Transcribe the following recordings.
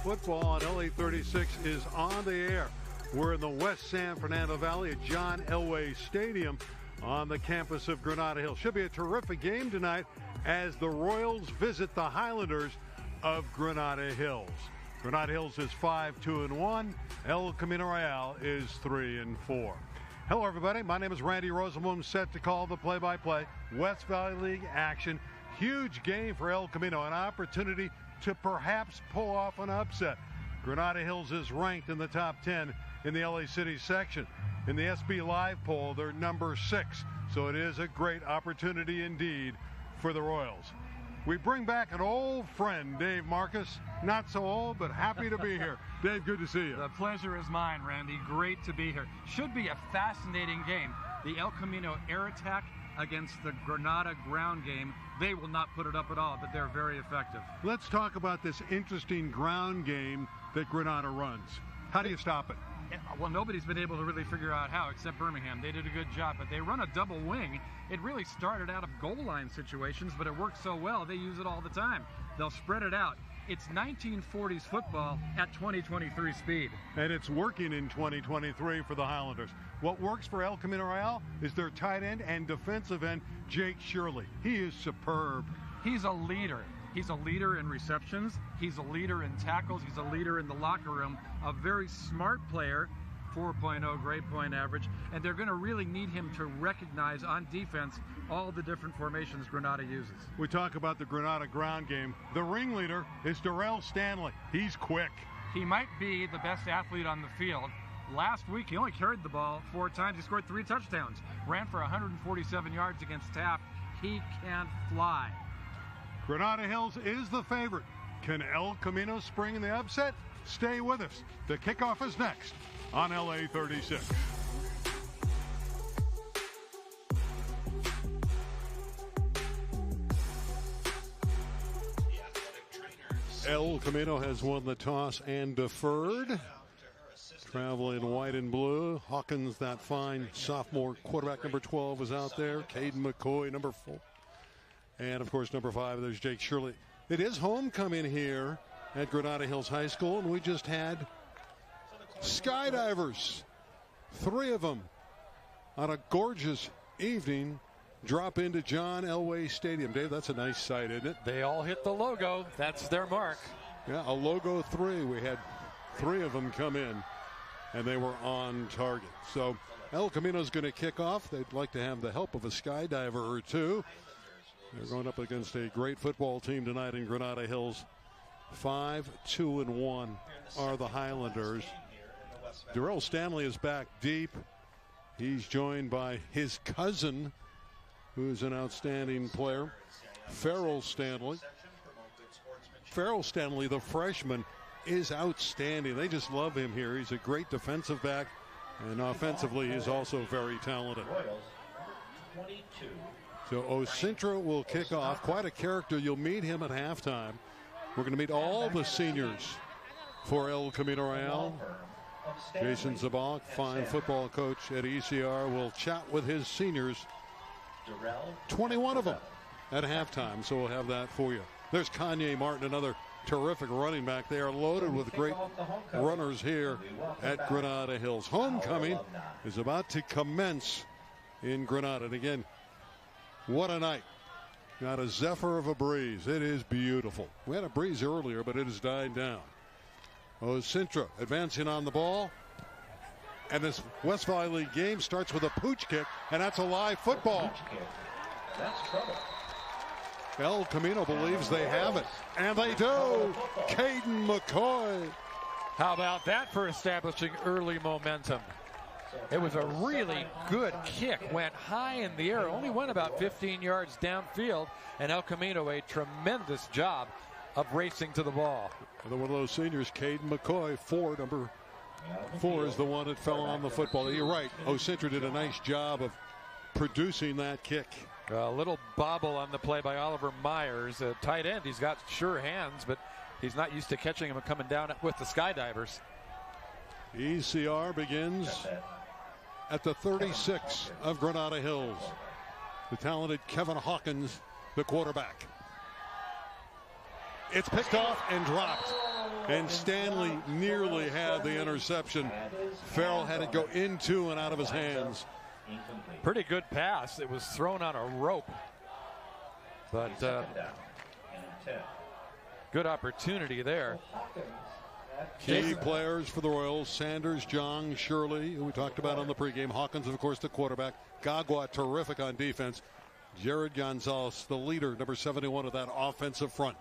football on LA36 is on the air. We're in the West San Fernando Valley at John Elway Stadium on the campus of Granada Hills. Should be a terrific game tonight as the Royals visit the Highlanders of Granada Hills. Granada Hills is 5-2-1. El Camino Real is 3-4. Hello, everybody. My name is Randy Rosenblum, set to call the play-by-play. West Valley League action. Huge game for El Camino, an opportunity to perhaps pull off an upset. Granada Hills is ranked in the top 10 in the LA City section. In the SB Live poll, they're number 6, so it is a great opportunity indeed for the Royals. We bring back an old friend, Dave Marcus. Not so old, but happy to be here. Dave, good to see you. The pleasure is mine, Randy. Great to be here. Should be a fascinating game. The El Camino air attack against the Granada ground game. They will not put it up at all, but they're very effective. Let's talk about this interesting ground game that Granada runs. How do you stop it? Well, nobody's been able to really figure out how except Birmingham. They did a good job, but they run a double wing. It really started out of goal line situations, but it works so well, they use it all the time. They'll spread it out. It's 1940s football at 2023 speed. And it's working in 2023 for the Highlanders. What works for El Camino Real is their tight end and defensive end, Jake Shirley. He is superb. He's a leader. He's a leader in receptions. He's a leader in tackles. He's a leader in the locker room. A very smart player, 4.0 grade point average. And they're going to really need him to recognize on defense all the different formations Granada uses. We talk about the Granada ground game. The ringleader is Darrell Stanley. He's quick. He might be the best athlete on the field. Last week, he only carried the ball 4 times. He scored 3 touchdowns. Ran for 147 yards against Taft. He can fly. Granada Hills is the favorite. Can El Camino spring in the upset? Stay with us. The kickoff is next on LA36. El Camino has won the toss and deferred. Traveling white and blue. Hawkins, that fine sophomore quarterback, number 12, is out there. Caden McCoy, number 4. And, of course, number 5, there's Jake Shirley. It is homecoming here at Granada Hills High School, and we just had skydivers, 3 of them, on a gorgeous evening, drop into John Elway Stadium. Dave, that's a nice sight, isn't it? They all hit the logo. That's their mark. Yeah, a logo 3. We had 3 of them come in, and they were on target. So El Camino's going to kick off. They'd like to have the help of a skydiver or 2. They're going up against a great football team tonight in Granada Hills. 5-2-1 are the Highlanders. Darrell Stanley is back deep. He's joined by his cousin, who's an outstanding player, Farrell Stanley. Farrell Stanley, the freshman, is outstanding. They just love him here. He's a great defensive back, and offensively he's also very talented. So Osintra will kick off. Quite a character. You'll meet him at halftime. We're going to meet all the seniors for El Camino Real. Jason Zabak, fine football coach at ECR, will chat with his seniors. 21 of them at halftime, so we'll have that for you. There's Kanye Martin, another terrific running back. They are loaded with great runners here at Granada Hills. Homecoming is about to commence in Granada. And again, what a night. Got a zephyr of a breeze. It is beautiful. We had a breeze earlier, but it has died down. Osintra advancing on the ball. And this West Valley League game starts with a pooch kick, and that's a live football. El Camino believes they have it, and they do. Caden McCoy. How about that for establishing early momentum? It was a really good kick. Went high in the air. Only went about 15 yards downfield. And El Camino, a tremendous job of racing to the ball. Another one of those seniors, Caden McCoy, number 4 is the one that fell on the football. You're right. Osintra did a nice job of producing that kick. A little bobble on the play by Oliver Myers. A tight end. He's got sure hands, but he's not used to catching him and coming down with the skydivers. ECR begins at the 36 of Granada Hills. The talented Kevin Hawkins, the quarterback. It's picked off and dropped. and Stanley nearly had the interception. Farrell had it go into and out of his hands. Pretty good pass. It was thrown on a rope. But good opportunity there. Key players for the Royals: Sanders, Jong, Shirley, who we talked about on the pregame. Hawkins, of course, the quarterback. Gagua, terrific on defense. Jared Gonzalez, the leader, number 71 of that offensive front.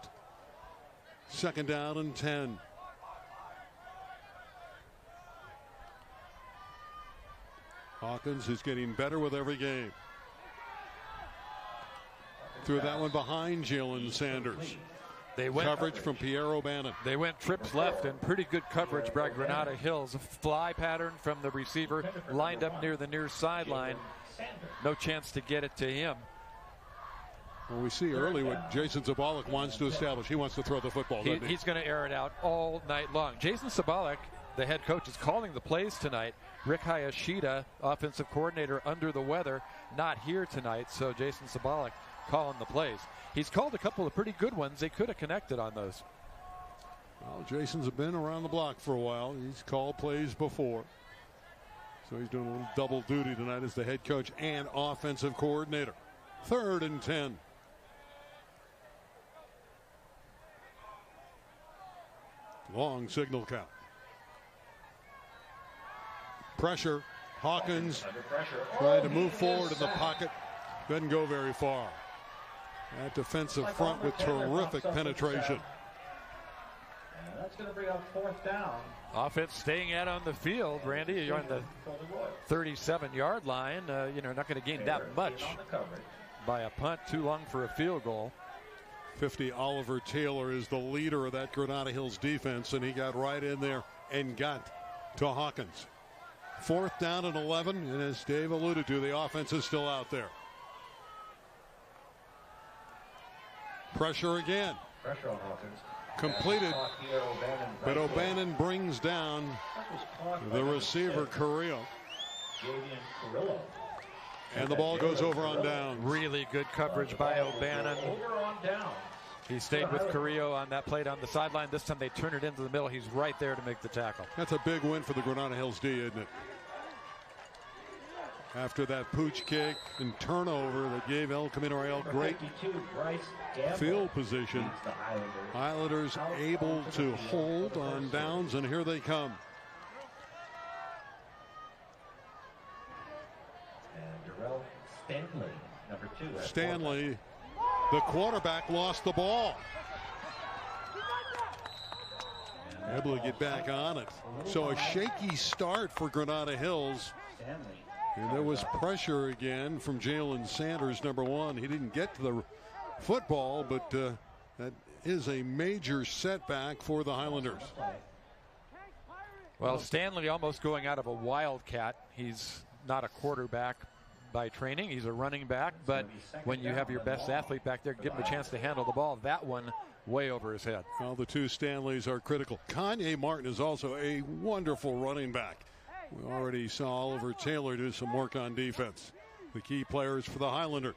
2nd down and 10. Hawkins is getting better with every game. Threw that one behind Jalen Sanders. They went coverage from Pierre O'Bannon. They went trips left and pretty good coverage by Granada Hills. A fly pattern from the receiver lined up near the near sideline. No chance to get it to him. Well, we see early what Jason Zabalek wants to establish. He wants to throw the football. He's going to air it out all night long. Jason Zabalek, the head coach, is calling the plays tonight. Rick Hayashida, offensive coordinator, under the weather, not here tonight. So Jason Zabalek calling the plays. He's called a couple of pretty good ones. They could have connected on those. Well, Jason's been around the block for a while. He's called plays before. So he's doing a little double duty tonight as the head coach and offensive coordinator. 3rd and 10. Long signal count. Pressure. Hawkins trying to move forward in the pocket. Doesn't go very far. That defensive front with terrific penetration. That's going to bring up 4th down. Offense staying out on the field. Randy, you're on the 37-yard line. You're not going to gain that much by a punt. Too long for a field goal. 50 Oliver Taylor is the leader of that Granada Hills defense, and he got right in there and got to Hawkins. 4th down and 11, and as Dave alluded to, the offense is still out there. Pressure again. Pressure on Hawkins. Completed, but O'Bannon brings down the receiver, Carrillo. And the ball goes over on down. Really good coverage by O'Bannon. He stayed with Carrillo on that play down the sideline. This time they turn it into the middle. He's right there to make the tackle. That's a big win for the Granada Hills D, isn't it? After that pooch kick and turnover that gave El Camino Real great field position, Islanders able to hold on downs, and here they come. Stanley, number 2. Stanley, the quarterback, lost the ball. Able to get back on it. So a shaky start for Granada Hills. And there was pressure again from Jalen Sanders, number 1. He didn't get to the football, but that is a major setback for the Highlanders. Well, Stanley almost going out of a wildcat. He's not a quarterback by training. He's a running back, but when you have your best athlete back there, give him a chance to handle the ball. That one way over his head. Well, the 2 Stanleys are critical. Kanye Martin is also a wonderful running back. We already saw Oliver Taylor do some work on defense. The key players for the Highlanders.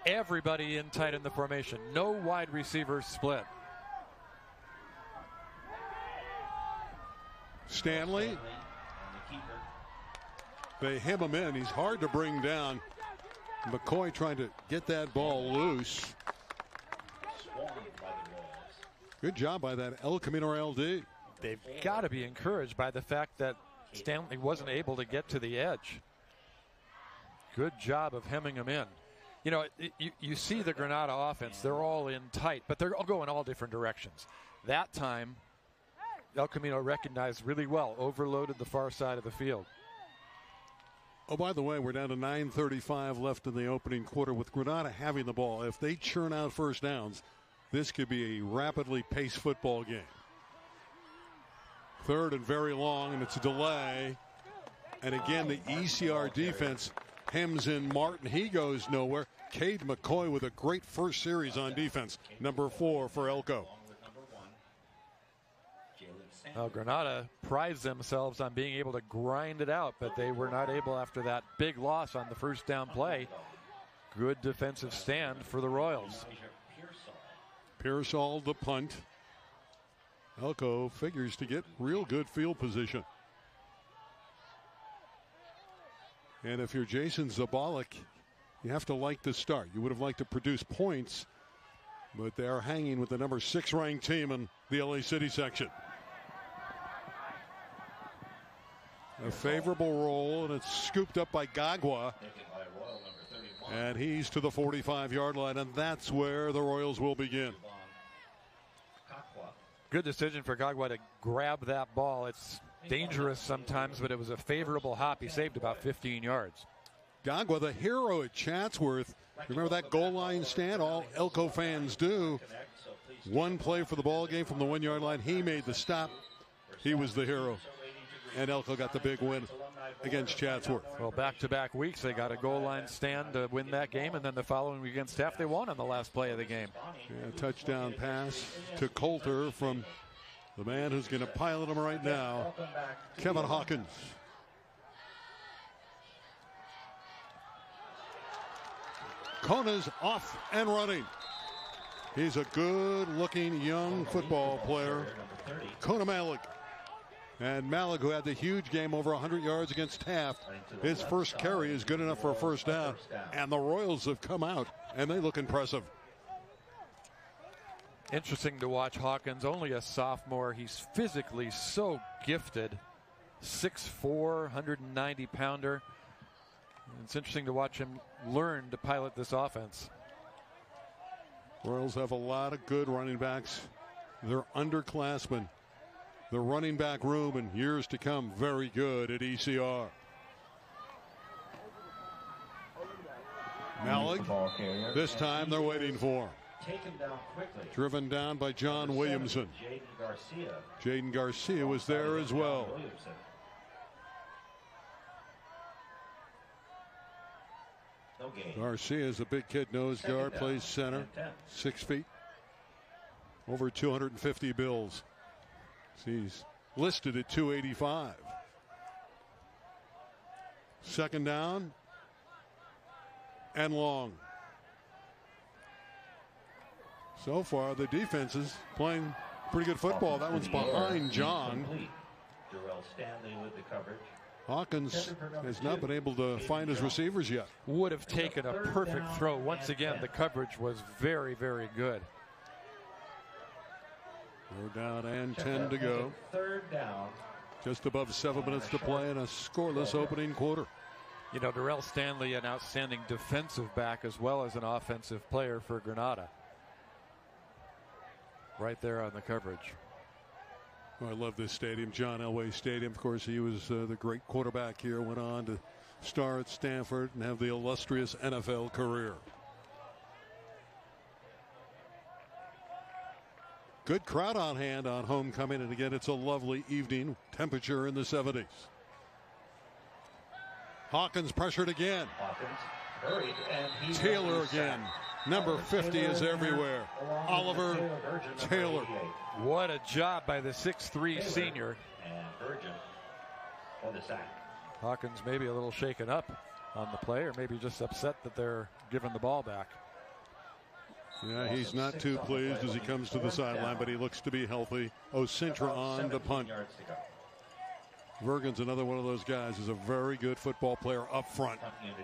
Everybody in tight in the formation. No wide receivers split. Stanley. They hem him in. He's hard to bring down. McCoy trying to get that ball loose. Good job by that El Camino LD. They've got to be encouraged by the fact that Stanley wasn't able to get to the edge. Good job of hemming him in. You know, you see the Granada offense. They're all in tight, but they're all going all different directions. That time, El Camino recognized really well, overloaded the far side of the field. Oh, by the way, we're down to 9:35 left in the opening quarter with Granada having the ball. If they churn out first downs, this could be a rapidly paced football game. 3rd and very long, and it's a delay. And again, the ECR defense hems in Martin. He goes nowhere. Cade McCoy with a great first series on defense. Number 4 for Elko. Well, Granada prides themselves on being able to grind it out, but they were not able after that big loss on the first down play. Good defensive stand for the Royals. Pearsall the punt. Elko figures to get real good field position. And if you're Jason Zabalik, you have to like the start. You would have liked to produce points, but they are hanging with the number 6 ranked team in the LA City section. A favorable roll, and it's scooped up by Gagwa. And he's to the 45-yard line, and that's where the Royals will begin. Good decision for Gagwa to grab that ball. It's dangerous sometimes, but it was a favorable hop. He saved about 15 yards. Gagwa, the hero at Chatsworth. Remember that goal line stand? All Elko fans do. One play for the ball game from the 1-yard line. He made the stop. He was the hero. And Elko got the big win against Chatsworth. Well, back-to-back weeks, they got a goal line stand to win that game, and then the following week against Taft, they won on the last play of the game. Yeah, touchdown pass to Coulter from the man who's going to pilot him right now, Kevin Hawkins. Kona's off and running. He's a good-looking young football player, Kona Malik. And Malik, who had the huge game over 100 yards against Taft, his first carry is good enough for a first down. And the Royals have come out, and they look impressive. Interesting to watch Hawkins, only a sophomore. He's physically so gifted. 6'4", 190-pounder. It's interesting to watch him learn to pilot this offense. Royals have a lot of good running backs. They're underclassmen. The running back room in years to come, very good at ECR. Malik, this time they're waiting for him. Taken down quickly. Driven down by John Williamson. Jaden Garcia was there as well. Garcia is a big kid, nose guard, plays center, 6 feet, over 250 bills. He's listed at 285. Second down and long. So far, the defense is playing pretty good football. That one's behind John. Hawkins has not been able to find his receivers yet. Would have taken a perfect throw. Once again, the coverage was very, very good. Third down and 10 to go. Third down. Just above 7 minutes to play in a scoreless opening quarter. You know, Darrell Stanley, an outstanding defensive back as well as an offensive player for Granada. Right there on the coverage. Oh, I love this stadium, John Elway Stadium. Of course, he was the great quarterback here, went on to star at Stanford and have the illustrious NFL career. Good crowd on hand on homecoming, and again, it's a lovely evening. Temperature in the 70s. Hawkins pressured again. Taylor again. Number 50 is everywhere. Oliver Taylor. What a job by the 6'3" senior. Hawkins maybe a little shaken up on the play, or maybe just upset that they're giving the ball back. Yeah, he's not too pleased as he comes to the sideline, but he looks to be healthy. Osintra on to punt. Vergen's another one of those guys who's a very good football player up front.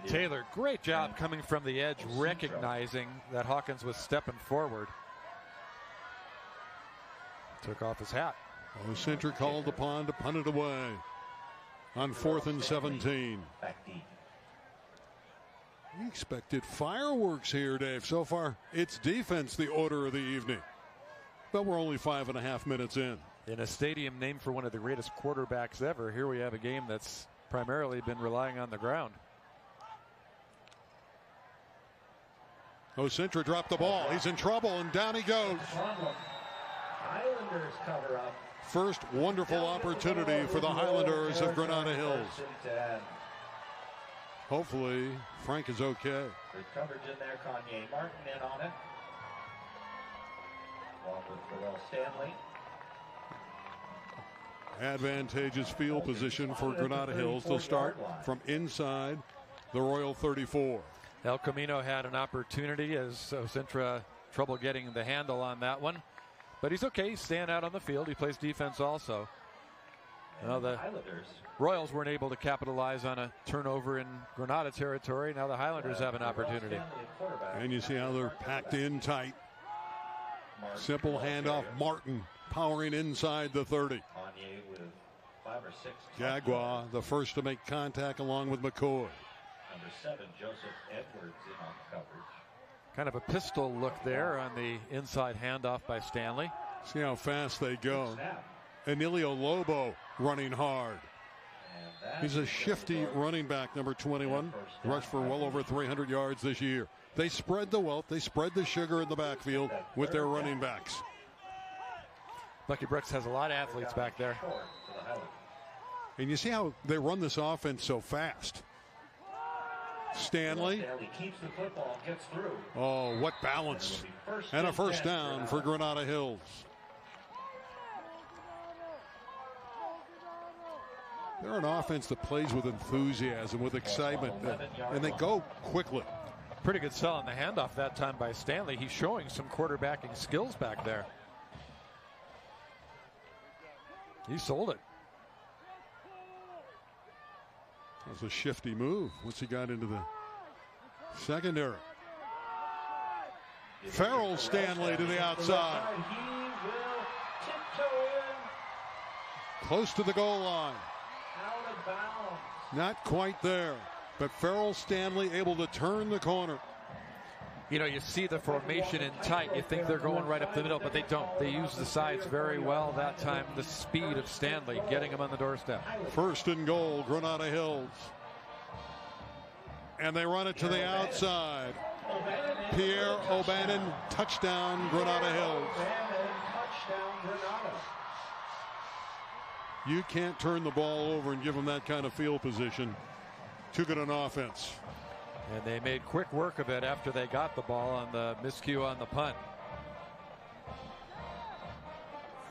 Taylor, great job coming from the edge, recognizing that Hawkins was stepping forward. Took off his hat. Osintra called upon to punt it away on 4th and 17. We expected fireworks here, Dave. So far, it's defense the order of the evening. But we're only 5.5 minutes in. In a stadium named for one of the greatest quarterbacks ever, here we have a game that's primarily been relying on the ground. Osintra dropped the ball. He's in trouble, and down he goes. Highlanders cover up. First wonderful opportunity for the Highlanders of Granada Hills. Hopefully, Frank is okay. Good coverage in there. Kanye Martin in on it. Along with Darrell Stanley. Advantageous field position for Granada Hills. They'll start from inside the Royal 34. El Camino had an opportunity as Osintra trouble getting the handle on that one. But he's okay. He's staying out on the field. He plays defense also. Now the Royals weren't able to capitalize on a turnover in Granada territory. Now the Highlanders have an opportunity. And you see how they're packed in tight. Simple handoff. Martin powering inside the 30. Jaguar, the first to make contact along with McCoy. Number 7, Joseph Edwards in on coverage. Kind of a pistol look there on the inside handoff by Stanley. See how fast they go. Emilio Lobo running hard. He's a shifty running back, number 21. Rushed for well over 300 yards this year. They spread the wealth. They spread the sugar in the backfield with their running backs. Lucky Brooks has a lot of athletes back there. And you see how they run this offense so fast. Stanley keeps the football, gets through. Oh, what balance. And a first down for Granada Hills. They're an offense that plays with enthusiasm, with excitement, and they go quickly. Pretty good sell on the handoff that time by Stanley. He's showing some quarterbacking skills back there. He sold it. That's a shifty move once he got into the secondary. Farrell Stanley to the outside. He will tiptoe in. Close to the goal line. Out of bounds. Not quite there, but Farrell Stanley able to turn the corner. You know, you see the formation in tight. You think they're going right up the middle, but they don't. They use the sides very well that time. The speed of Stanley getting him on the doorstep. First and goal, Granada Hills. And they run it to the outside. Pierre O'Bannon, touchdown, Granada Hills. You can't turn the ball over and give them that kind of field position. Too good an offense. And they made quick work of it after they got the ball on the miscue on the punt.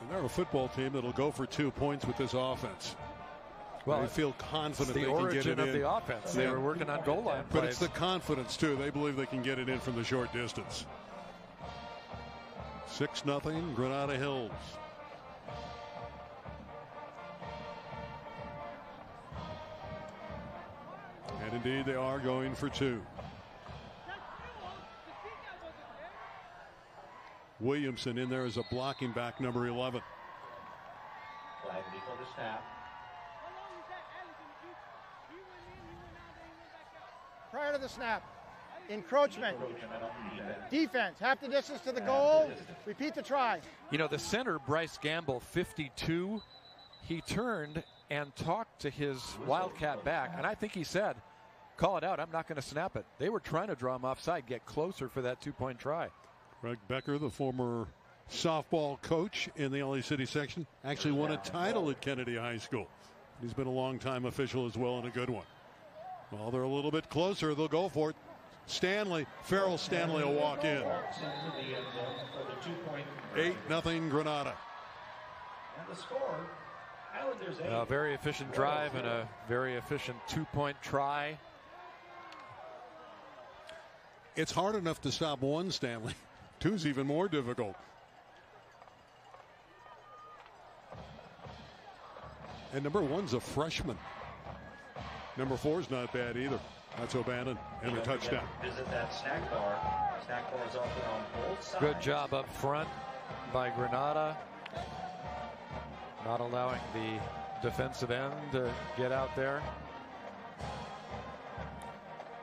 And they're a football team that'll go for 2 points with this offense. Well, they feel confident they can get it in. It's the origin of the offense. They were working on goal line plays. But it's the confidence, too. They believe they can get it in from the short distance. 6-0, Granada Hills. And indeed, they are going for 2. Williamson in there as a blocking back, number 11. Flag before the snap. Prior to the snap, encroachment, defense, half the distance to the goal, repeat the try. You know, the center, Bryce Gamble, 52, he turned and talked to his Wildcat back, and I think he said, call it out, I'm not going to snap it. They were trying to draw him offside, get closer for that 2-point try. Greg Becker, the former softball coach in the LA City section, actually won a title at Kennedy High School. He's been a long-time official as well, and a good one. Well, they're a little bit closer. They'll go for it. Farrell Stanley will walk in. 8-0 Granada. And the score, Islanders 8. A very efficient drive and a very efficient 2-point try. It's hard enough to stop one, Stanley. Two's even more difficult. And number 1's a freshman. Number 4's not bad either. That's O'Bannon and a touchdown. Visit that snack bar. Snack bar is open on both sides. Good job up front by Granada. Not allowing the defensive end to get out there.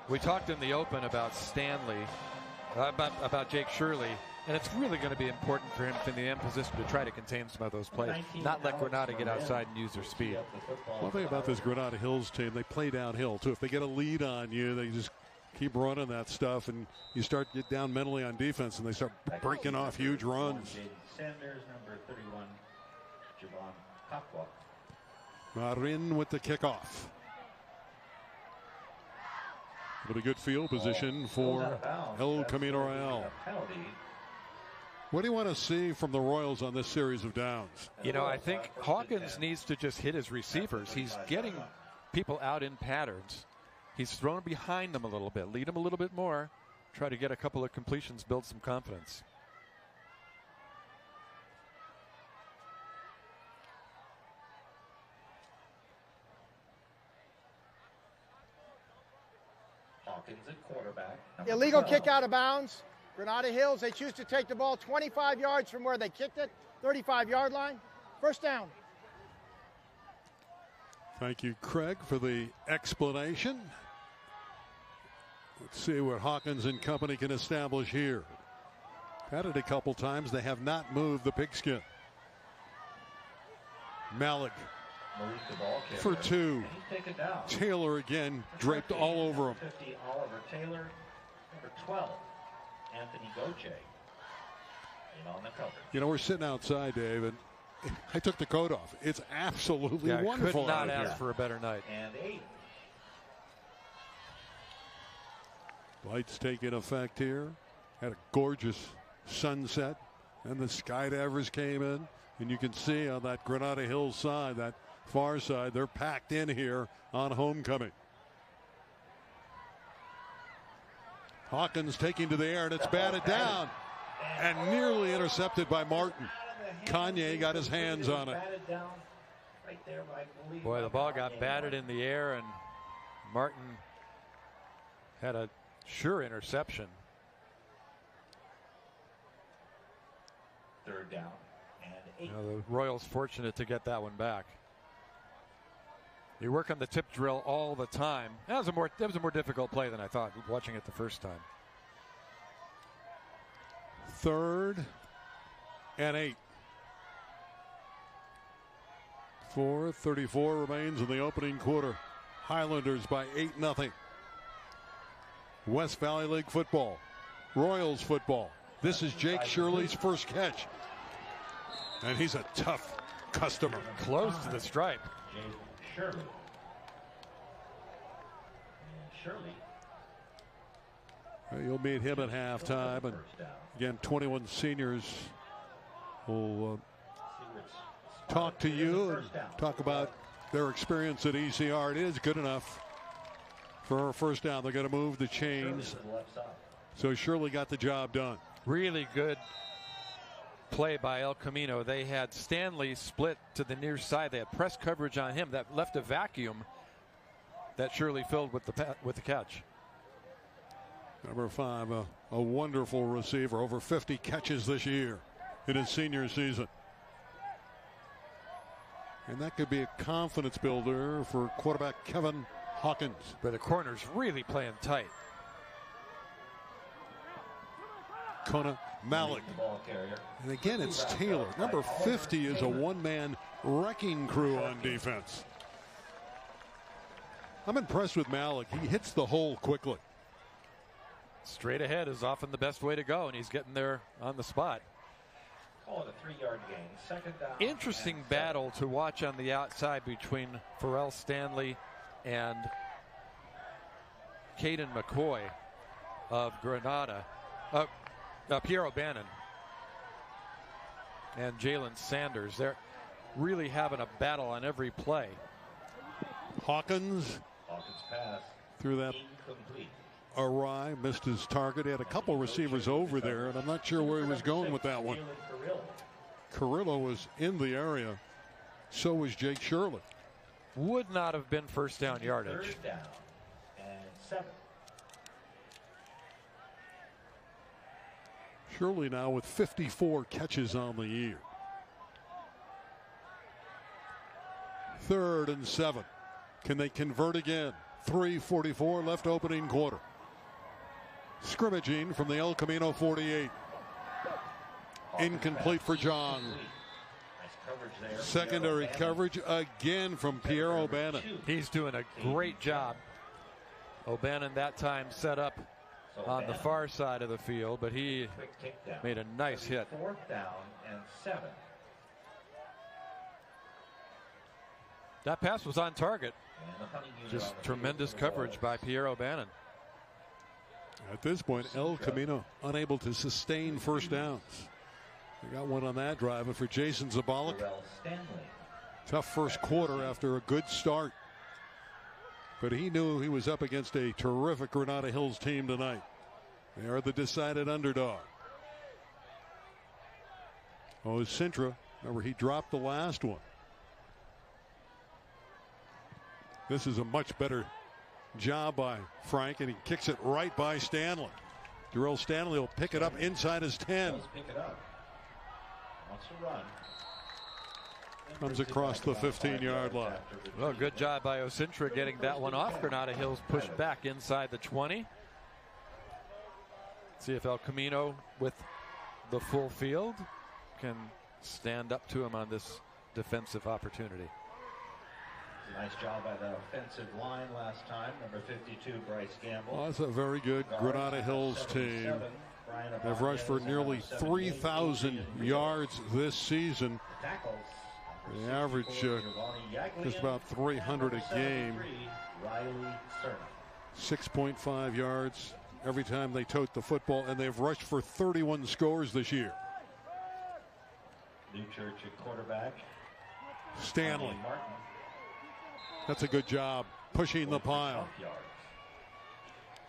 We talked in the open about Stanley, about Jake Shirley, and it's really going to be important for him in the end position to try to contain some of those plays, not let Granada get outside and use their speed. One thing about this Granada Hills team, they play downhill too. If they get a lead on you, they just keep running that stuff, and you start to get down mentally on defense, and they start breaking off huge runs. Sanders, number 31, Javon Kakwa. Marin with the kickoff. It'll be good field position for El Camino Real. What do you want to see from the Royals on this series of downs? You know, I think Hawkins needs to just hit his receivers. He's getting people out in patterns. He's thrown behind them a little bit. Lead them a little bit more. Try to get a couple of completions, build some confidence. Hawkins at quarterback. Illegal kick out of bounds. Granada Hills, they choose to take the ball 25 yards from where they kicked it, 35-yard line. First down. Thank you, Craig, for the explanation. Let's see what Hawkins and company can establish here. Had it a couple times. They have not moved the pigskin. Malik for 2. Taylor again draped all over him. 50, Oliver Taylor. Number 12, Anthony Goche. On the coverage. You know, we're sitting outside, Dave, and I took the coat off. It's absolutely wonderful. Could not ask for a better night. And 8. Lights taking effect here. Had a gorgeous sunset, and the skydivers came in, and you can see on that Granada Hills side, that far side, they're packed in here on homecoming. Hawkins taking to the air, and it's batted down and nearly intercepted by Martin. Kanye got his hands on it. Boy, the ball got batted in the air, and Martin had a sure interception. 3rd down and 8. The Royals fortunate to get that one back. You work on the tip drill all the time. That was a more difficult play than I thought watching it the first time. 3rd and 8. 4:34 remains in the opening quarter. Highlanders by 8-0. West Valley League football. Royals football. This is Jake Shirley's first catch. And he's a tough customer. Close to the stripe. Shirley. You'll meet him at halftime. And again, 21 seniors will talk to you and talk about their experience at ECR. It is good enough for a first down. They're going to move the chains. So Shirley got the job done. Really good play by El Camino. They had Stanley split to the near side. They had press coverage on him that left a vacuum that Shirley filled with the catch. Number 5, a wonderful receiver. Over 50 catches this year in his senior season. And that could be a confidence builder for quarterback Kevin Hawkins. But the corner's really playing tight. Kona Malik. And again, it's Taylor. Number 50 is a one-man wrecking crew on defense. I'm impressed with Malik. He hits the hole quickly. Straight ahead is often the best way to go, and he's getting there on the spot. Call it a 3-yard gain. 2nd down. Interesting battle to watch on the outside between Pharrell Stanley and Caden McCoy of Granada. Pierre O'Bannon and Jalen Sanders. They're really having a battle on every play. Hawkins pass threw that incomplete. awry, missed his target. He had a couple receivers over there, and I'm not sure where he was going with that one. Carrillo was in the area. So was Jake Shirley. Would not have been first down yardage. 3rd down and 7. Shirley now with 54 catches on the year. 3rd and 7. Can they convert again? 3:44 left opening quarter. Scrimmaging from the El Camino 48. Incomplete for John. Secondary coverage again from Pierre O'Bannon. He's doing a great job. O'Bannon that time set up on the far side of the field, but he made a nice hit. 4th down and 7. That pass was on target. Just tremendous coverage by Pierre O'Bannon. At this point, El Camino unable to sustain first downs. They got one on that drive, and for Jason Zabalik, tough first quarter after a good start. But he knew he was up against a terrific Granada Hills team tonight. They are the decided underdog. Oh, Sintra, remember he dropped the last one. This is a much better job by Frank, and he kicks it right by Stanley. Darrell Stanley will pick it up inside his 10. Pick it up. Wants to run. Comes across the 15-yard line. Well, good job by Osintra getting that one off. Granada Hills pushed back inside the 20. See if El Camino with the full field can stand up to him on this defensive opportunity. Nice job by the offensive line last time. Number 52, Bryce Gamble. Well, that's a very good Granada Hills team. They've rushed for nearly 3,000 yards this season. They average just about 300 a game. 6.5 yards every time they tote the football, and they've rushed for 31 scores this year. New Church at quarterback. Stanley. That's a good job pushing the pile.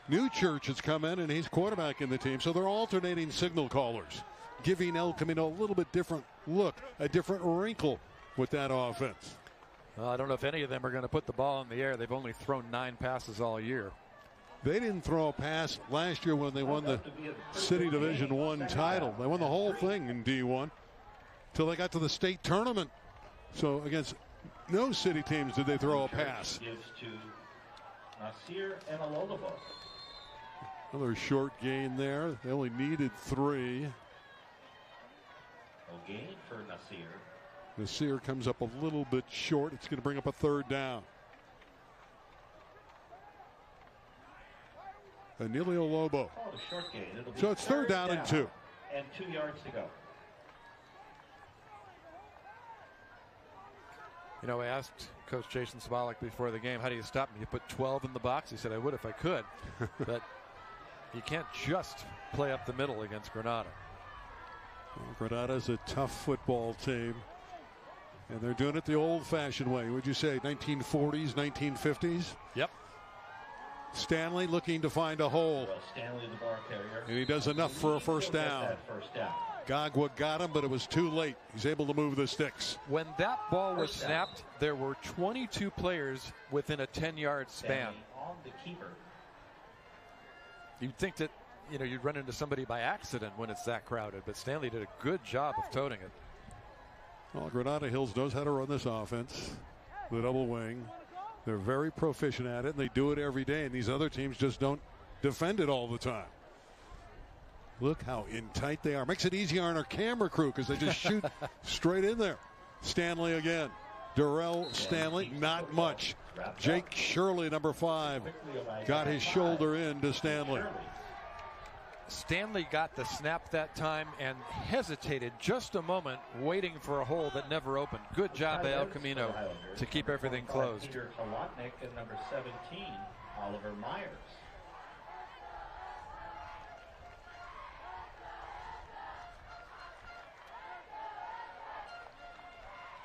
New Church has come in, and he's quarterbacking the team, so they're alternating signal callers, giving El Camino a little bit different look, a different wrinkle with that offense. Well, I don't know if any of them are going to put the ball in the air. They've only thrown 9 passes all year. They didn't throw a pass last year when they won the City Division I title. They won the whole thing in D1 till they got to the state tournament. So against no city teams did they throw a pass. Gives to Nasir and Alolabo. Another short gain there. They only needed 3. No gain for Nasir. Nasir comes up a little bit short. It's going to bring up a 3rd down. Emilio Lobo. Oh, a short gain. So it's 3rd down and 2. And 2 yards to go. You know, I asked Coach Jason Smolik before the game, how do you stop me? You put 12 in the box? He said, I would if I could. But you can't just play up the middle against Granada. Well, Granada's a tough football team. And they're doing it the old-fashioned way. Would you say 1940s, 1950s? Yep. Stanley looking to find a hole. Well, Stanley, the ball carrier. And he does enough for a first down. Gagwa got him, but it was too late. He's able to move the sticks. When that ball was snapped, there were 22 players within a 10-yard span. On the keeper. You'd think that, you know, you'd run into somebody by accident when it's that crowded, but Stanley did a good job of toting it. Well, Granada Hills knows how to run this offense. The double wing. They're very proficient at it, and they do it every day, and these other teams just don't defend it all the time. Look how in tight they are. Makes it easier on our camera crew because they just shoot straight in there. Stanley again. Darrell Stanley, not much. Jake Shirley, number 5, got his shoulder into Stanley. Stanley got the snap that time and hesitated just a moment, waiting for a hole that never opened. Good job by El Camino to keep everything closed. Peter Halotnik and number 17, Oliver Myers.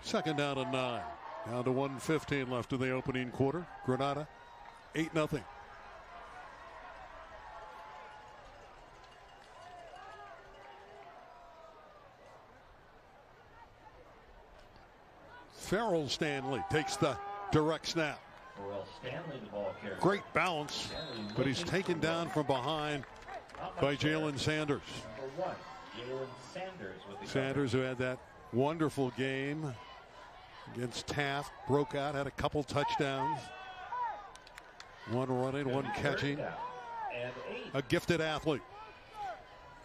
Second down and 9. Down to 1:15 left in the opening quarter. Granada 8-0. Farrell Stanley takes the direct snap. Stanley, the ball carrier. Great bounce, but he's taken down from behind by Jalen Sanders. Number 1, Jalen Sanders with the Sanders, who had that wonderful game against Taft, broke out, had a couple touchdowns. One running, one catching. And 8. A gifted athlete.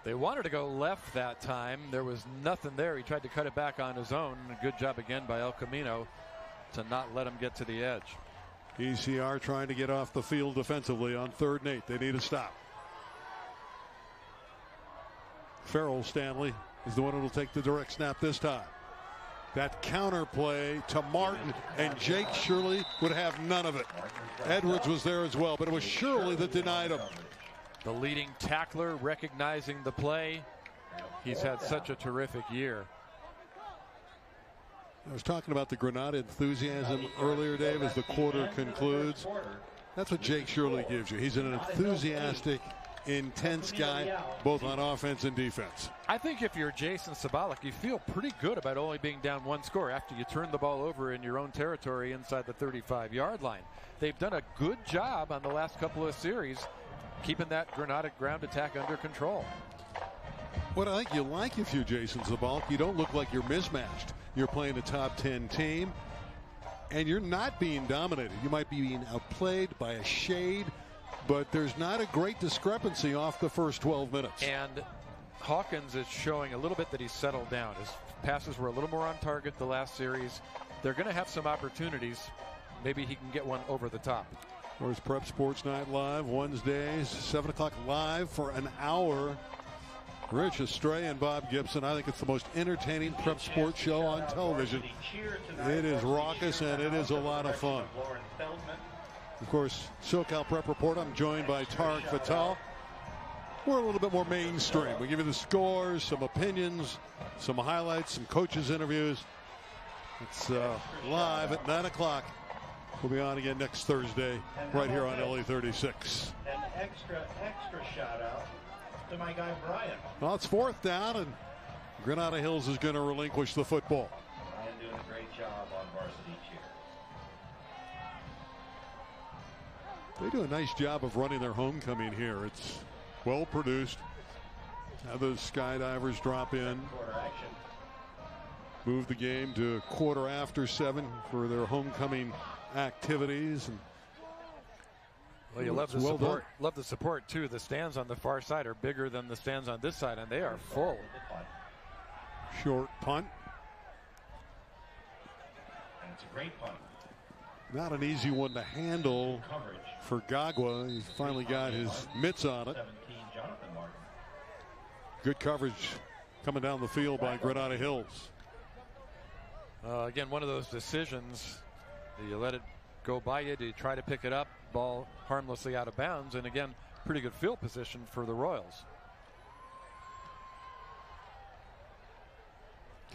They wanted to go left that time. There was nothing there. He tried to cut it back on his own. A good job again by El Camino to not let him get to the edge. ECR trying to get off the field defensively on 3rd and 8. They need a stop. Farrell Stanley is the one who will take the direct snap this time. That counter play to Martin, and Jake Shirley would have none of it. Edwards was there as well, but it was Shirley that denied him. The leading tackler recognizing the play. He's had such a terrific year. I was talking about the Granada enthusiasm earlier, Dave, as the quarter concludes. That's what Jake Shirley gives you. He's an enthusiastic intense guy, both on offense and defense. I think if you're Jason Sabalik, you feel pretty good about only being down one score after you turn the ball over in your own territory inside the 35-yard line. They've done a good job on the last couple of series keeping that Granada ground attack under control. What I think you like if you're Jason Sabalik, you don't look like you're mismatched. You're playing a top 10 team, and you're not being dominated. You might be being outplayed by a shade, but there's not a great discrepancy off the first 12 minutes. And Hawkins is showing a little bit that he's settled down. His passes were a little more on target the last series. They're going to have some opportunities. Maybe he can get one over the top. Of course, Prep Sports Night Live, Wednesdays, 7 o'clock live for an hour. Rich Estrella and Bob Gibson. I think it's the most entertaining prep sports show on television. It is raucous and it is a lot of fun. Of course, SoCal Prep Report, I'm joined by Tarek Fattal. We're a little bit more mainstream. We give you the scores, some opinions, some highlights, some coaches' interviews. It's live at 9 o'clock. We'll be on again next Thursday right here on LA36. An extra shout out to my guy Brian. Well, it's 4th down, and Granada Hills is going to relinquish the football. Brian doing a great job on varsity cheer. They do a nice job of running their homecoming here. It's well produced. Have those skydivers drop in. Move the game to 7:15 for their homecoming activities. And well, you love the support. Love the support too. The stands on the far side are bigger than the stands on this side, and they are full. Short punt. And it's a great punt. Not an easy one to handle for Gagwa. He finally got his mitts on it. Good coverage coming down the field by Granada Hills. Again, one of those decisions. Do you let it go by you? Do you try to pick it up? Ball harmlessly out of bounds. And again, pretty good field position for the Royals.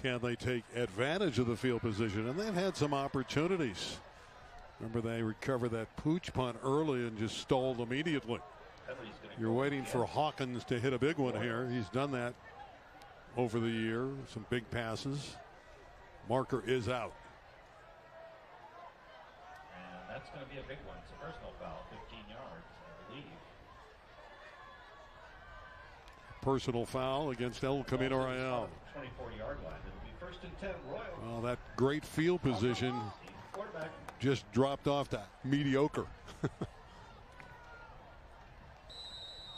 Can they take advantage of the field position? And they've had some opportunities. Remember, they recovered that pooch punt early and just stalled immediately. You're waiting for Hawkins to hit a big one here. He's done that over the year. Some big passes. Marker is out. And that's going to be a big one. It's a personal foul, 15 yards, I believe. Personal foul against El Camino Royale. 24-yard line. It'll be 1st and 10 Royal. Well, that great field position just dropped off to mediocre.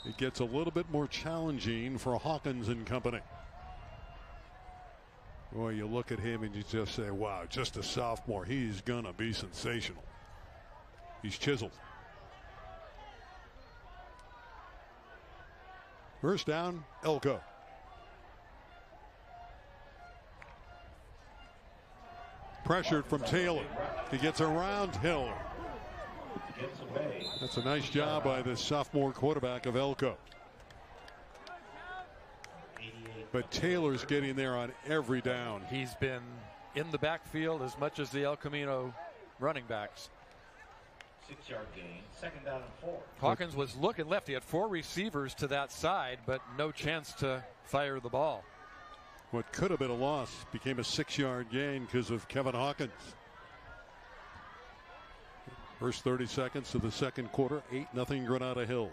It gets a little bit more challenging for Hawkins and company. Boy, you look at him and you just say, wow, just a sophomore. He's going to be sensational. He's chiseled. First down, Elko. Pressured from Taylor. He gets around Hill. That's a nice job by the sophomore quarterback of Elko. But Taylor's getting there on every down. He's been in the backfield as much as the El Camino running backs. 6-yard gain, 2nd down and 4. Hawkins was looking left. He had 4 receivers to that side, but no chance to fire the ball. What could have been a loss became a 6-yard gain because of Kevin Hawkins. First 30 seconds of the second quarter, 8-0 Granada Hills.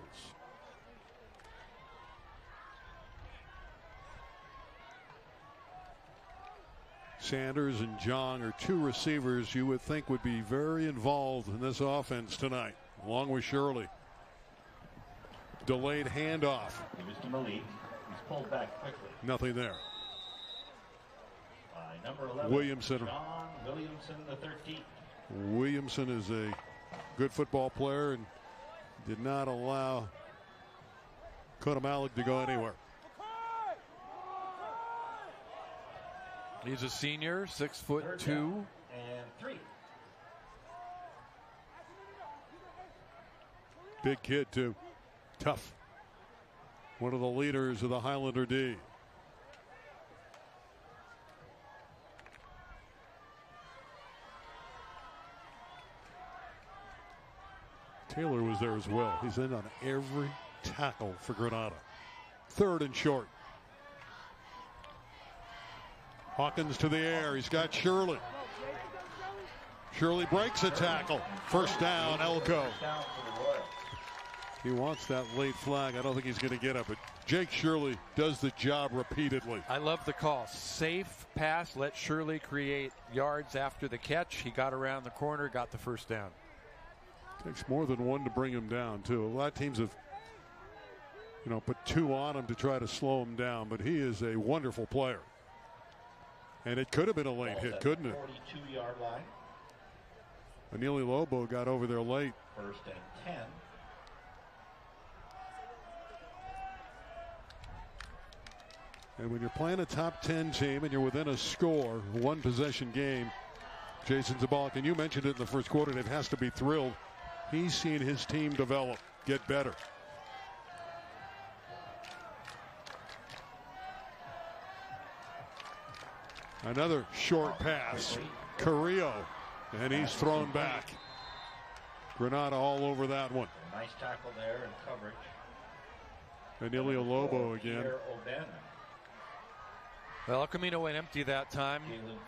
Sanders and Jong are 2 receivers you would think would be very involved in this offense tonight, along with Shirley. Delayed handoff. Mr. Malik, he's pulled back quickly. Nothing there. Number 11, Williamson. John Williamson, the 13th. Williamson is a good football player and did not allow Kodamalik to go anywhere. He's a senior, 6'2". And 3. Big kid too. Tough. One of the leaders of the Highlander D. Taylor was there as well. He's in on every tackle for Granada. 3rd and short. Hawkins to the air. He's got Shirley. Shirley breaks a tackle. 1st down, Elko. He wants that late flag. I don't think he's going to get it, but Jake Shirley does the job repeatedly. I love the call. Safe pass. Let Shirley create yards after the catch. He got around the corner, got the 1st down. Takes more than one to bring him down, too. A lot of teams have, put 2 on him to try to slow him down, but he is a wonderful player. And it could have been a late hit, couldn't it? 42-yard line. Anili Lobo got over there late. 1st and 10. And when you're playing a top 10 team and you're within a score, 1 possession game, Jason Zabalik, and you mentioned it in the 1st quarter, and it has to be thrilled. He's seen his team develop, get better. Another short pass. Carrillo, and he's thrown back. Granada all over that one. Nice tackle there and coverage. Anilio Lobo again. Well, El Camino went empty that time.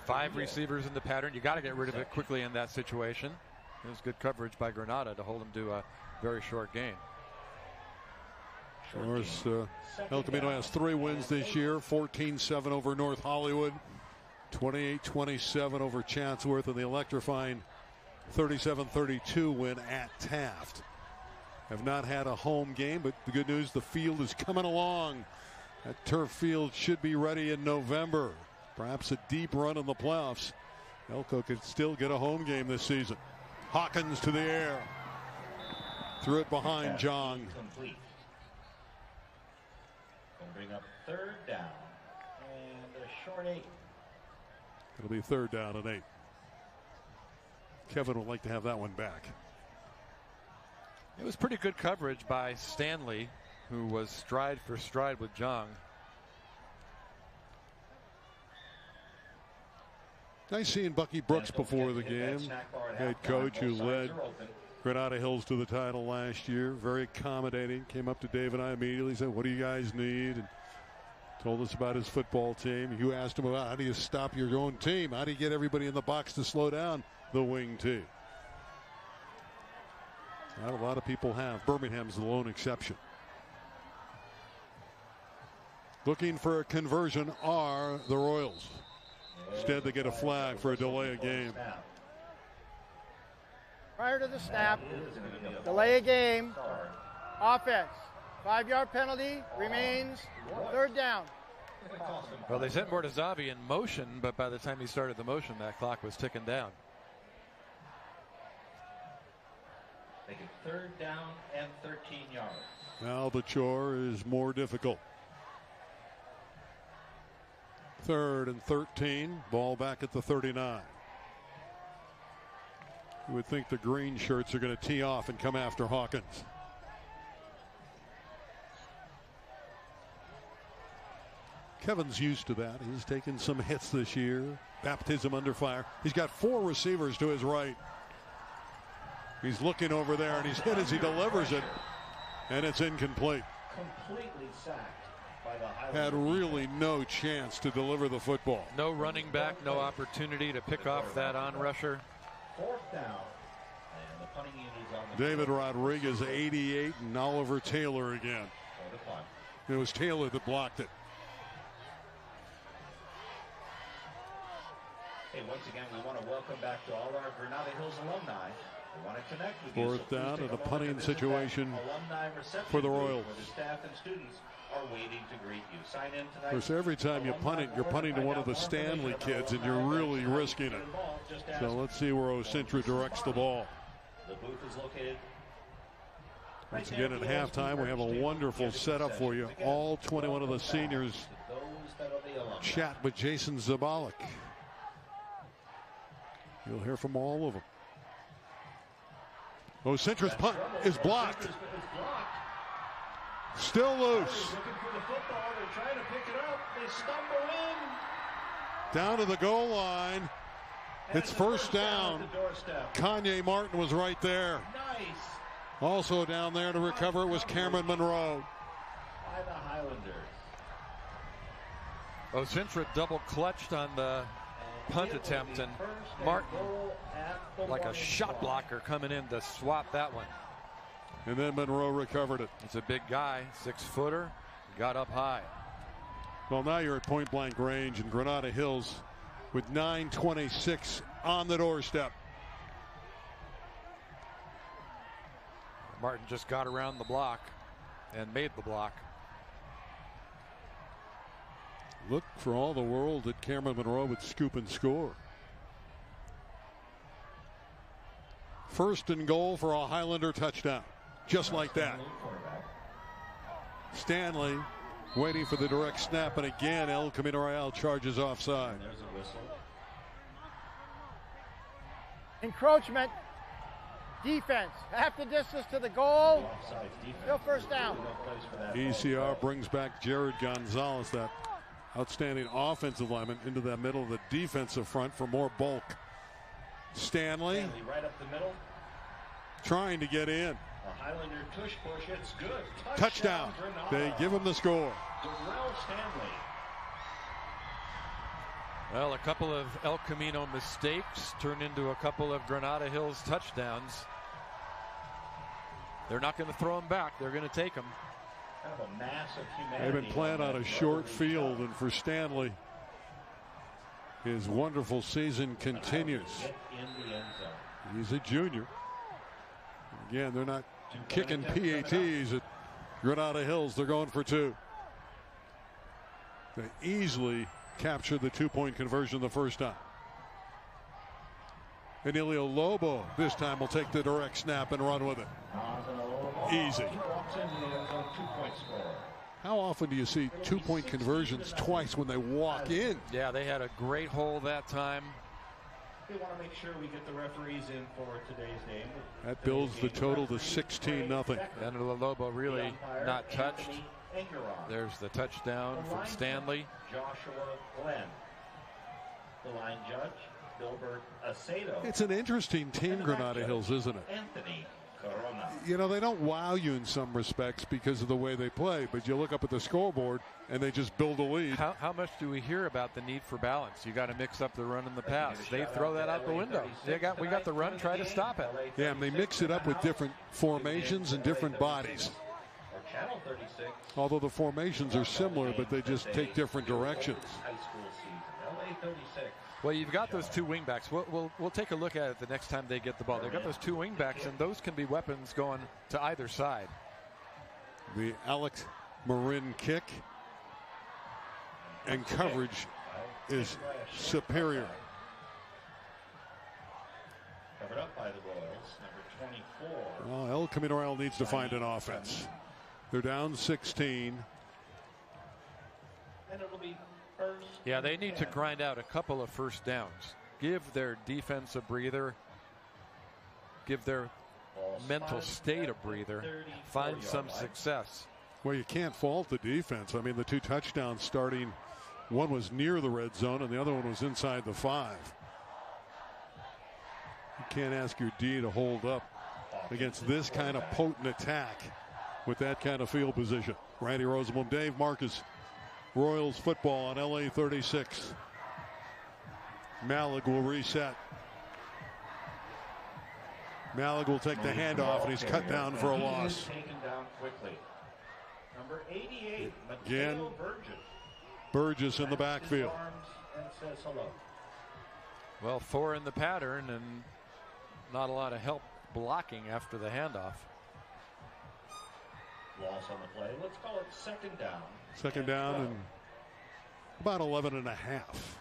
5 receivers in the pattern. You got to get rid of it quickly in that situation. It was good coverage by Granada to hold him to a very short gain. Of course, El Camino has 3 wins this year. 14-7 over North Hollywood. 28-27 over Chatsworth, and the electrifying 37-32 win at Taft. Have not had a home game, but the good news, the field is coming along. That turf field should be ready in November. Perhaps a deep run in the playoffs. Elko could still get a home game this season. Hawkins to the air. Threw it behind Jong. Complete. Going to bring up 3rd down and a short 8. It'll be 3rd down and 8. Kevin would like to have that one back. It was pretty good coverage by Stanley, who was stride for stride with Jong. Nice seeing Bucky Brooks before the game. Head coach who led Granada Hills to the title last year. Very accommodating. Came up to Dave and I immediately, said, "What do you guys need?" And told us about his football team. You asked him about how do you stop your own team? How do you get everybody in the box to slow down the wing team? Not a lot of people have. Birmingham's the lone exception. Looking for a conversion are the Royals. Instead, they get a flag for a delay of game. Prior to the snap, delay a game, offense. 5-yard penalty, remains 3rd down. Well, they sent Mortazavi in motion, but by the time he started the motion, that clock was ticking down. Make it 3rd down and 13 yards. Now the chore is more difficult. 3rd and 13. Ball back at the 39. You would think the green shirts are going to tee off and come after Hawkins. Kevin's used to that. He's taken some hits this year. Baptism under fire. He's got 4 receivers to his right. He's looking over there, and he's hit as he delivers it, and it's incomplete. Completely sacked by the Highland. Had really no chance to deliver the football. No running back, no opportunity to pick off that on rusher. 4th down. And the punting unit is on the David Rodriguez, 88, and Oliver Taylor again. It was Taylor that blocked it. Hey, once again, we want to welcome back to all our Granada Hills alumni. We want to connect with you. 4th down and a punting situation for the Royals. Where the staff and students are waiting to greet you. Sign in tonight. Of course, every time you punt it, you're punting to one of the Stanley kids, and you're really risking it. So let's see where Osintra directs the ball. The booth is located. Once again, at halftime, we have a wonderful setup for you. All 21 of the seniors chat with Jason Zabalik. You'll hear from all of them. Osintra's punt is blocked. Still loose. Looking for the football. They're trying to pick it up. They stumble in. Down to the goal line. It's 1st down. Kanye Martin was right there. Nice. Also down there to recover was Cameron Monroe. By the Highlanders. Osintra double clutched on the punt attempt, and Martin, like a shot blocker, coming in to swap that one. And then Monroe recovered it. He's a big guy, 6-footer, got up high. Well, now you're at point blank range in Granada Hills with 9:26 on the doorstep. Martin just got around the block and made the block. Look for all the world that Cameron Monroe would scoop and score. First and goal for a Highlander touchdown. Just like that. Stanley waiting for the direct snap, and again El Camino Real charges offside. There's a whistle. Encroachment. Defense. Half the distance to the goal. Still first down. ECR brings back Jared Gonzalez, that outstanding offensive lineman, into the middle of the defensive front for more bulk. Stanley right up the middle. trying to get in. A Highlander tush push. It's good. Touchdown. They give him the score. Darrell Stanley. Well, a couple of El Camino mistakes turned into a couple of Granada Hills touchdowns. They're not going to throw them back. They're going to take them. Kind of a mass of humanity. They've been playing on a short field, and for Stanley, his wonderful season continues. In the end zone. He's a junior. Again, they're not kicking PATs at Granada Hills. They're going for two. They easily captured the two-point conversion the first time. Emilio Lobo this time will take the direct snap and run with it. Easy. How often do you see two-point conversions twice when they walk in? Yeah, they had a great hole that time. We want to make sure we get the referees in for today's game. That builds the total to 16-0. And Lobo really not touched. There's the touchdown from Stanley. Joshua Glenn. The line judge, Gilbert Acedo. It's an interesting team, Granada Hills, isn't it? Anthony Corona. You know, they don't wow you in some respects because of the way they play, but you look up at the scoreboard and they just build a lead. How much do we hear about the need for balance? You got to mix up the run and the pass. They throw that out the window. We got the run, try to stop it. Yeah, and they mix it up with different formations and different bodies. Channel 36. Although the formations are similar, but they just take different directions. High school season. LA36. Well, you've got those two wingbacks. We'll take a look at it the next time they get the ball. They've got those two wingbacks, and those can be weapons going to either side. The Alex Marin kick and coverage is superior. Covered up by the Royals, number 24. Well, El Camino Real needs to find an offense. They're down 16. And it'll be first. Yeah, they need to grind out a couple of first downs. Give their defense a breather. Give their mental state a breather. Find some success. Well, you can't fault the defense. I mean, the two touchdowns starting, one was near the red zone and the other one was inside the 5. You can't ask your D to hold up against this kind of potent attack with that kind of field position. Randy Rosenblum, Dave Marcus, Royals football on LA36. Malik will reset. Malik will take the handoff, and he's cut down for a loss. Taken down quickly. Number 88, Again, Mateo Burgess. Burgess in the backfield. And says hello. Well, 4 in the pattern and not a lot of help blocking after the handoff. Loss on the play. Let's call it second down. Second down and about 11 and a half.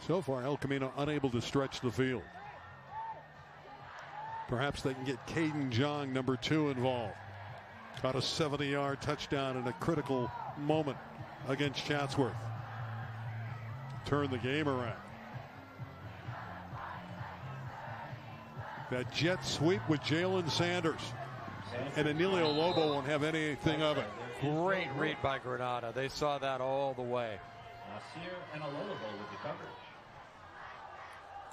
So far, El Camino unable to stretch the field. Perhaps they can get Caden Jong, number 2, involved. Got a 70-yard touchdown in a critical moment against Chatsworth. Turn the game around. That jet sweep with Jalen Sanders. And Emilio Lobo won't have anything of it. Great read by Granada. They saw that all the way. Nasir and Alolabo with the coverage.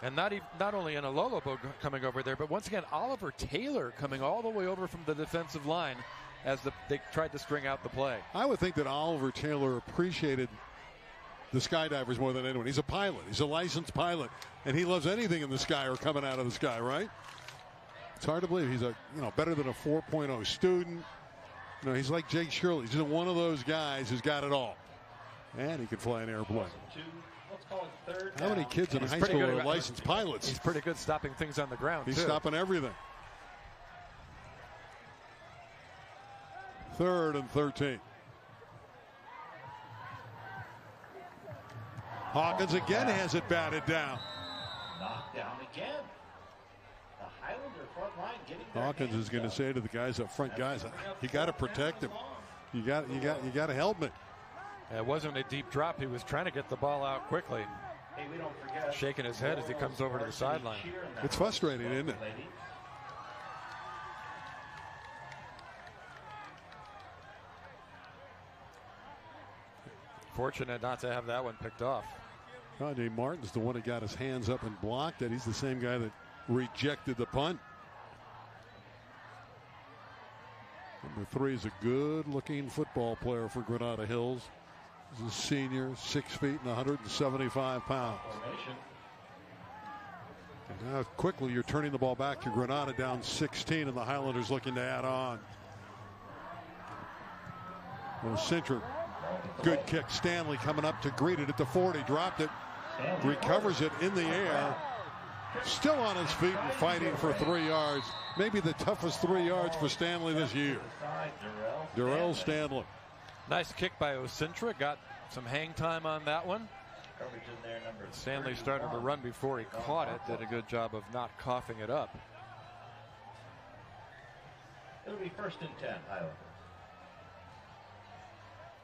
And not only an Alolabo coming over there, but once again, Oliver Taylor coming all the way over from the defensive line as they tried to string out the play. I would think that Oliver Taylor appreciated the skydivers more than anyone. He's a pilot. He's a licensed pilot, and he loves anything in the sky or coming out of the sky, right? It's hard to believe he's better than a 4.0 student. He's like Jake Shirley. He's just one of those guys who's got it all. And he can fly an airplane. How many kids in high school are licensed pilots? He's pretty good stopping things on the ground, He's too. stopping everything. 3rd and 13. Hawkins again has it batted down. Knocked down again. The Highlander front line getting Hawkins is going to say to the guys up front, guys, you got to protect him. You got to help me. It wasn't a deep drop. He was trying to get the ball out quickly. Hey, we don't forget, shaking his head as he comes over to the sideline. It's frustrating, isn't it? Fortunate not to have that one picked off. Kanye Martin's the one that got his hands up and blocked it. He's the same guy that rejected the punt. Number 3 is a good-looking football player for Granada Hills. He's a senior, 6 feet and 175 pounds. And now quickly you're turning the ball back to Granada down 16, and the Highlanders looking to add on. Centric, good kick. Stanley coming up to greet it at the 40, dropped it, recovers it in the air. Still on his feet and fighting for 3 yards. Maybe the toughest 3 yards for Stanley this year. Darrell Stanley. Nice kick by Ocentra. Got some hang time on that one. Stanley started to run before he caught it. Did a good job of not coughing it up. It'll be 1st and 10, Highlander.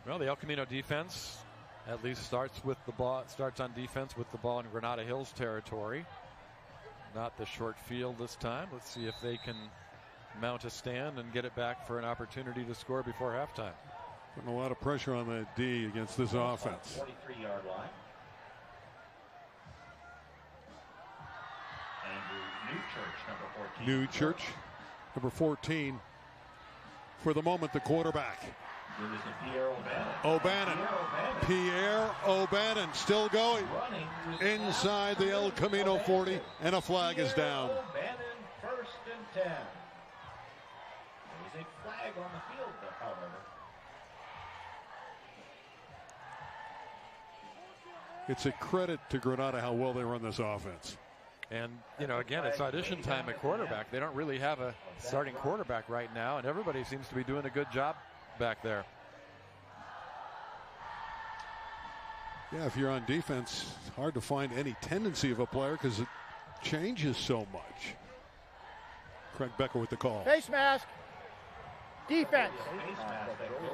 Well, the El Camino defense at least starts on defense with the ball in Granada Hills territory. Not the short field this time. Let's see if they can mount a stand and get it back for an opportunity to score before halftime. Putting a lot of pressure on that D against this offense. 43-yard line. Andrew Newchurch, number 14. For the moment, the quarterback. Pierre O'Bannon still going. Inside the El Camino 40, and a flag is down. O'Bannon, 1st and 10. There's a flag on the field, however. It's a credit to Granada how well they run this offense. And, again, it's audition time at quarterback. They don't really have a starting quarterback right now, and everybody seems to be doing a good job back there. Yeah, if you're on defense, it's hard to find any tendency of a player because it changes so much. Craig Becker with the call. Face mask. Defense.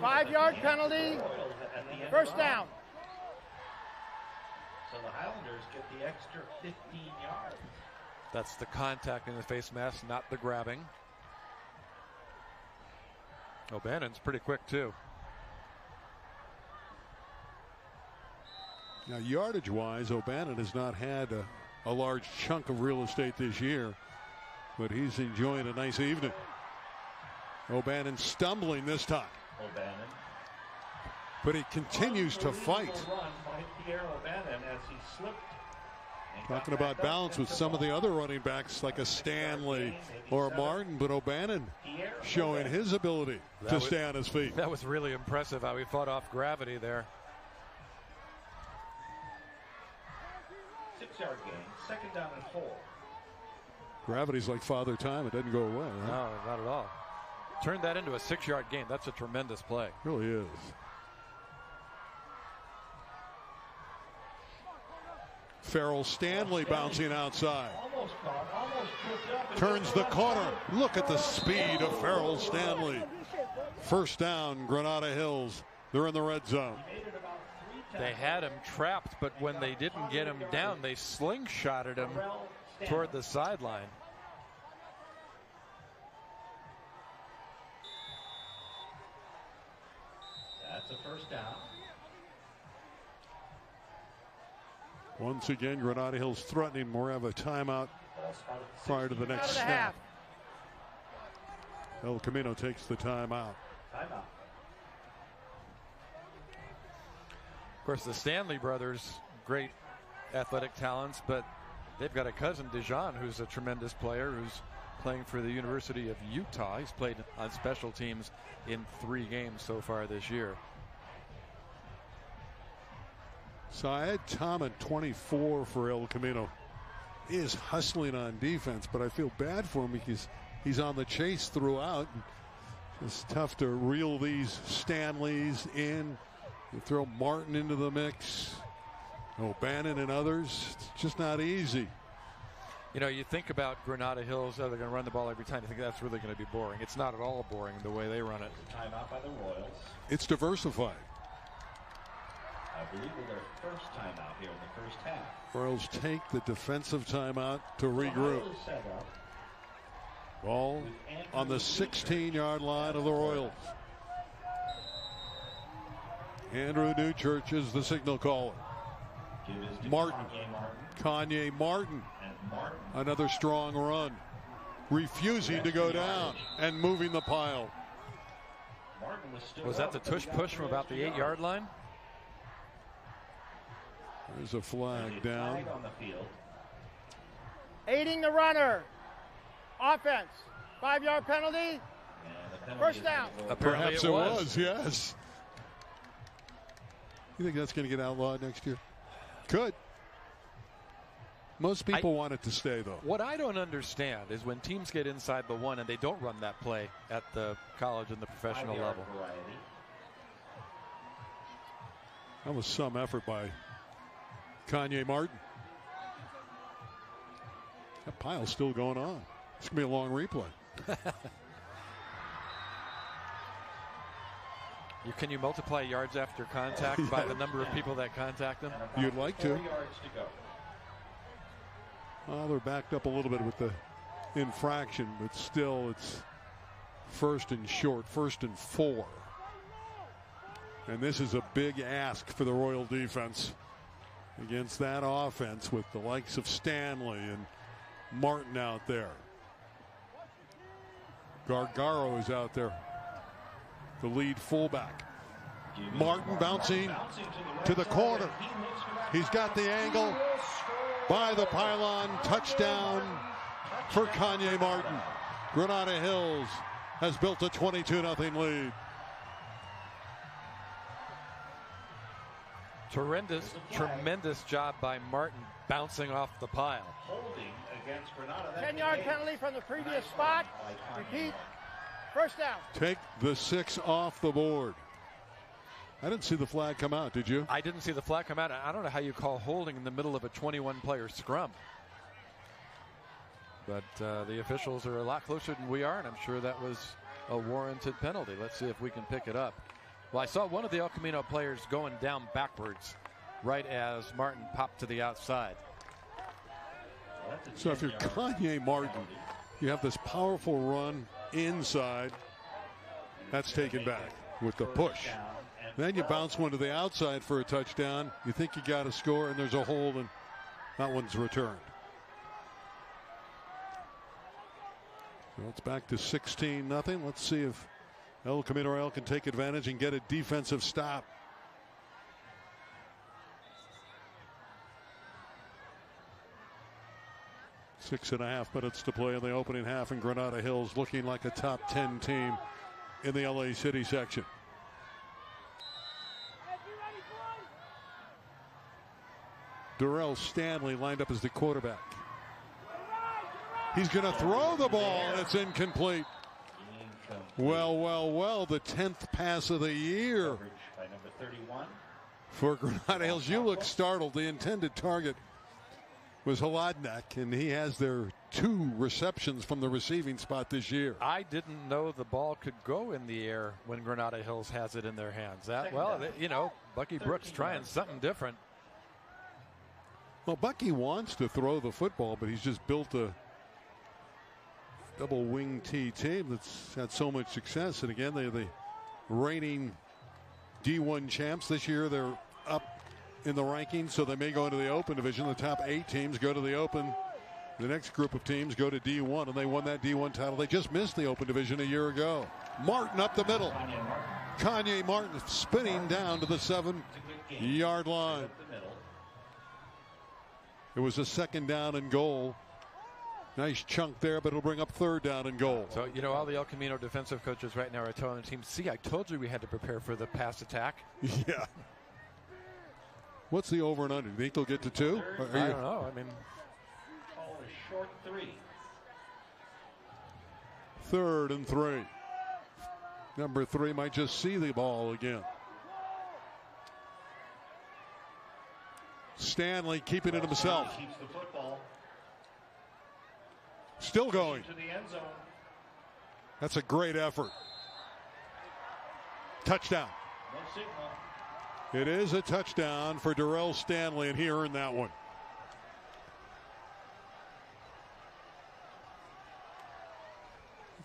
5-yard penalty. 1st down. So the Highlanders get the extra 15 yards. That's the contact in the face mask, not the grabbing. O'Bannon's pretty quick, too. Now, yardage-wise, O'Bannon has not had a large chunk of real estate this year, but he's enjoying a nice evening. O'Bannon stumbling this time. O'Bannon. But he continues to fight. Talking about balance with some of the other running backs like a Stanley or a Martin, but O'Bannon showing his ability to stay on his feet. That was really impressive how he fought off gravity there. 6-yard gain, 2nd down and 4. Gravity's like Father Time. It doesn't go away. Right? No, not at all. Turned that into a 6-yard gain. That's a tremendous play. It really is. Farrell Stanley bouncing outside. Turns the corner. Look at the speed of Farrell Stanley. 1st down, Granada Hills. They're in the red zone. They had him trapped, but when they didn't get him down, they slingshotted him toward the sideline. down. Once again, Granada Hills threatening more of a timeout prior to the next snap. El Camino takes the timeout. Timeout. Of course, the Stanley brothers, great athletic talents, but they've got a cousin, Dijon, who's a tremendous player, who's playing for the University of Utah. He's played on special teams in 3 games so far this year. Syed Tahman, 24 for El Camino. He is hustling on defense, but I feel bad for him because he's on the chase throughout. It's tough to reel these Stanleys in. You throw Martin into the mix, O'Bannon and others. It's just not easy. You know, you think about Granada Hills, they're going to run the ball every time. You think that's really going to be boring. It's not at all boring the way they run it. Timeout by the Royals. It's diversified. I believe we're their first timeout here in the first half. Royals take the defensive timeout to regroup. Ball on the 16-yard line of the Royals. Andrew Newchurch is the signal caller. Martin. Kanye Martin. Another strong run. Refusing to go down and moving the pile. Was that the tush push from about the 8-yard line? There's a flag down. Aiding the runner. Offense. 5-yard penalty. First down. Perhaps it was, yes. You think that's going to get outlawed next year? Could. Most people want it to stay, though. What I don't understand is when teams get inside the 1 and they don't run that play at the college and the professional level. That was some effort by Kanye Martin. That pile's still going on. It's going to be a long replay. Can you multiply yards after contact by the number of people that contact them? You'd like to. Well, they're backed up a little bit with the infraction, but still it's first and short, 1st and 4. And this is a big ask for the Royal defense against that offense with the likes of Stanley and Martin out there. Gargaro is out there, the lead fullback. Martin bouncing to the corner. He's got the angle by the pylon. Touchdown for Kanye Martin. Granada Hills has built a 22-0 lead. Tremendous job by Martin bouncing off the pile. 10-yard penalty from the previous spot. Repeat. First down. Take the 6 off the board. I didn't see the flag come out, did you? I didn't see the flag come out. I don't know how you call holding in the middle of a 21-player scrum. But the officials are a lot closer than we are, and I'm sure that was a warranted penalty. Let's see if we can pick it up. Well, I saw one of the El Camino players going down backwards right as Martin popped to the outside. So if you're Kanye Martin, you have this powerful run inside. That's taken back with the push. Then you bounce one to the outside for a touchdown. You think you got to score, and there's a hold, and that one's returned. So it's back to 16-0. Let's see if El Camino Real can take advantage and get a defensive stop. Six and a half minutes to play in the opening half, and Granada Hills looking like a top 10 team in the LA City section. Darrell Stanley lined up as the quarterback. He's going to throw the ball, and it's incomplete. Well, the 10th pass of the year for Granada Hills. You look startled. The intended target was Hladnak, and he has their 2 receptions from the receiving spot this year. I didn't know the ball could go in the air when Granada Hills has it in their hands. Bucky Brooks trying something different. Well, Bucky wants to throw the football, but he's just built a double wing T team that's had so much success. And again, they're the reigning D1 champs. This year they're up in the rankings, so they may go into the Open division. The top 8 teams go to the Open. The next group of teams go to D1, and they won that D1 title. They just missed the Open division a year ago. Martin up the middle. Kanye Martin spinning down to the 7-yard line. It was a 2nd down and goal. Nice chunk there, but it'll bring up 3rd down and goal. So, you know, all the El Camino defensive coaches right now are telling the team, see, I told you we had to prepare for the pass attack. Yeah. What's the over and under? Do you think they'll get to 2? I don't know. I mean, Call a short 3. 3rd and 3. Number 3 might just see the ball again. Stanley keeping it himself. Keeps the football. Still going. To the end zone. That's a great effort. Touchdown. No signal. It is a touchdown for Darrell Stanley, and he earned that one.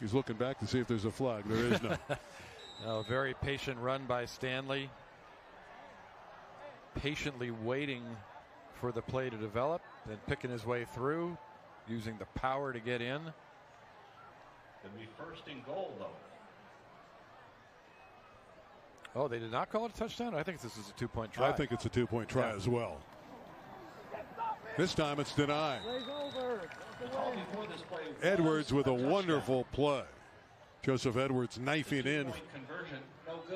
He's looking back to see if there's a flag. There is none. a very patient run by Stanley. Patiently waiting for the play to develop, then picking his way through, using the power to get in. It'll be 1st and goal, though. Oh, they did not call it a touchdown? I think this is a 2-point try. I think it's a 2-point try as well. This time it's denied. Edwards with a wonderful play. Joseph Edwards knifing in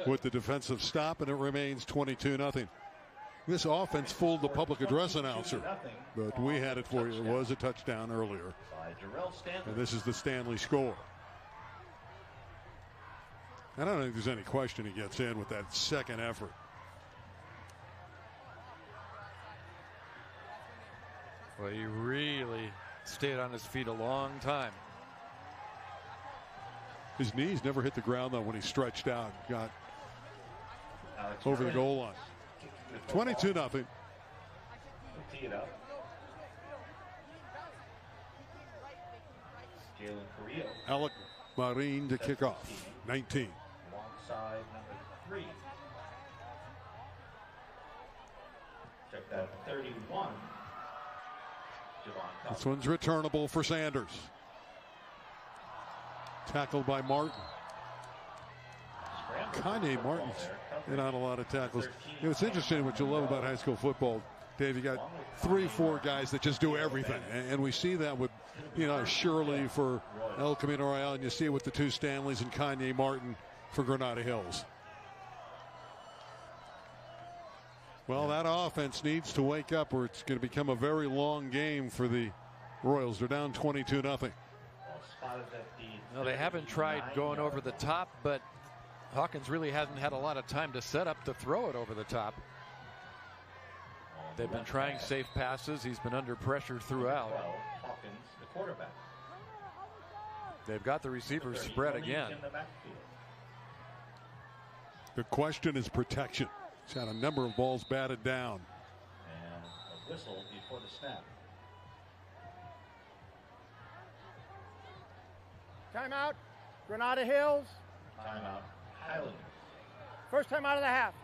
with the defensive stop, and it remains 22-0. This offense fooled the public address announcer, but we had it for you. It was a touchdown earlier. And this is the Stanley score. I don't think there's any question he gets in with that 2nd effort. Well, he really stayed on his feet a long time. His knees never hit the ground, though, when he stretched out and got over the goal line. 22-0. Tee it up. Jalen Carrillo. Alec Marin to kick off. 19. Alongside number 3. Check that 31. This one's returnable for Sanders. Tackled by Martin. Kanye Martin's in on a lot of tackles. You know, it's interesting what you love about high school football, Dave. You got 3-4 guys that just do everything, and we see that with, you know, Shirley for El Camino Royale, and you see it with the 2 Stanleys and Kanye Martin for Granada Hills. Well, that offense needs to wake up, or it's going to become a very long game for the Royals. They're down 22-0. No, they haven't tried going over the top, but Hawkins really hasn't had a lot of time to set up to throw it over the top. They've been trying safe passes. He's been under pressure throughout. Hawkins, the quarterback. They've got the receivers spread again. The question is protection. He's had a number of balls batted down. And a whistle before the snap. Timeout. Granada Hills. Timeout. Highlanders. First time out of the half.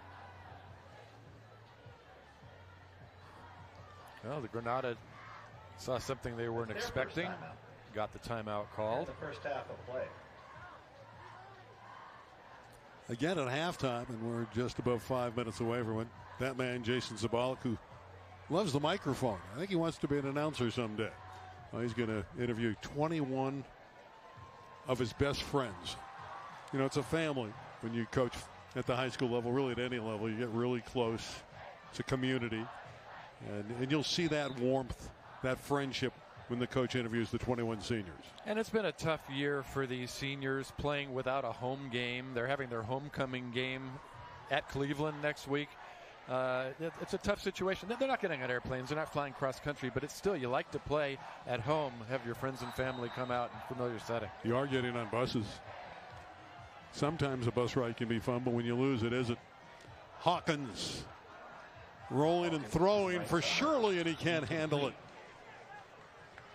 Well, the Granada saw something they weren't expecting. Got the timeout called. The first half of play. Again at halftime, and we're just above 5 minutes away from it. That man, Jason Zabalik, who loves the microphone. I think he wants to be an announcer someday. Well, he's going to interview 21 of his best friends. You know, it's a family when you coach at the high school level, really at any level. You get really close. It's a community. And you'll see that warmth, that friendship when the coach interviews the 21 seniors. And it's been a tough year for these seniors playing without a home game. They're having their homecoming game at Cleveland next week. It's a tough situation. They're not getting on airplanes. They're not flying cross country, but it's still, you like to play at home, have your friends and family come out in familiar setting. You are getting on buses. Sometimes a bus ride can be fun, but when you lose, it isn't. Hawkins rolling and throwing for Shirley, and he can't handle it.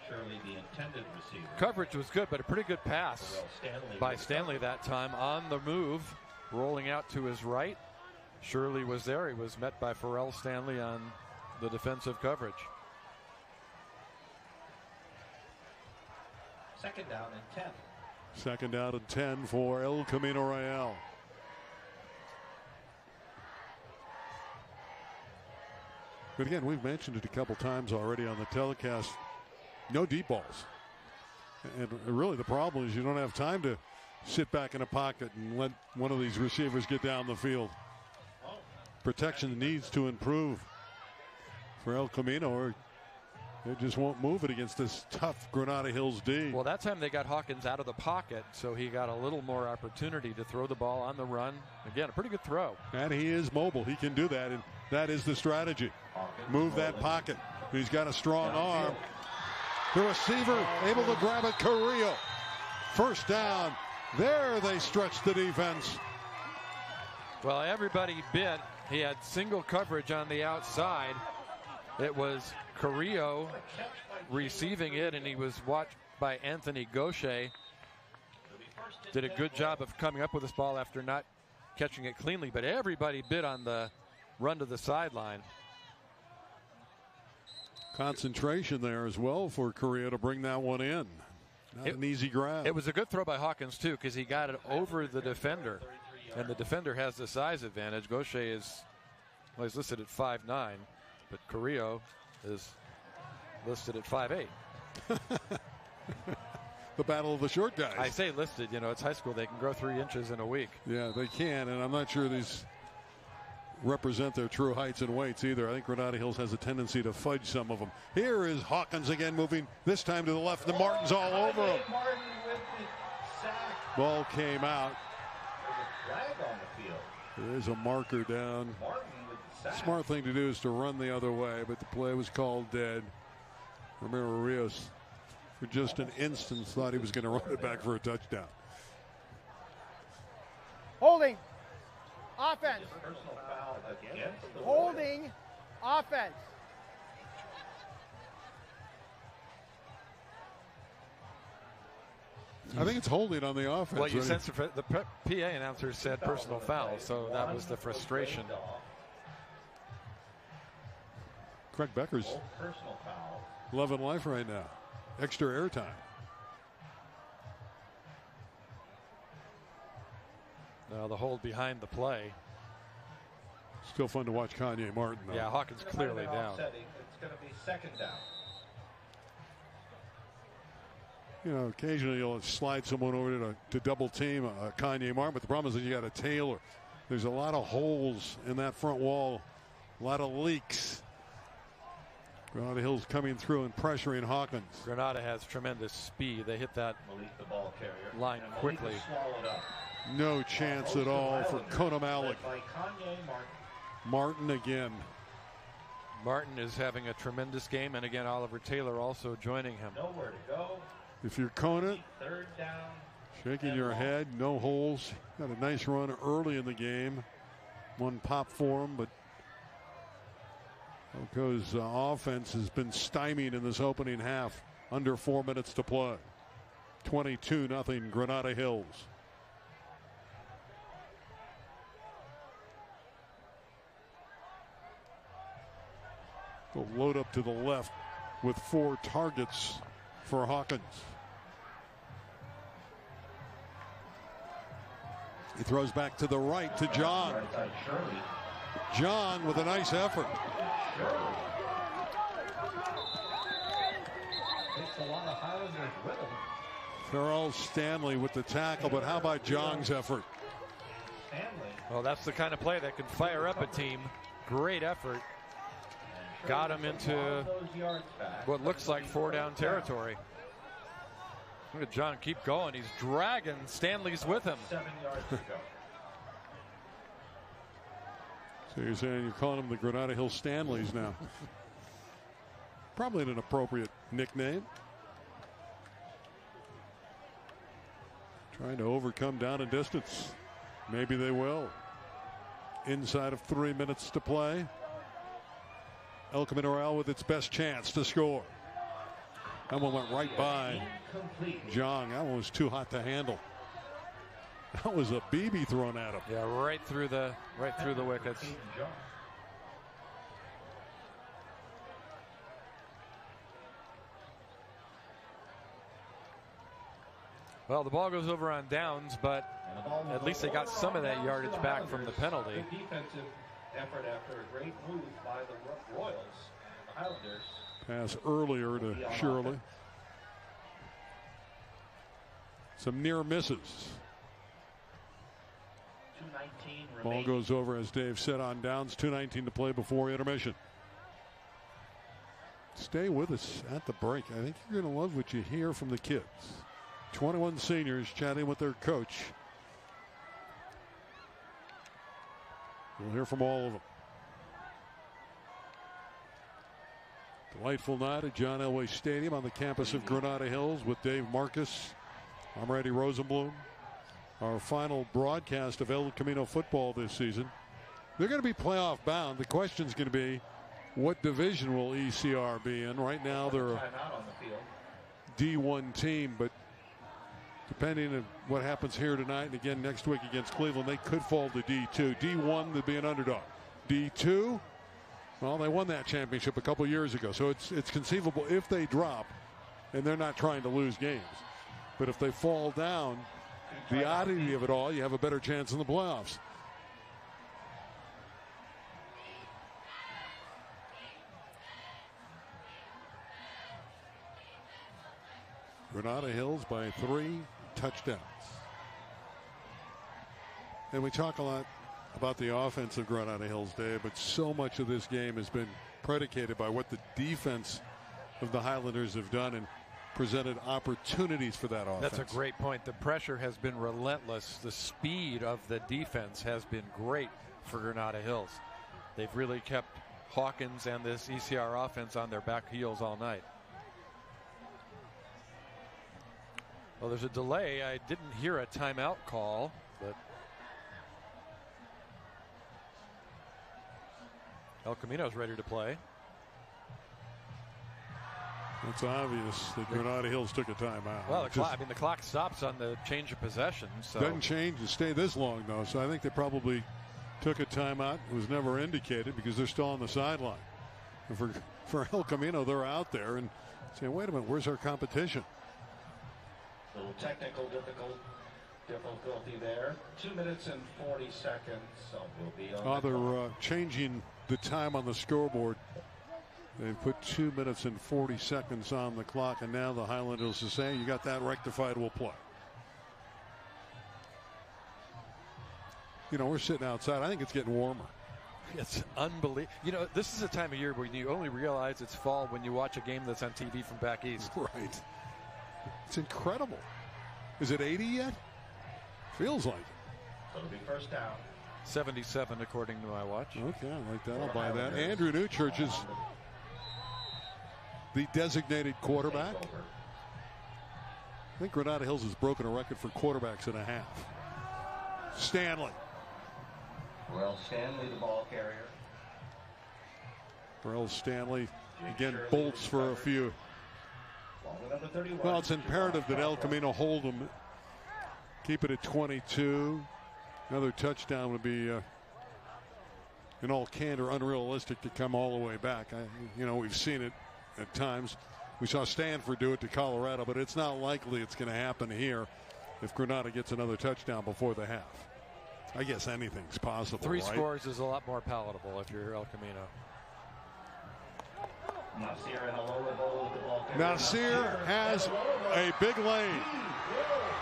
Shirley, the intended receiver. Coverage was good, but a pretty good pass by Stanley that time on the move, rolling out to his right. Shirley was there. He was met by Pharrell Stanley on the defensive coverage. Second down and 10. Second down and 10 for El Camino Real. But again, we've mentioned it a couple times already on the telecast. No deep balls. And really the problem is you don't have time to sit back in a pocket and let one of these receivers get down the field. Protection needs to improve for El Camino, or they just won't move it against this tough Granada Hills D. Well, that time they got Hawkins out of the pocket, so he got a little more opportunity to throw the ball on the run. Again, a pretty good throw. And he is mobile. He can do that, and that is the strategy. Move that pocket. He's got a strong arm. The receiver able to grab it, Carrillo. First down. There they stretch the defense. Well, everybody bit. He had single coverage on the outside. It was Carrillo receiving it, and he was watched by Anthony Gaucher. Did a good job of coming up with this ball after not catching it cleanly, but everybody bit on the run to the sideline. Concentration there as well for Carrillo to bring that one in. Not an easy grab. It was a good throw by Hawkins, too, because he got it over the defender. And the defender has the size advantage. Gaucher is, well, he's listed at 5'9", but Carrillo is listed at 5'8". The battle of the short guys. I say listed, you know, it's high school. They can grow 3 inches in a week. Yeah, they can, and I'm not sure these represent their true heights and weights either. I think Granada Hills has a tendency to fudge some of them. Here is Hawkins again moving, this time to the left. The Martin's all over him. Ball came out. There's a marker down. Smart thing to do is to run the other way, but the play was called dead. Ramiro Rios, for just an instant, thought he was going to run it back for a touchdown. Holding. Offense. Holding. Offense. I think it's holding on the offense. Well, you sense the PA announcer said personal foul, so that was the frustration. Craig Becker's loving life right now. Extra airtime. Now the hold behind the play. Still fun to watch Kanye Martin, though. Yeah, Hawkins clearly down. It's going to be second down. You know, occasionally you'll slide someone over to double team Kanye Martin, but the problem is that you got a Taylor. There's a lot of holes in that front wall, a lot of leaks. Granada Hills coming through and pressuring Hawkins. Granada has tremendous speed. They hit that line quickly. No chance at all for Kona Malik. Martin again. Martin is having a tremendous game, and again, Oliver Taylor also joining him. Nowhere to go. If you're Kona, Third down. shaking your head, no holes. Got a nice run early in the game. One pop for him, but Elko's offense has been stymied in this opening half. Under 4 minutes to play. 22-0 Granada Hills. They'll load up to the left with 4 targets for Hawkins. He throws back to the right to John. John with a nice effort. Pharrell Stanley with the tackle, but how about John's effort? Well, that's the kind of play that can fire up a team. Great effort. Got him into what looks like 4-down territory. Look at John keep going. He's dragging. Stanley's with him. 7 yards to go. So you're saying you're calling them the Granada Hills Stanleys now. Probably an appropriate nickname. Trying to overcome down and distance. Maybe they will. Inside of 3 minutes to play. El Camino Real with its best chance to score. That one went right by John. That one was too hot to handle. That was a BB thrown at him. Yeah, right through the wickets. Well, the ball goes over on downs, but at least they got some of that yardage back from the penalty. Good defensive effort after a great move by the Royals and the Highlanders. Pass earlier to Shirley. Some near misses. 2:19 Ball remaining. goes over, as Dave said, on downs. 2:19 to play before intermission. Stay with us at the break. I think you're going to love what you hear from the kids. 21 seniors chatting with their coach. We'll hear from all of them. Delightful night at John Elway Stadium on the campus of Granada Hills with Dave Marcus. I'm Randy Rosenblum. Our final broadcast of El Camino football this season. They're going to be playoff bound. The question is going to be, what division will ECR be in? Right now they're a D1 team, but depending on what happens here tonight and again next week against Cleveland, they could fall to D2. D1, they'd be an underdog. D2, well, they won that championship a couple years ago, so it's conceivable if they drop, and they're not trying to lose games. But if they fall down, the oddity of it all, you have a better chance in the playoffs. Granada Hills by 3 touchdowns. And we talk a lot about the offense of Granada Hills, Dave, but so much of this game has been predicated by what the defense of the Highlanders have done and presented opportunities for that offense. That's a great point. The pressure has been relentless. The speed of the defense has been great for Granada Hills. They've really kept Hawkins and this ECR offense on their back heels all night. Well, there's a delay. I didn't hear a timeout call, but El Camino's ready to play. It's obvious that Granada Hills took a timeout. Well, the clock stops on the change of possession. So. Doesn't change and stay this long, though. So I think they probably took a timeout. It was never indicated because they're still on the sideline. And for El Camino, they're out there and saying, wait a minute, where's our competition? A little technical difficulty there. 2 minutes and 40 seconds. So we'll be on they're changing the time on the scoreboard. They've put 2 minutes and 40 seconds on the clock, and now the Highlanders are saying, you got that rectified, we'll play. You know, we're sitting outside. I think it's getting warmer. It's unbelievable. You know, this is a time of year when you only realize it's fall when you watch a game that's on TV from back east. Right. It's incredible. Is it 80 yet? Feels like it. It'll be first down. 77 according to my watch. Okay, I like that. I'll buy that. Andrew Newchurch is the designated quarterback. I think Granada Hills has broken a record for quarterbacks and a half. Stanley. Well, Stanley, the ball carrier. Burrell Stanley again bolts for a few. Well, it's imperative that El Camino hold them, keep it at 22. Another touchdown would be, in all candor, unrealistic to come all the way back. We've seen it at times. We saw Stanford do it to Colorado, but it's not likely it's going to happen here if Granada gets another touchdown before the half. I guess anything's possible. Three right? scores is a lot more palatable if you're El Camino. Nasir has a big lane.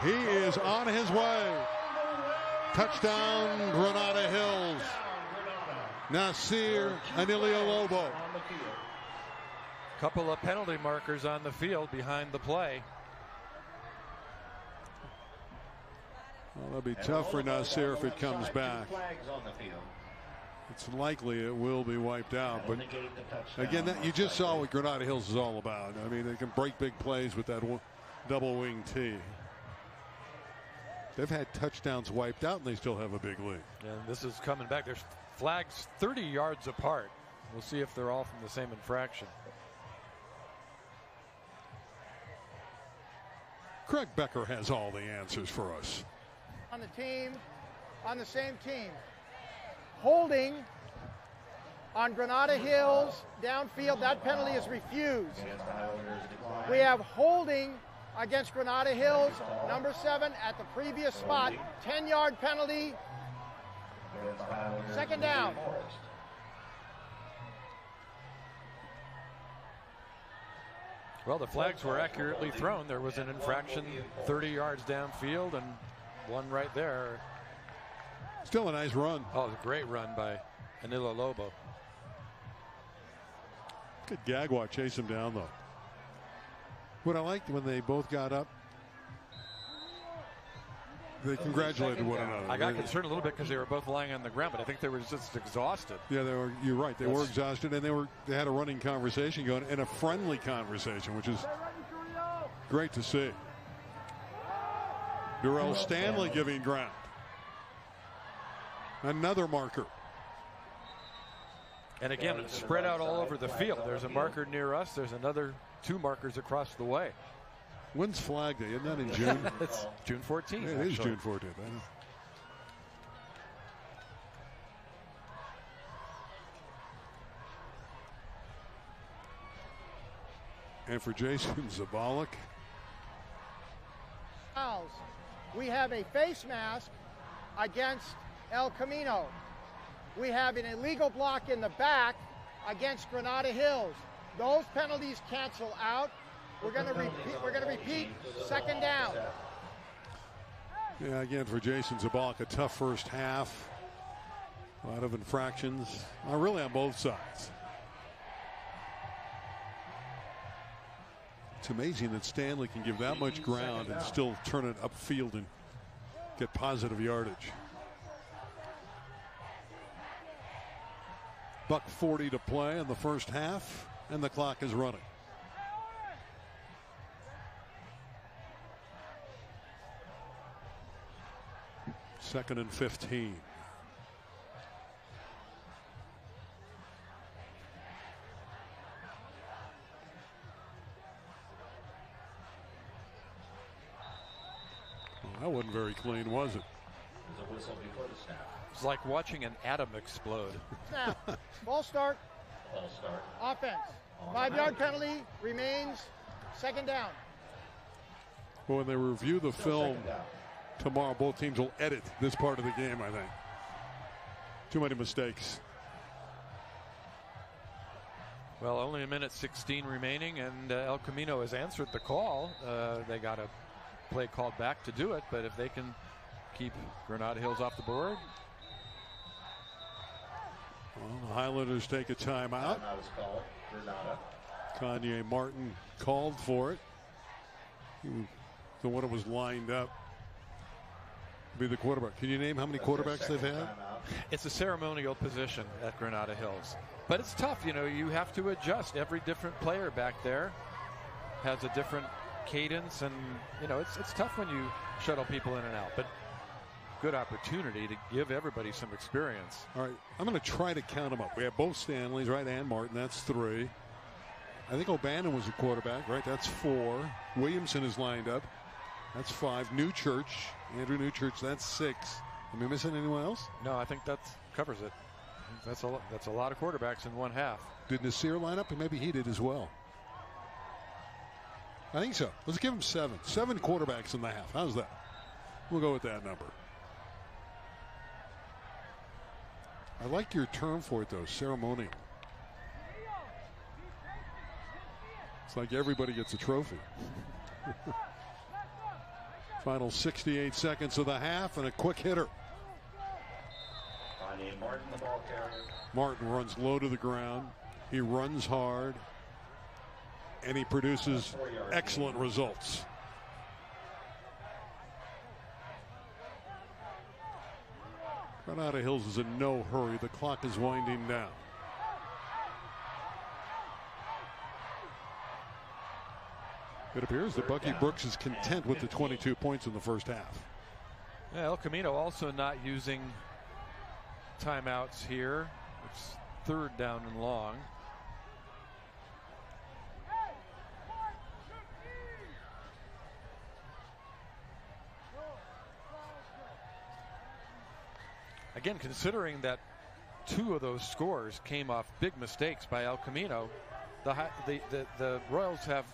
He is on his way. Touchdown, Granada Hills. Nasir Anilio Lobo. Couple of penalty markers on the field behind the play. Well, it'll be tough for Nasir if it comes back. It's likely it will be wiped out, but again, you just saw what Granada Hills is all about. I mean, they can break big plays with that double wing T. They've had touchdowns wiped out, and they still have a big lead. And this is coming back. There's flags 30 yards apart. We'll see if they're all from the same infraction. Craig Becker has all the answers for us. on the team, on the same team. Holding on Granada Hills downfield, that penalty is refused. We have holding against Granada Hills, number 7 at the previous spot, 10-yard penalty, second down. Well, the flags were accurately thrown. There was an infraction 30 yards downfield and one right there. Still a nice run. Oh, it was a great run by Anilo Lobo. Good Gagwa chase him down, though. What I liked when they both got up, they congratulated one another. I got concerned a little bit because they were both lying on the ground, but I think they were just exhausted. Yeah, they were. You're right. They were exhausted, and they had a running conversation going, and a friendly conversation, which is great to see. Durrell Stanley giving ground. Another marker. And again, it's spread out all over the field. There's a marker near us. There's another 2 markers across the way. When's Flag Day? Isn't that in June? It's June 14th. Yeah, it is June 14th. I know. And for Jason Zabalik. We have a face mask against El Camino. We have an illegal block in the back against Granada Hills. Those penalties cancel out. We're going to repeat second down. Yeah, again for Jason Zabalik, a tough first half. A lot of infractions, really on both sides. It's amazing that Stanley can give that much ground and still turn it upfield and get positive yardage. $1:40 to play in the first half, and the clock is running. Second and 15. Well, that wasn't very clean, was it? It's like watching an atom explode. Snap. Ball start. Offense. 5-yard penalty remains second down. Well, when they review the film tomorrow, both teams will edit this part of the game, I think. Too many mistakes. Well, only 1:16 remaining, and El Camino has answered the call. They got a play called back to do it, but if they can keep Granada Hills off the board. Well, the Highlanders take a timeout. Kanye Martin called for it. The one that was lined up to be the quarterback. Can you name how many quarterbacks they've had? It's a ceremonial position at Granada Hills, but it's tough. You know, you have to adjust. Every different player back there has a different cadence, and you know it's tough when you shuttle people in and out, but good opportunity to give everybody some experience. All right, I'm going to try to count them up. We have both Stanleys, right, and Martin. That's 3. I think O'Bannon was a quarterback, right? That's 4. Williamson is lined up. That's 5. Andrew Newchurch, that's 6. Am I missing anyone else? No, I think that covers it. That's a lot of quarterbacks in one half. Did Nasir line up? And maybe he did as well. I think so. Let's give him 7. 7 quarterbacks in the half. How's that? We'll go with that number. I like your term for it, though, ceremonial. It's like everybody gets a trophy. Final 68 seconds of the half and a quick hitter. Martin runs low to the ground. He runs hard. And he produces excellent results. Granada Hills is in no hurry. The clock is winding down. It appears that Bucky Brooks is content with the 22 points in the first half. Yeah, El Camino also not using timeouts here. It's 3rd down and long. again, considering that 2 of those scores came off big mistakes by El Camino, the Royals have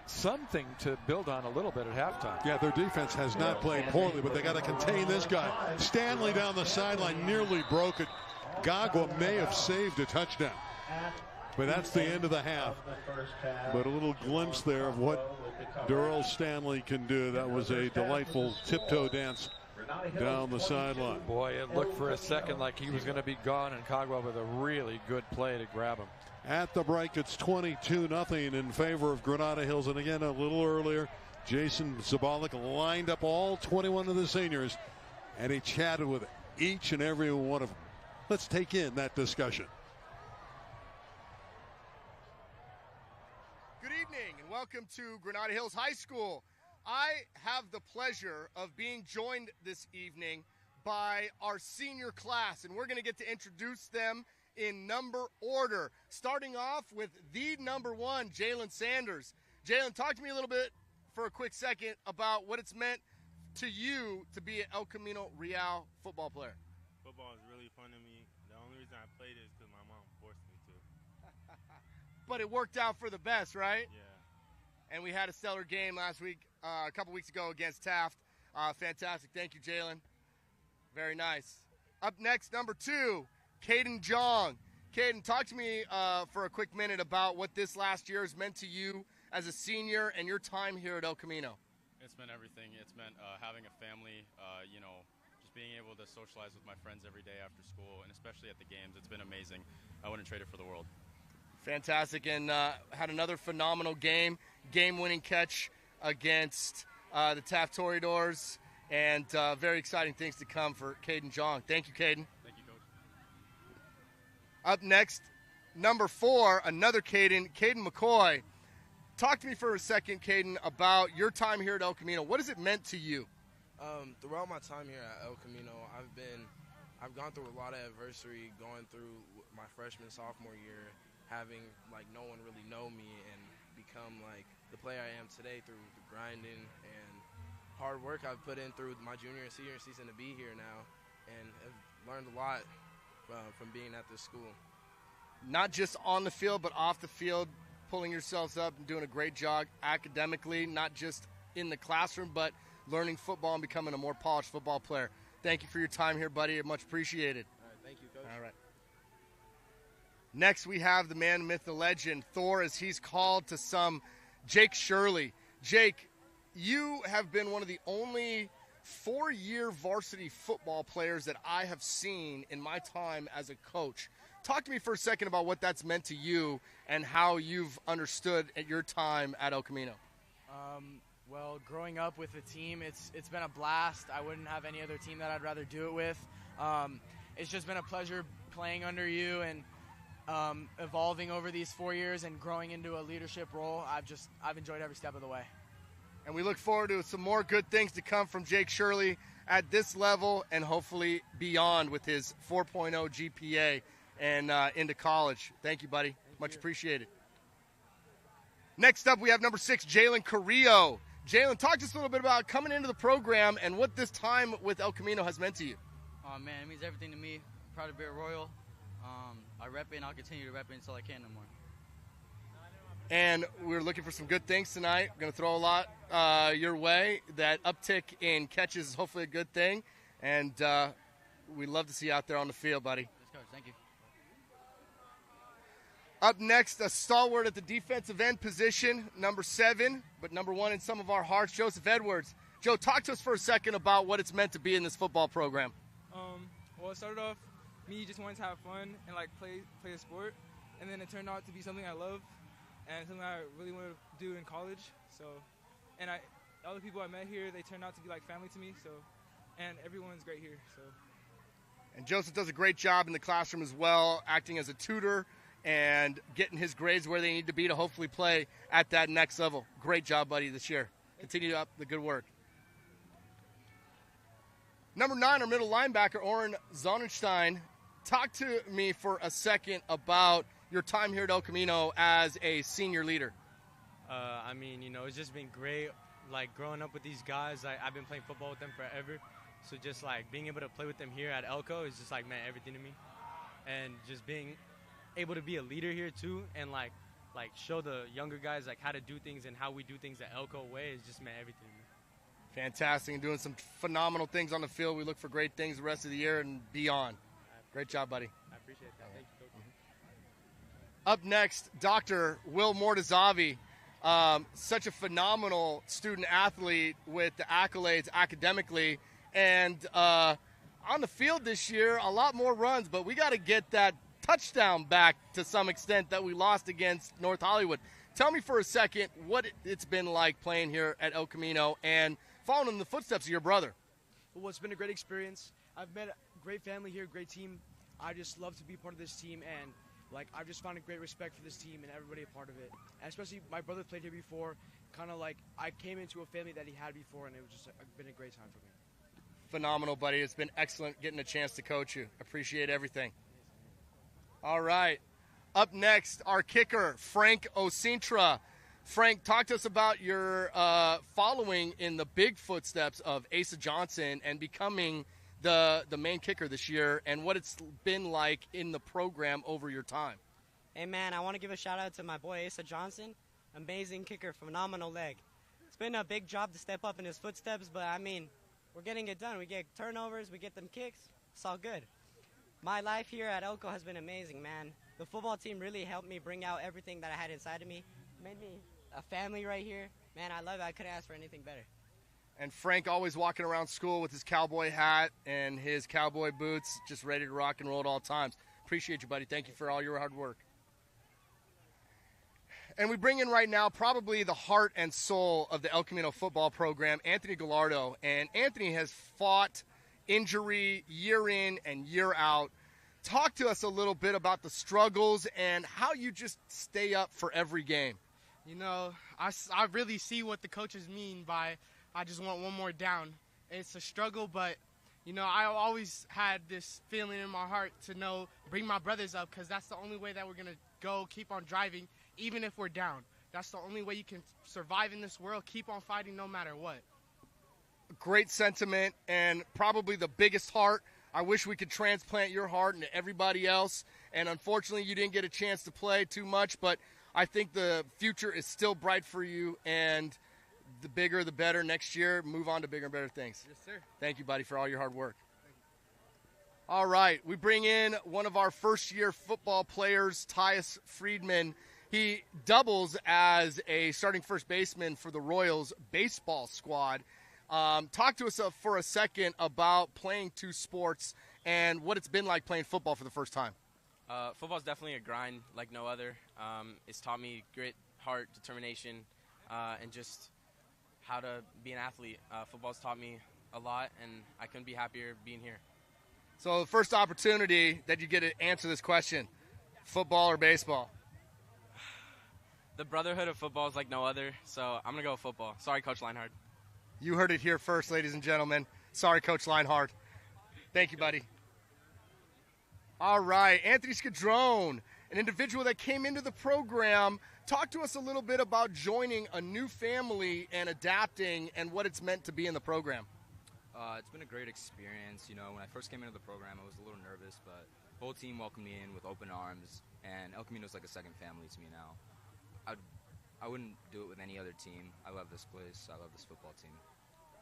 something to build on a little bit at halftime. Yeah, their defense has not played poorly, but they got to contain this guy. Stanley down the sideline nearly broke it. Gagua may have saved a touchdown. But that's the end of the half. But a little glimpse there of what Darrell Stanley can do. That was a delightful tiptoe dance down the sideline. Boy, it looked for a second like he was going to be gone, and Cagua with a really good play to grab him. At the break, it's 22-0 in favor of Granada Hills. And again, a little earlier, Jason Zabalik lined up all 21 of the seniors, and he chatted with each and every one of them. Let's take in that discussion. Good evening and welcome to Granada Hills High School. I have the pleasure of being joined this evening by our senior class, and we're going to get to introduce them in number order, starting off with the number 1, Jalen Sanders. Jalen, talk to me a little bit for a quick second about what it's meant to you to be an El Camino Real football player. Football is really fun to me. The only reason I played it is because my mom forced me to. But it worked out for the best, right? Yeah. And we had a stellar game last week, a couple weeks ago against Taft. Fantastic. Thank you, Jalen. Very nice. Up next, number 2, Caden Jong. Caden, talk to me for a quick minute about what this last year has meant to you as a senior and your time here at El Camino. It's meant everything. It's meant having a family, just being able to socialize with my friends every day after school, and especially at the games. It's been amazing. I wouldn't trade it for the world. Fantastic, and had another phenomenal game-winning catch against the Taft Toreadors, and very exciting things to come for Caden Jong. Thank you, Caden. Thank you, Coach. Up next, number 4, another Caden McCoy. Talk to me for a second, Caden, about your time here at El Camino. What has it meant to you? Throughout my time here at El Camino, I've gone through a lot of adversity, going through my freshman, sophomore year, having like no one really know me, and become like the player I am today through the grinding and hard work I've put in through my junior and senior season to be here now, and have learned a lot from being at this school. Not just on the field, but off the field, pulling yourselves up and doing a great job academically, not just in the classroom, but learning football and becoming a more polished football player. Thank you for your time here, buddy. Much appreciated. All right, thank you, Coach. All right. Next, we have the man, myth, the legend, Thor, as he's called to some, Jake Shirley. Jake, you have been one of the only 4-year varsity football players that I have seen in my time as a coach. Talk to me for a second about what that's meant to you and how you've understood at your time at El Camino. Well, growing up with the team, it's been a blast. I wouldn't have any other team that I'd rather do it with. It's just been a pleasure playing under you and evolving over these 4 years and growing into a leadership role. I've enjoyed every step of the way. And we look forward to some more good things to come from Jake Shirley at this level and hopefully beyond with his 4.0 GPA and into college. Thank you, buddy. Much appreciated. Next up, we have number 6, Jalen Carrillo. Jalen, talk to us a little bit about coming into the program and what this time with El Camino has meant to you. Oh, man, it means everything to me. Proud to be a Royal. I rep it, and I'll continue to rep it until I can no more. And we're looking for some good things tonight. We're going to throw a lot your way. That uptick in catches is hopefully a good thing. And we'd love to see you out there on the field, buddy. Yes, Coach. Thank you. Up next, a stalwart at the defensive end position, number 7, but number 1 in some of our hearts, Joseph Edwards. Joe, talk to us for a second about what it's meant to be in this football program. Well, it started off me just wanting to have fun and like play a sport, and then it turned out to be something I love and something I really want to do in college. So, and all the people I met here, they turned out to be like family to me. So, and everyone's great here. So. And Joseph does a great job in the classroom as well, acting as a tutor and getting his grades where they need to be to hopefully play at that next level. Great job, buddy, this year. Continue up the good work. Number 9, our middle linebacker, Oren Sonnenstein. Talk to me for a second about your time here at El Camino as a senior leader. I mean, it's just been great. Like, growing up with these guys, I've been playing football with them forever. So just like being able to play with them here at Elko is just like meant everything to me. And just being able to be a leader here too, and like show the younger guys like how to do things and how we do things at Elko way is just meant everything to me. Fantastic, and doing some phenomenal things on the field. We look for great things the rest of the year and beyond. Great job, buddy. I appreciate that. Thank you, Coach. Up next, Dr. Will Mortazavi, such a phenomenal student athlete with the accolades academically, and on the field this year, a lot more runs, but we got to get that touchdown back to some extent that we lost against North Hollywood. Tell me for a second what it's been like playing here at El Camino and following in the footsteps of your brother. Well, it's been a great experience. I've met a great family here, great team. I just love to be part of this team, and like I've just found a great respect for this team and everybody a part of it. And especially my brother played here before, kind of like I came into a family that he had before, and it was just been a great time for me. Phenomenal, buddy. It's been excellent getting a chance to coach you. Appreciate everything. All right. Up next, our kicker, Frank Osintra. Frank, talk to us about your following in the big footsteps of Asa Johnson and becoming the main kicker this year, and what it's been like in the program over your time. Hey, man, I want to give a shout-out to my boy Asa Johnson. Amazing kicker, phenomenal leg. It's been a big job to step up in his footsteps, but, I mean, we're getting it done. We get turnovers, we get them kicks. It's all good. My life here at Elko has been amazing, man. The football team really helped me bring out everything that I had inside of me. Made me a family right here. Man, I love it. I couldn't ask for anything better. And Frank always walking around school with his cowboy hat and his cowboy boots, just ready to rock and roll at all times. Appreciate you, buddy. Thank you for all your hard work. And we bring in right now probably the heart and soul of the El Camino football program, Anthony Gallardo. And Anthony has fought injury year in and year out. Talk to us a little bit about the struggles and how you just stay up for every game. You know, I really see what the coaches mean by I just want one more down. It's a struggle, but, you know, I always had this feeling in my heart to know, bring my brothers up, because that's the only way that we're going to go, keep on driving, even if we're down. That's the only way you can survive in this world, keep on fighting no matter what. Great sentiment, and probably the biggest heart. I wish we could transplant your heart into everybody else, and unfortunately you didn't get a chance to play too much, but I think the future is still bright for you, and the bigger the better. Next year, move on to bigger and better things. Yes, sir. Thank you, buddy, for all your hard work. All right, we bring in one of our first-year football players, Tyus Friedman. He doubles as a starting first baseman for the Royals baseball squad. Talk to us for a second about playing two sports and what it's been like playing football for the first time. Football's definitely a grind like no other. It's taught me grit, heart, determination, and just how to be an athlete. Football's taught me a lot, and I couldn't be happier being here. So the first opportunity that you get to answer this question, football or baseball? The brotherhood of football is like no other, so I'm going to go with football. Sorry, Coach Leinhardt. You heard it here first, ladies and gentlemen. Sorry, Coach Leinhardt. Thank you, buddy. All right, Anthony Scadrone, an individual that came into the program. Talk to us a little bit about joining a new family and adapting and what it's meant to be in the program. It's been a great experience. You know, when I first came into the program, I was a little nervous, but the whole team welcomed me in with open arms, and El Camino is like a second family to me now. I wouldn't do it with any other team. I love this place. I love this football team.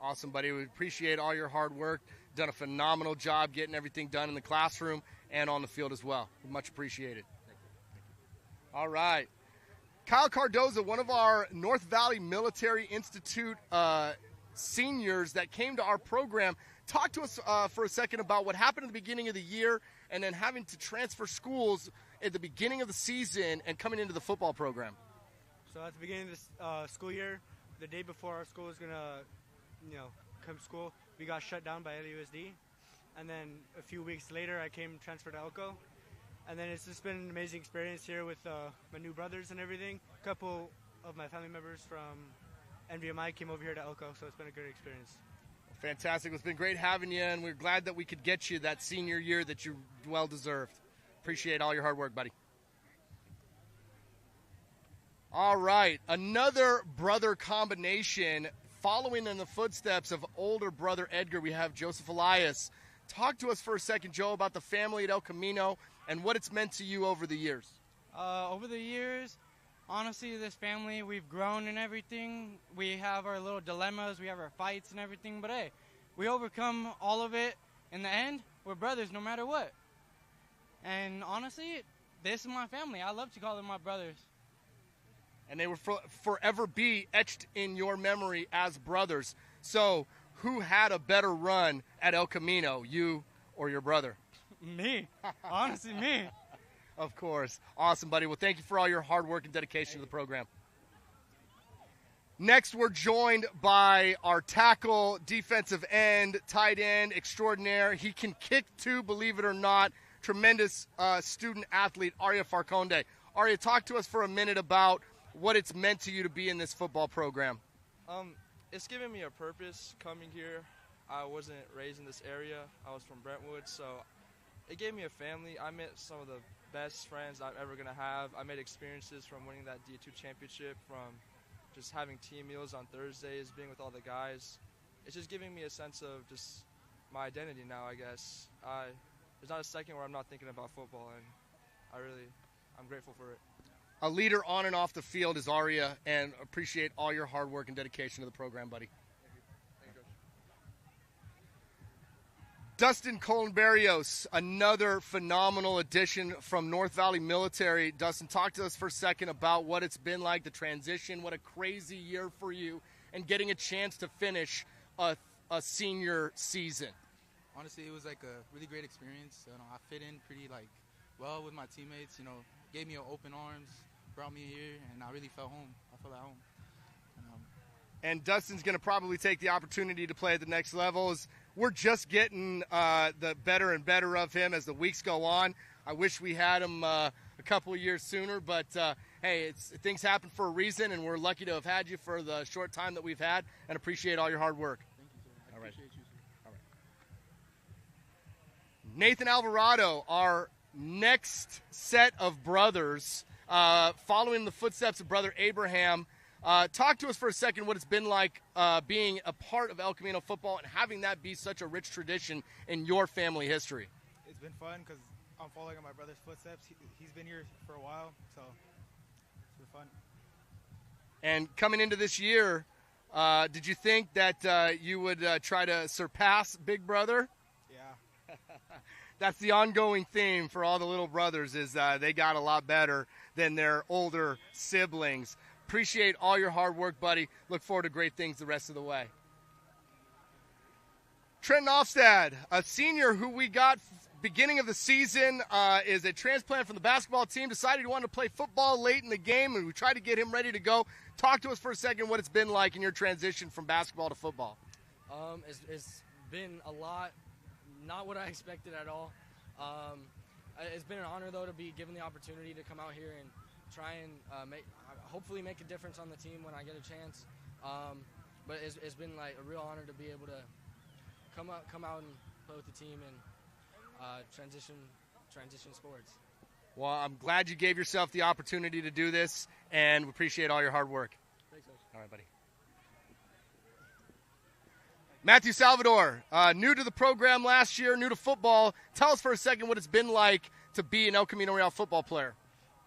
Awesome, buddy. We appreciate all your hard work. Done a phenomenal job getting everything done in the classroom and on the field as well. Much appreciated. Thank you. All right. Kyle Cardoza, one of our North Valley Military Institute seniors that came to our program. Talk to us for a second about what happened at the beginning of the year and then having to transfer schools at the beginning of the season and coming into the football program. So at the beginning of this school year, the day before our school was going to, come to school, we got shut down by LAUSD. And then a few weeks later, I transferred to Elko. And then it's just been an amazing experience here with my new brothers and everything. A couple of my family members from NVMI came over here to Elko, so it's been a great experience. Fantastic. It's been great having you, and we're glad that we could get you that senior year that you well deserved. Appreciate all your hard work, buddy. All right, another brother combination, following in the footsteps of older brother Edgar, we have Joseph Elias. Talk to us for a second, Joe, about the family at El Camino and what it's meant to you over the years. Over the years, honestly, this family, we've grown and everything. We have our little dilemmas, we have our fights and everything, but hey, we overcome all of it. In the end, we're brothers no matter what. And honestly, this is my family. I love to call them my brothers. And they will forever be etched in your memory as brothers. So, who had a better run at El Camino, you or your brother? Me. Honestly, me. Of course. Awesome, buddy. Well, thank you for all your hard work and dedication to the program. Next, we're joined by our tackle, defensive end, tight end extraordinaire. He can kick too, believe it or not. Tremendous student athlete, Arya Farconde. Arya, talk to us for a minute about what it's meant to you to be in this football program. It's given me a purpose coming here. I wasn't raised in this area. I was from Brentwood, so it gave me a family. I met some of the best friends I'm ever going to have. I made experiences from winning that D2 championship, from just having team meals on Thursdays, being with all the guys. It's just giving me a sense of just my identity now, I guess. There's not a second where I'm not thinking about football, and I'm grateful for it. A leader on and off the field is Arya, and appreciate all your hard work and dedication to the program, buddy. Thank you, Coach. Dustin Colin-Barrios, another phenomenal addition from North Valley Military. Dustin, talk to us for a second about what it's been like, the transition, what a crazy year for you, and getting a chance to finish a senior season. Honestly, it was like a really great experience. I fit in pretty well with my teammates. Gave me open arms, brought me here, and I really felt home. I felt at home. And Dustin's going to probably take the opportunity to play at the next levels. We're just getting the better and better of him as the weeks go on. I wish we had him a couple of years sooner, but hey, things happen for a reason, and we're lucky to have had you for the short time that we've had, and appreciate all your hard work. Thank you, sir. I appreciate you, sir. All right. Nathan Alvarado, our next set of brothers, following the footsteps of brother Abraham. Talk to us for a second what it's been like being a part of El Camino football and having that be such a rich tradition in your family history. It's been fun because I'm following in my brother's footsteps. He's been here for a while, so it's been fun. And coming into this year, did you think that you would try to surpass Big Brother? Yeah. That's the ongoing theme for all the little brothers is they got a lot better than their older siblings. Appreciate all your hard work, buddy. Look forward to great things the rest of the way. Trenton Ofstad, a senior who we got beginning of the season, is a transplant from the basketball team, decided he wanted to play football late in the game, and we tried to get him ready to go. Talk to us for a second what it's been like in your transition from basketball to football. It's been a lot. Not what I expected at all. It's been an honor, though, to be given the opportunity to come out here and try and hopefully make a difference on the team when I get a chance. But it's been like a real honor to be able to come out and play with the team and transition sports. Well, I'm glad you gave yourself the opportunity to do this, and we appreciate all your hard work. Thanks, Coach. All right, buddy. Matthew Salvador, new to the program last year, new to football. Tell us for a second what it's been like to be an El Camino Real football player.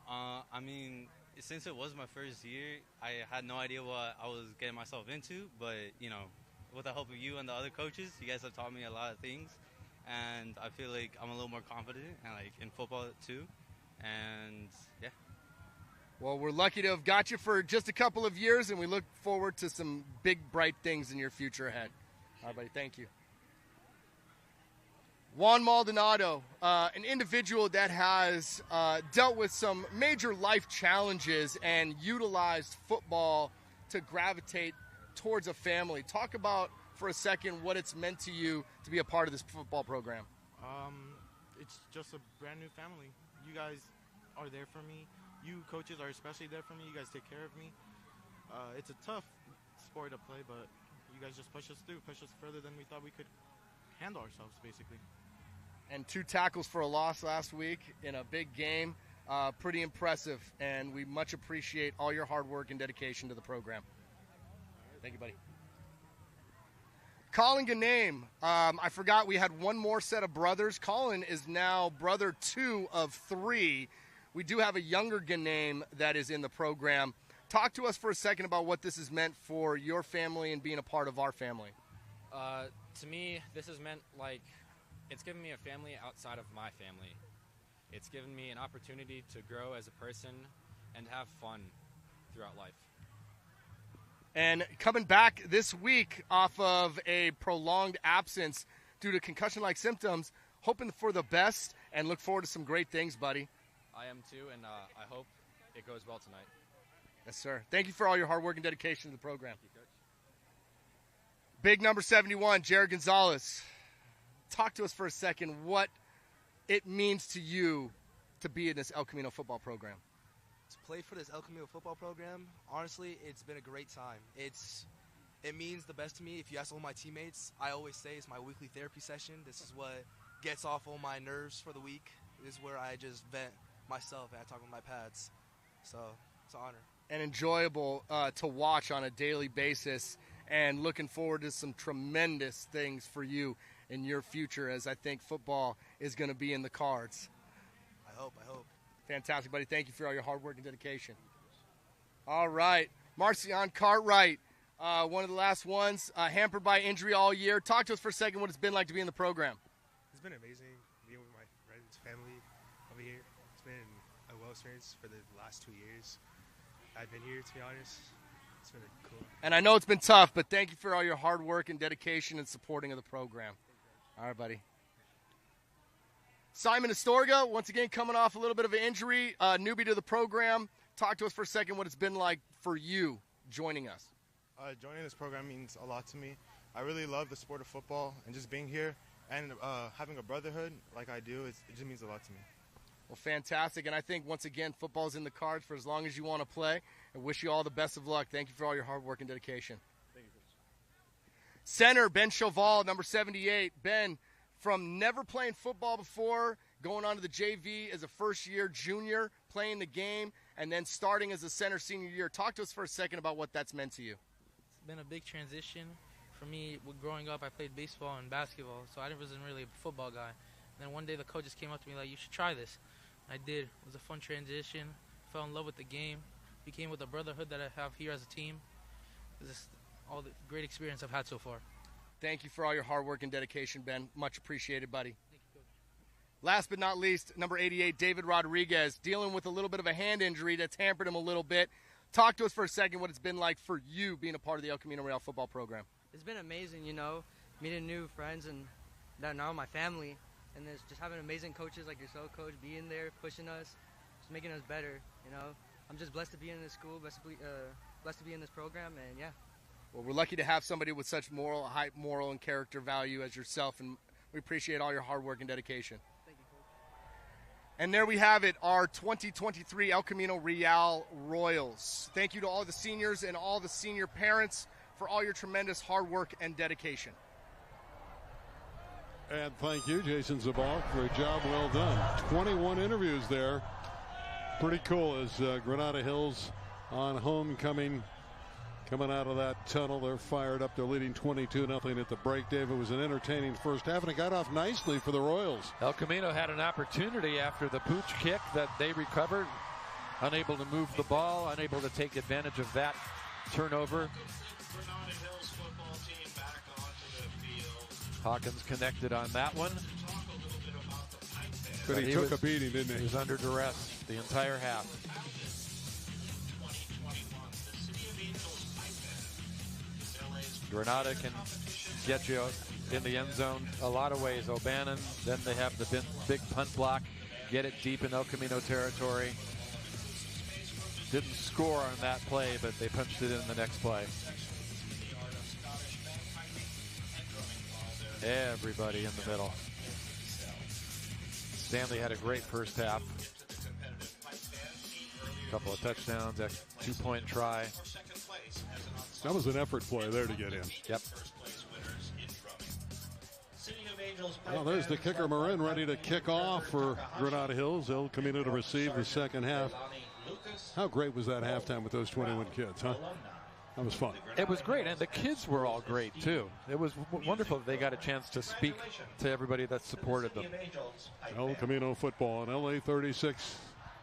I mean, since it was my first year, I had no idea what I was getting myself into. But, with the help of you and the other coaches, you guys have taught me a lot of things. And I feel like I'm a little more confident and in football too. And, yeah. Well, we're lucky to have got you for just a couple of years, and we look forward to some big, bright things in your future ahead. All right, buddy. Thank you. Juan Maldonado, an individual that has dealt with some major life challenges and utilized football to gravitate towards a family. Talk about, for a second, what it's meant to you to be a part of this football program. It's just a brand new family. You guys are there for me. You coaches are especially there for me. You guys take care of me. It's a tough sport to play, but you guys just push us through, push us further than we thought we could handle ourselves, basically. And 2 tackles for a loss last week in a big game. Pretty impressive, and we much appreciate all your hard work and dedication to the program. Thank you, buddy. Colin Ganame. I forgot we had one more set of brothers. Colin is now brother 2 of 3. We do have a younger Ganame that is in the program. Talk to us for a second about what this has meant for your family and being a part of our family. To me, this has meant, like, it's given me a family outside of my family. It's given me an opportunity to grow as a person and have fun throughout life. And coming back this week off of a prolonged absence due to concussion-like symptoms, hoping for the best and look forward to some great things, buddy. I am too, and I hope it goes well tonight. Yes, sir. Thank you for all your hard work and dedication to the program. Thank you, Coach. Big number 71, Jared Gonzalez. Talk to us for a second what it means to you to be in this El Camino football program. To play for this El Camino football program, honestly, it's been a great time. It means the best to me. If you ask all my teammates, I always say it's my weekly therapy session. This is what gets off all my nerves for the week. This is where I just vent myself and I talk with my pads. So it's an honor. And enjoyable to watch on a daily basis, and looking forward to some tremendous things for you in your future, as I think football is going to be in the cards. I hope. Fantastic, buddy. Thank you for all your hard work and dedication. All right. Marcion Cartwright, one of the last ones, hampered by injury all year. Talk to us for a second what it's been like to be in the program. It's been amazing being with my friends, family over here. It's been a well experience for the last 2 years I've been here, to be honest. It's been cool. And I know it's been tough, but thank you for all your hard work and dedication and supporting of the program. All right, buddy. Simon Astorga, once again, coming off a little bit of an injury, newbie to the program. Talk to us for a second what it's been like for you joining us. Joining this program means a lot to me. I really love the sport of football, and just being here and having a brotherhood like I do, it just means a lot to me. Well, fantastic. And I think, once again, football's in the cards for as long as you want to play. I wish you all the best of luck. Thank you for all your hard work and dedication. Thank you, Coach. Center, Ben Chauval, number 78. Ben, from never playing football before, going on to the JV as a first-year junior, playing the game, and then starting as a center senior year. Talk to us for a second about what that's meant to you. It's been a big transition. For me, growing up, I played baseball and basketball, so I wasn't really a football guy. And then one day the coaches came up to me like, you should try this. I did. It was a fun transition. Fell in love with the game. Became with the brotherhood that I have here as a team. This is all the great experience I've had so far. Thank you for all your hard work and dedication, Ben. Much appreciated, buddy. Thank you, Coach. Last but not least, number 88, David Rodriguez, dealing with a little bit of a hand injury that's hampered him a little bit. Talk to us for a second what it's been like for you being a part of the El Camino Real football program. It's been amazing, meeting new friends and that now my family. And just having amazing coaches like yourself, Coach, being there, pushing us, just making us better, I'm just blessed to be in this school, blessed to be in this program, and yeah. Well, we're lucky to have somebody with such high moral and character value as yourself, and we appreciate all your hard work and dedication. Thank you, Coach. And there we have it, our 2023 El Camino Real Royals. Thank you to all the seniors and all the senior parents for all your tremendous hard work and dedication. And thank you, Jason Zabal, for a job well done. 21 interviews there. Pretty cool as Granada Hills on homecoming. Coming out of that tunnel, they're fired up. They're leading 22-0 at the break. Dave, it was an entertaining first half, and it got off nicely for the Royals. El Camino had an opportunity after the pooch kick that they recovered. Unable to move the ball, unable to take advantage of that turnover. Hawkins connected on that one. But he took a beating, didn't he? He was under duress the entire half. Granada can get you in the end zone a lot of ways. O'Bannon, then they have the big punt block, get it deep in El Camino territory. Didn't score on that play, but they punched it in the next play. Everybody in the middle. Stanley had a great first half. Couple of touchdowns, a 2-point try. That was an effort play there to get in. Yep. Well, there's the kicker, Marin, ready to kick off for Granada Hills. El Camino to receive the second half. How great was that halftime with those 21 kids, huh? That was fun. It was great, and the kids were all great, too. It was wonderful that they got a chance to speak to everybody that supported them. El Camino football on LA36.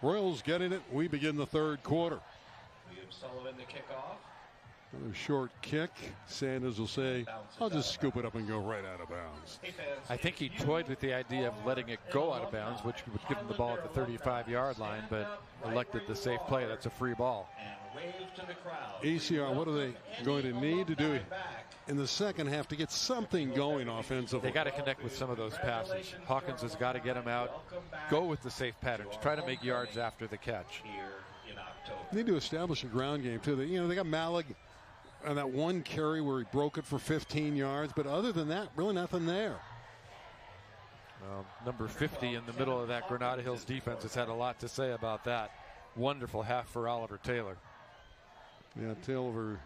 Royals getting it. We begin the third quarter. William Sullivan the kickoff. Another short kick. Sanders will say, I'll just scoop it up and go right out of bounds. I think he toyed with the idea of letting it go out of bounds, which would give him the ball at the 35-yard line, but elected the safe play. That's a free ball. ECR, what are they going to need to do in the second half to get something going offensively? They got to connect with some of those passes. Hawkins has got to get him out, go with the safe patterns, try to make yards after the catch. Need to establish a ground game, too. They got Malik on that one carry where he broke it for 15 yards, but other than that, really nothing there. Number 50 in the middle of that Granada Hills defense has had a lot to say about that. Wonderful half for Oliver Taylor. Yeah, Taylor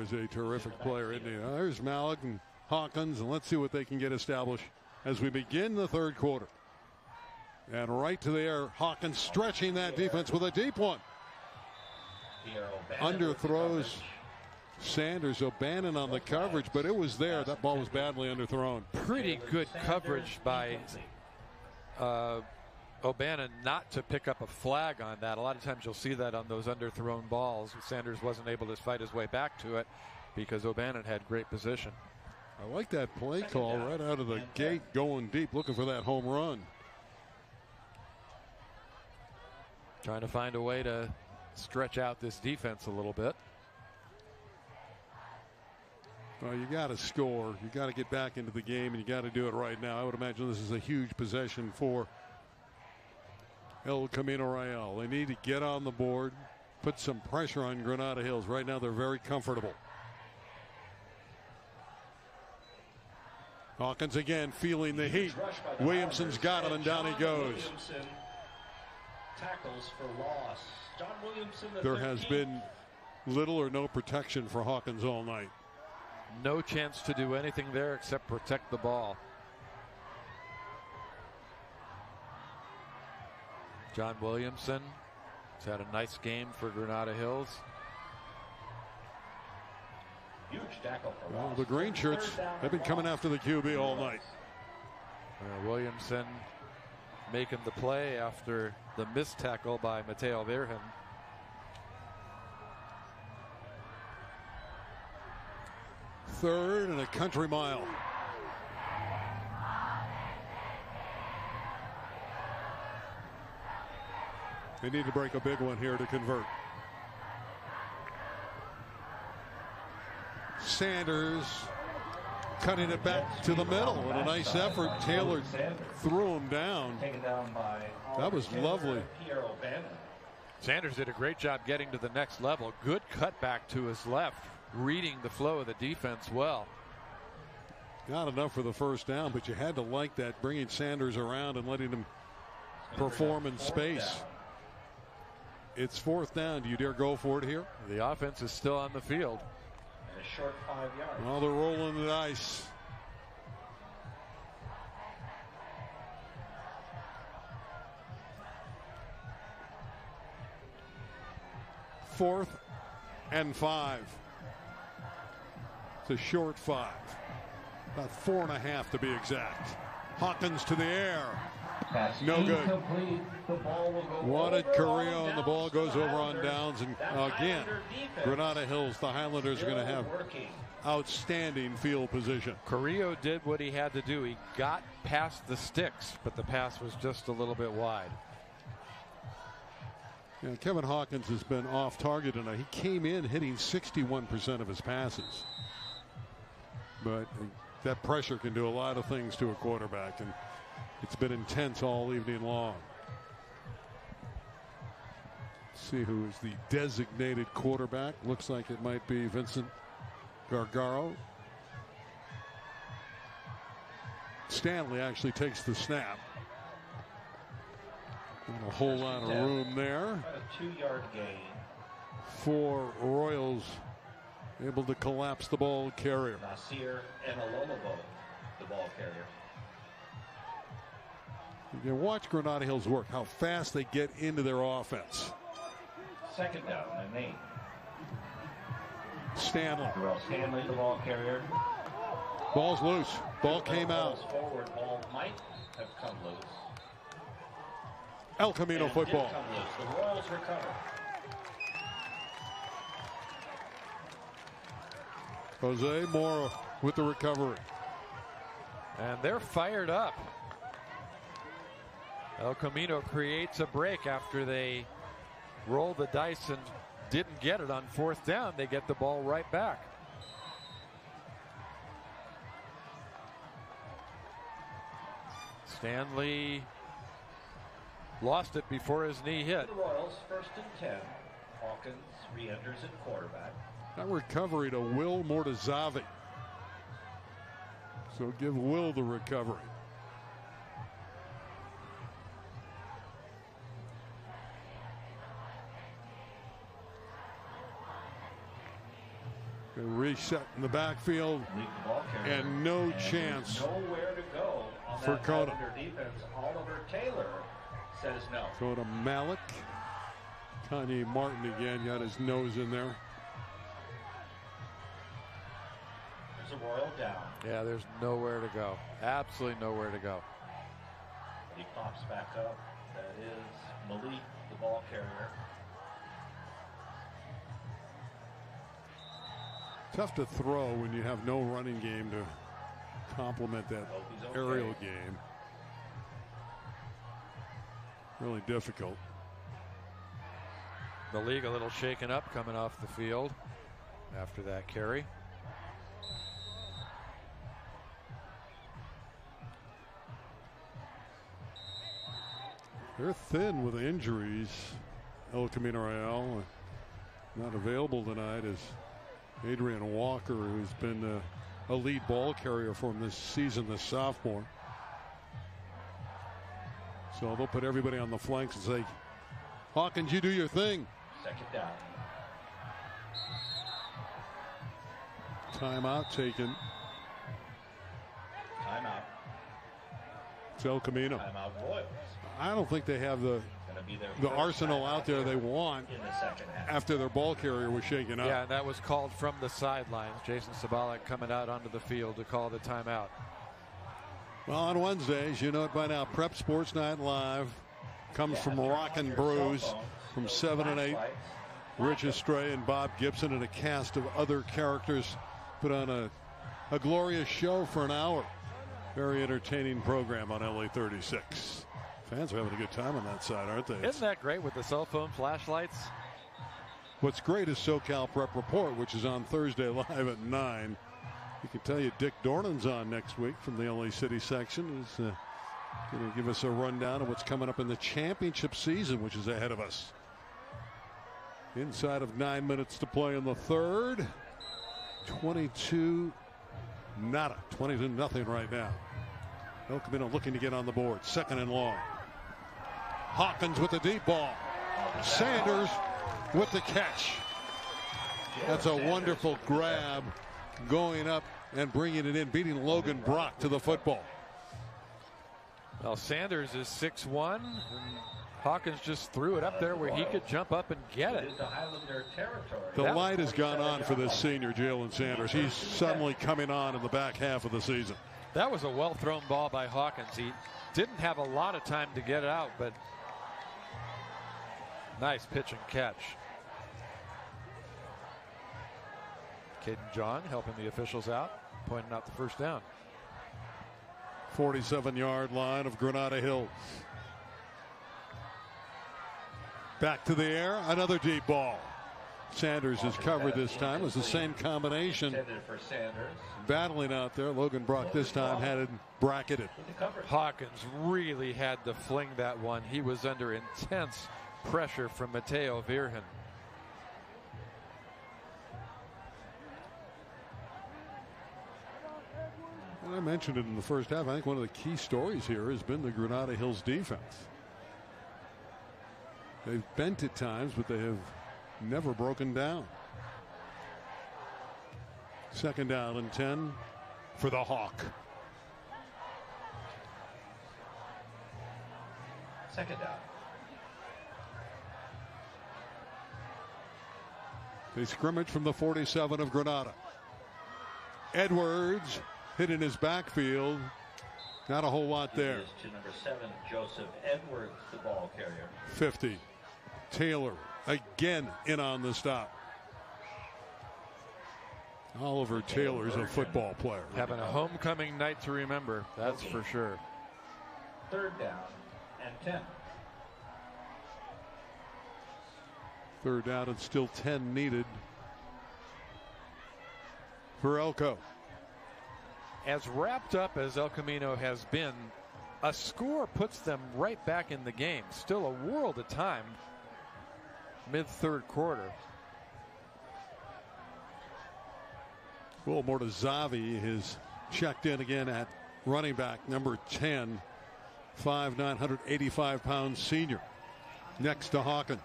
is a terrific player, isn't he? There's Malik and Hawkins, and let's see what they can get established as we begin the third quarter. And right to the air, Hawkins stretching that defense with a deep one. Underthrows Sanders. O'Bannon on the coverage, but it was there. That ball was badly underthrown. Pretty good coverage by O'Bannon not to pick up a flag on that. A lot of times you'll see that on those underthrown balls. Sanders wasn't able to fight his way back to it because O'Bannon had great position. I like that play call right out of the gate, going deep, looking for that home run. Trying to find a way to stretch out this defense a little bit. Well, you got to score. You got to get back into the game, and you got to do it right now. I would imagine this is a huge possession for El Camino Real. They need to get on the board, put some pressure on Granada Hills. Right now, they're very comfortable. Hawkins again feeling the heat. Williamson's got him, and down he goes. Tackles for loss. John Williamson, there has been little or no protection for Hawkins all night. No chance to do anything there except protect the ball. John Williamson has had a nice game for Granada Hills. Huge tackle for well, the green shirts have been coming after the QB all night. Williamson making the play after the missed tackle by Mateo Verhen. Third and a country mile. They need to break a big one here to convert. Sanders cutting it back to the middle. What a nice effort. Taylor threw him down. That was lovely. Sanders did a great job getting to the next level. Good cutback to his left, reading the flow of the defense well. Not enough for the first down, but you had to like that, bringing Sanders around and letting him perform in space. It's fourth down. Do you dare go for it here? The offense is still on the field. And a short 5 yards. Well, they're rolling the dice. Fourth and 5. It's a short 5. About 4.5 to be exact. Hawkins to the air. No good. Wanted Carrillo, and the ball goes over on downs. And again, Granada Hills, the Highlanders are going to have outstanding field position. Carrillo did what he had to do. He got past the sticks, but the pass was just a little bit wide. Yeah, Kevin Hawkins has been off target tonight. He came in hitting 61% of his passes. But that pressure can do a lot of things to a quarterback, and it's been intense all evening long. Let's see who is the designated quarterback. Looks like it might be Vincent Gargaro. Stanley actually takes the snap. And a whole lot of room there. A 2-yard gain. For Royals, able to collapse the ball carrier. Nasir and Alomobo, the ball carrier. You can watch Granada Hills work, how fast they get into their offense. Second down and 8. Stanley. Terrell Stanley, the ball carrier. Ball's loose. Ball came out. Forward ball might have come loose. El Camino And football. did come loose. The Royals recover. Jose Mora with the recovery. And they're fired up. El Camino creates a break after they rolled the dice and didn't get it on 4th down. They get the ball right back. Stanley lost it before his knee hit. The Royals 1st and 10. Hawkins re-enters at quarterback. That recovery to Will Mortazavi. So give Will the recovery. A reset in the backfield, and no chance Nowhere to go on for that Kona. under defense. Oliver Taylor says no. Go to Malik. Kanye Martin again got his nose in there. There's a Royal down. Yeah, there's nowhere to go. Absolutely nowhere to go. He pops back up. That is Malik, the ball carrier. Tough to throw when you have no running game to complement that aerial game. Really difficult. The league a little shaken up coming off the field after that carry. They're thin with injuries. El Camino Real not available tonight is Adrian Walker, who's been a lead ball carrier for him this season, the sophomore. So they'll put everybody on the flanks and say, Hawkins, you do your thing. 2nd down. Timeout taken. Timeout. It's El Camino. Timeout Royals. I don't think they have the arsenal out there they want in the 2nd half. after their ball carrier was shaken up. Yeah, and that was called from the sidelines. Jason Sabalik coming out onto the field to call the timeout. Well, on Wednesdays, you know it by now, Prep Sports Night Live comes from Rockin' Brews from 7 and 8. Rich Estrella and Bob Gibson and a cast of other characters put on a glorious show for an hour. Very entertaining program on LA36. Fans are having a good time on that side, aren't they? Isn't that great with the cell phone flashlights? What's great is SoCal Prep Report, which is on Thursday live at 9. You can tell you Dick Dornan's on next week from the LA City section. He's going to give us a rundown of what's coming up in the championship season, which is ahead of us. Inside of 9 minutes to play in the third. 22 nada. 22-0 right now. El Camino looking to get on the board. 2nd and long. Hawkins with the deep ball. Sanders with the catch. That's a wonderful grab, going up and bringing it in, beating Logan Brock to the football. Well, Sanders is 6'1", and Hawkins just threw it up there where he could jump up and get it. The light has gone on for this senior, Jalen Sanders. He's suddenly coming on in the back half of the season. That was a well-thrown ball by Hawkins. He didn't have a lot of time to get it out, but nice pitch and catch. Caden John helping the officials out, pointing out the first down. 47-yard line of Granada Hills. Back to the air, another deep ball. Sanders is covered this time. It was the same combination. Battling out there. Logan Brock this time had it bracketed. Hawkins really had to fling that one. He was under intense pressure from Mateo Virgen. Well, I mentioned it in the first half. I think one of the key stories here has been the Granada Hills defense. They've bent at times, but they have never broken down. 2nd down and 10 for the Hawk. 2nd down. They scrimmage from the 47 of Granada. Edwards hit in his backfield. Not a whole lot there. To number 7, Joseph Edwards, the ball carrier. 50. Taylor again in on the stop. Oliver Taylor's a football player. Having a homecoming night to remember, that's for sure. 3rd down and 10. 3rd down and still 10 needed for Elko. As wrapped up as El Camino has been, a score puts them right back in the game. Still a world of time, mid-3rd quarter. Will Mortazavi is checked in again at running back, number 10, 5'9", 185-pound senior, next to Hawkins.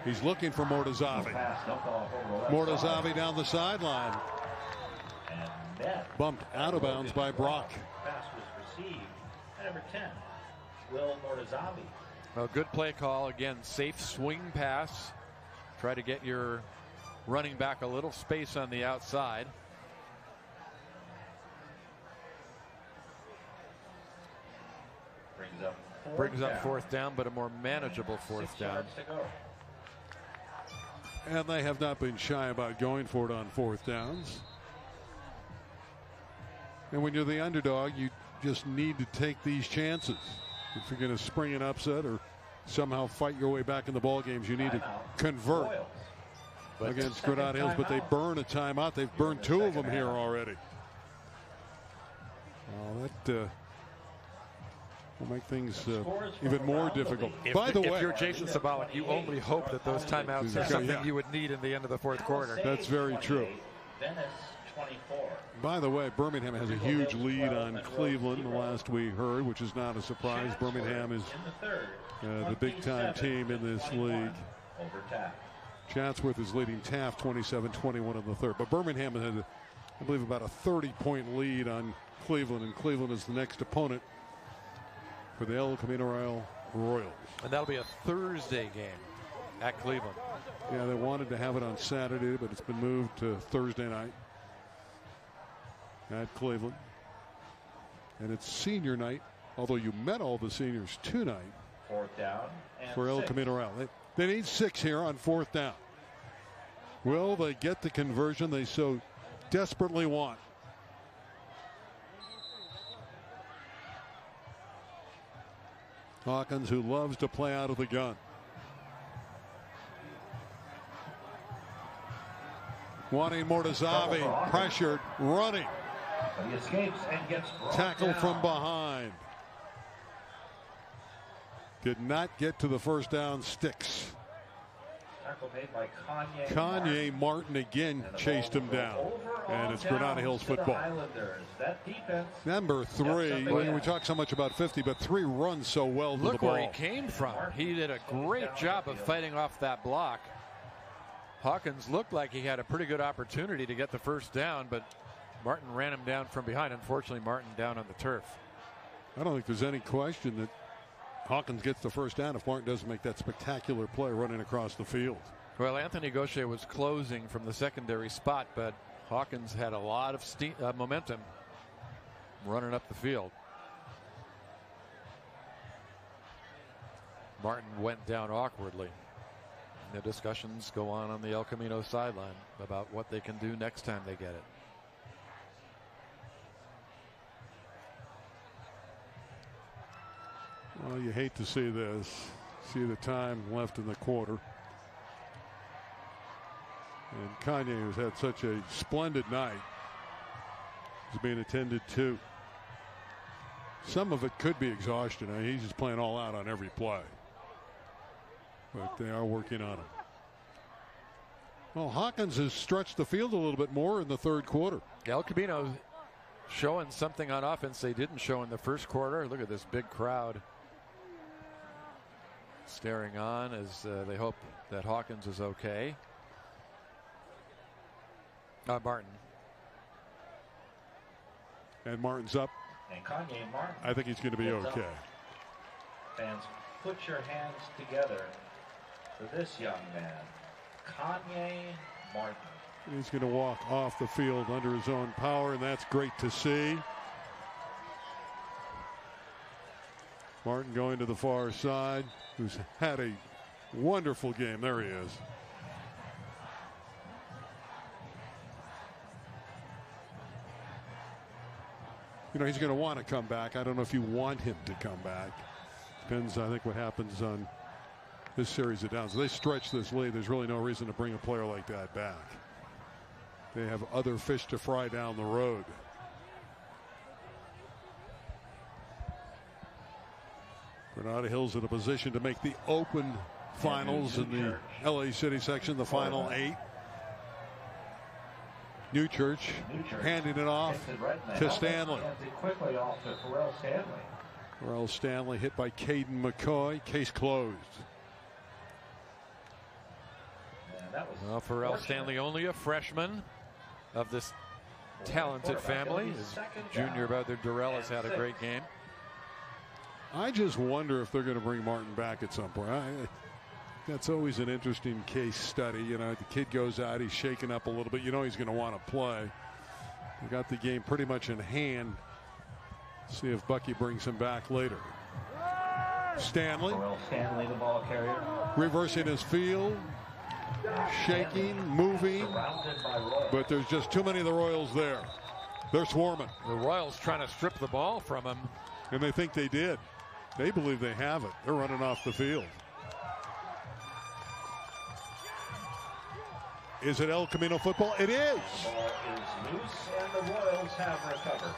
He's looking for Mortazavi. Mortazavi down the sideline. Bumped out of bounds by Brock. Pass was received. Number 10, Will Mortazavi. A good play call. Again, safe swing pass. Try to get your running back a little space on the outside. Brings up 4th down, but a more manageable 4th down. And they have not been shy about going for it on 4th downs. And when you're the underdog, you just need to take these chances. If you're going to spring an upset or somehow fight your way back in the ball games, you need to convert against Granada Hills. But they burn a timeout. They've burned 2 of them here already. That will make things even more difficult. By the way, if you're Jason Sabalik, you only hope that those timeouts are something you would need in the end of the 4th quarter. That's very true. Venice 24. By the way, Birmingham has a huge lead on Cleveland the last we heard, which is not a surprise. Birmingham is the big-time team in this league. Chatsworth is leading Taft 27-21 in the 3rd. But Birmingham has, I believe, about a 30-point lead on Cleveland, and Cleveland is the next opponent for the El Camino Royals. And that'll be a Thursday game at Cleveland. Yeah, they wanted to have it on Saturday, but it's been moved to Thursday night at Cleveland. And it's senior night, although you met all the seniors tonight. 4th down and for El Camino. They need 6 here on 4th down. Will they get the conversion they so desperately want? Hawkins, who loves to play out of the gun. Wanting Mortazavi, pressured, running. He escapes and gets tackled from behind. Did not get to the 1st down sticks. Tackle made by Kanye Martin again chased him down. And it's Granada Hills football. That defense Number 3, we talk so much about 50, but 3 runs so well to the ball. Look where he came from. He did a great job of fighting off that block. Hawkins looked like he had a pretty good opportunity to get the 1st down, but Martin ran him down from behind. Unfortunately, Martin down on the turf. I don't think there's any question that Hawkins gets the 1st down if Martin doesn't make that spectacular play running across the field. Well, Anthony Gaucher was closing from the secondary spot, but Hawkins had a lot of momentum running up the field. Martin went down awkwardly. The discussions go on the El Camino sideline about what they can do next time they get it. Well, you hate to see this. See the time left in the quarter. And Kanye, who's had such a splendid night, is being attended to. Some of it could be exhaustion. I mean, he's just playing all out on every play. But they are working on him. Well, Hawkins has stretched the field a little bit more in the 3rd quarter. El Camino showing something on offense they didn't show in the 1st quarter. Look at this big crowd staring on as they hope that Hawkins is okay. Martin. And Martin's up. And Kanye Martin. I think he's going to be okay. Fans, put your hands together for this young man, Kanye Martin. He's going to walk off the field under his own power, and that's great to see. Martin going to the far side, who's had a wonderful game. There he is. You know, he's going to want to come back. I don't know if you want him to come back. Depends, I think, what happens on this series of downs. If they stretch this lead, there's really no reason to bring a player like that back. They have other fish to fry down the road. Granada Hills in a position to make the open finals in the LA City section, the final 8. New Church handing it off to Stanley. Quickly off to Pharrell Stanley. Pharrell Stanley hit by Caden McCoy. Case closed. Well, Pharrell Stanley, only a freshman of this talented family. His junior brother Durrell has had a great game. I just wonder if they're going to bring Martin back at some point. That's always an interesting case study. You know, the kid goes out, he's shaken up a little bit. You know he's going to want to play. They got the game pretty much in hand. See if Bucky brings him back later. Stanley. Stanley, the ball carrier. Reversing his field. Shaking, moving. But there's just too many of the Royals there. They're swarming. The Royals trying to strip the ball from him. And they think they did. They believe they have it. They're running off the field. Is it El Camino football? It is. The ball is loose, and the Royals have recovered.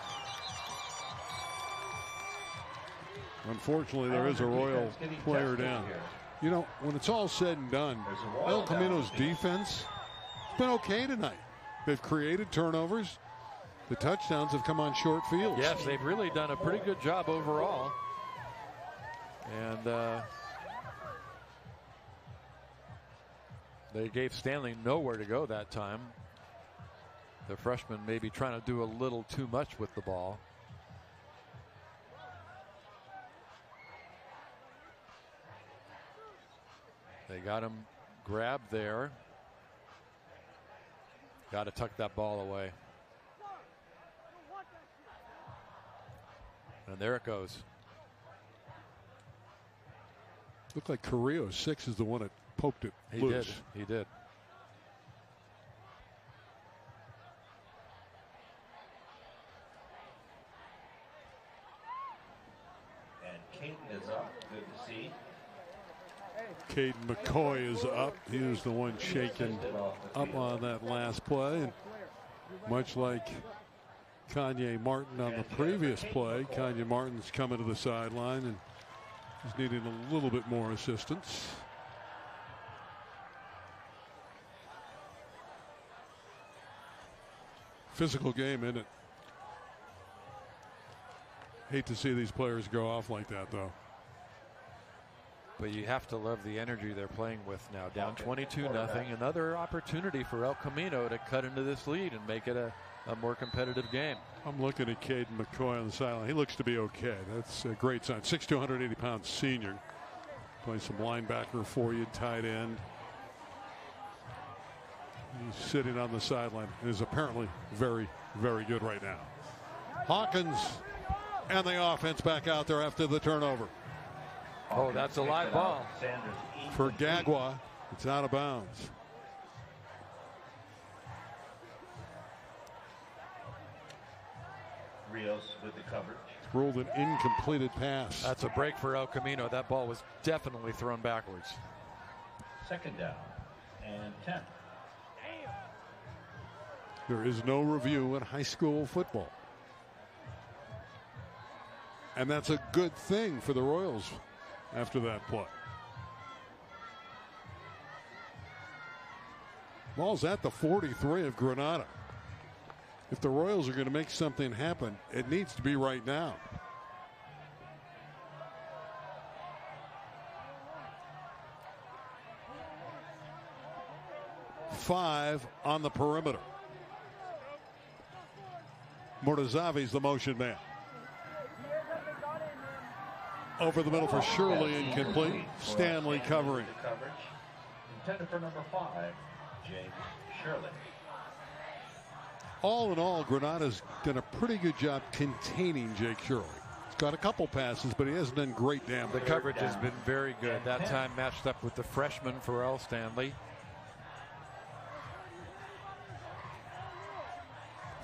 Unfortunately, there is a Royal player down. You know, when it's all said and done, El Camino's defense has been okay tonight. They've created turnovers. The touchdowns have come on short fields. Yes, they've really done a pretty good job overall. And they gave Stanley nowhere to go that time. The freshman maybe trying to do a little too much with the ball. They got him grabbed there. Got to tuck that ball away. And there it goes. Looked like Carrillo 6 is the one that poked it loose. He did. And Caden is up. Good to see. Caden McCoy is up. He was the one shaken up on that last play. And much like Kanye Martin on the previous play, Kanye Martin's coming to the sideline and he's needing a little bit more assistance. Physical game, isn't it? Hate to see these players go off like that, though. But you have to love the energy they're playing with now. Down 22-0. Another opportunity for El Camino to cut into this lead and make it a more competitive game. I'm looking at Caden McCoy on the sideline. He looks to be okay. That's a great sign. 6'2", 180-pound senior. Playing some linebacker for you, tight end. He's sitting on the sideline and is apparently very, very good right now. Hawkins and the offense back out there after the turnover. Oh, that's a live ball. For Gagwa, it's out of bounds. Rios with the coverage. It's ruled an incompleted pass. That's a break for El Camino. That ball was definitely thrown backwards. Second down and 10. There is no review in high school football. And that's a good thing for the Royals after that play. Ball's at the 43 of Granada. If the Royals are going to make something happen, it needs to be right now. Five on the perimeter. Mortazavi's the motion man. Over the middle for Shirley, incomplete. Stanley covering. Contender for number 5, Jake Shirley. All in all, Granada's done a pretty good job containing Jake Shirley. He's got a couple passes, but he hasn't done great damage. The coverage has been very good. That time matched up with the freshman Pharrell Stanley.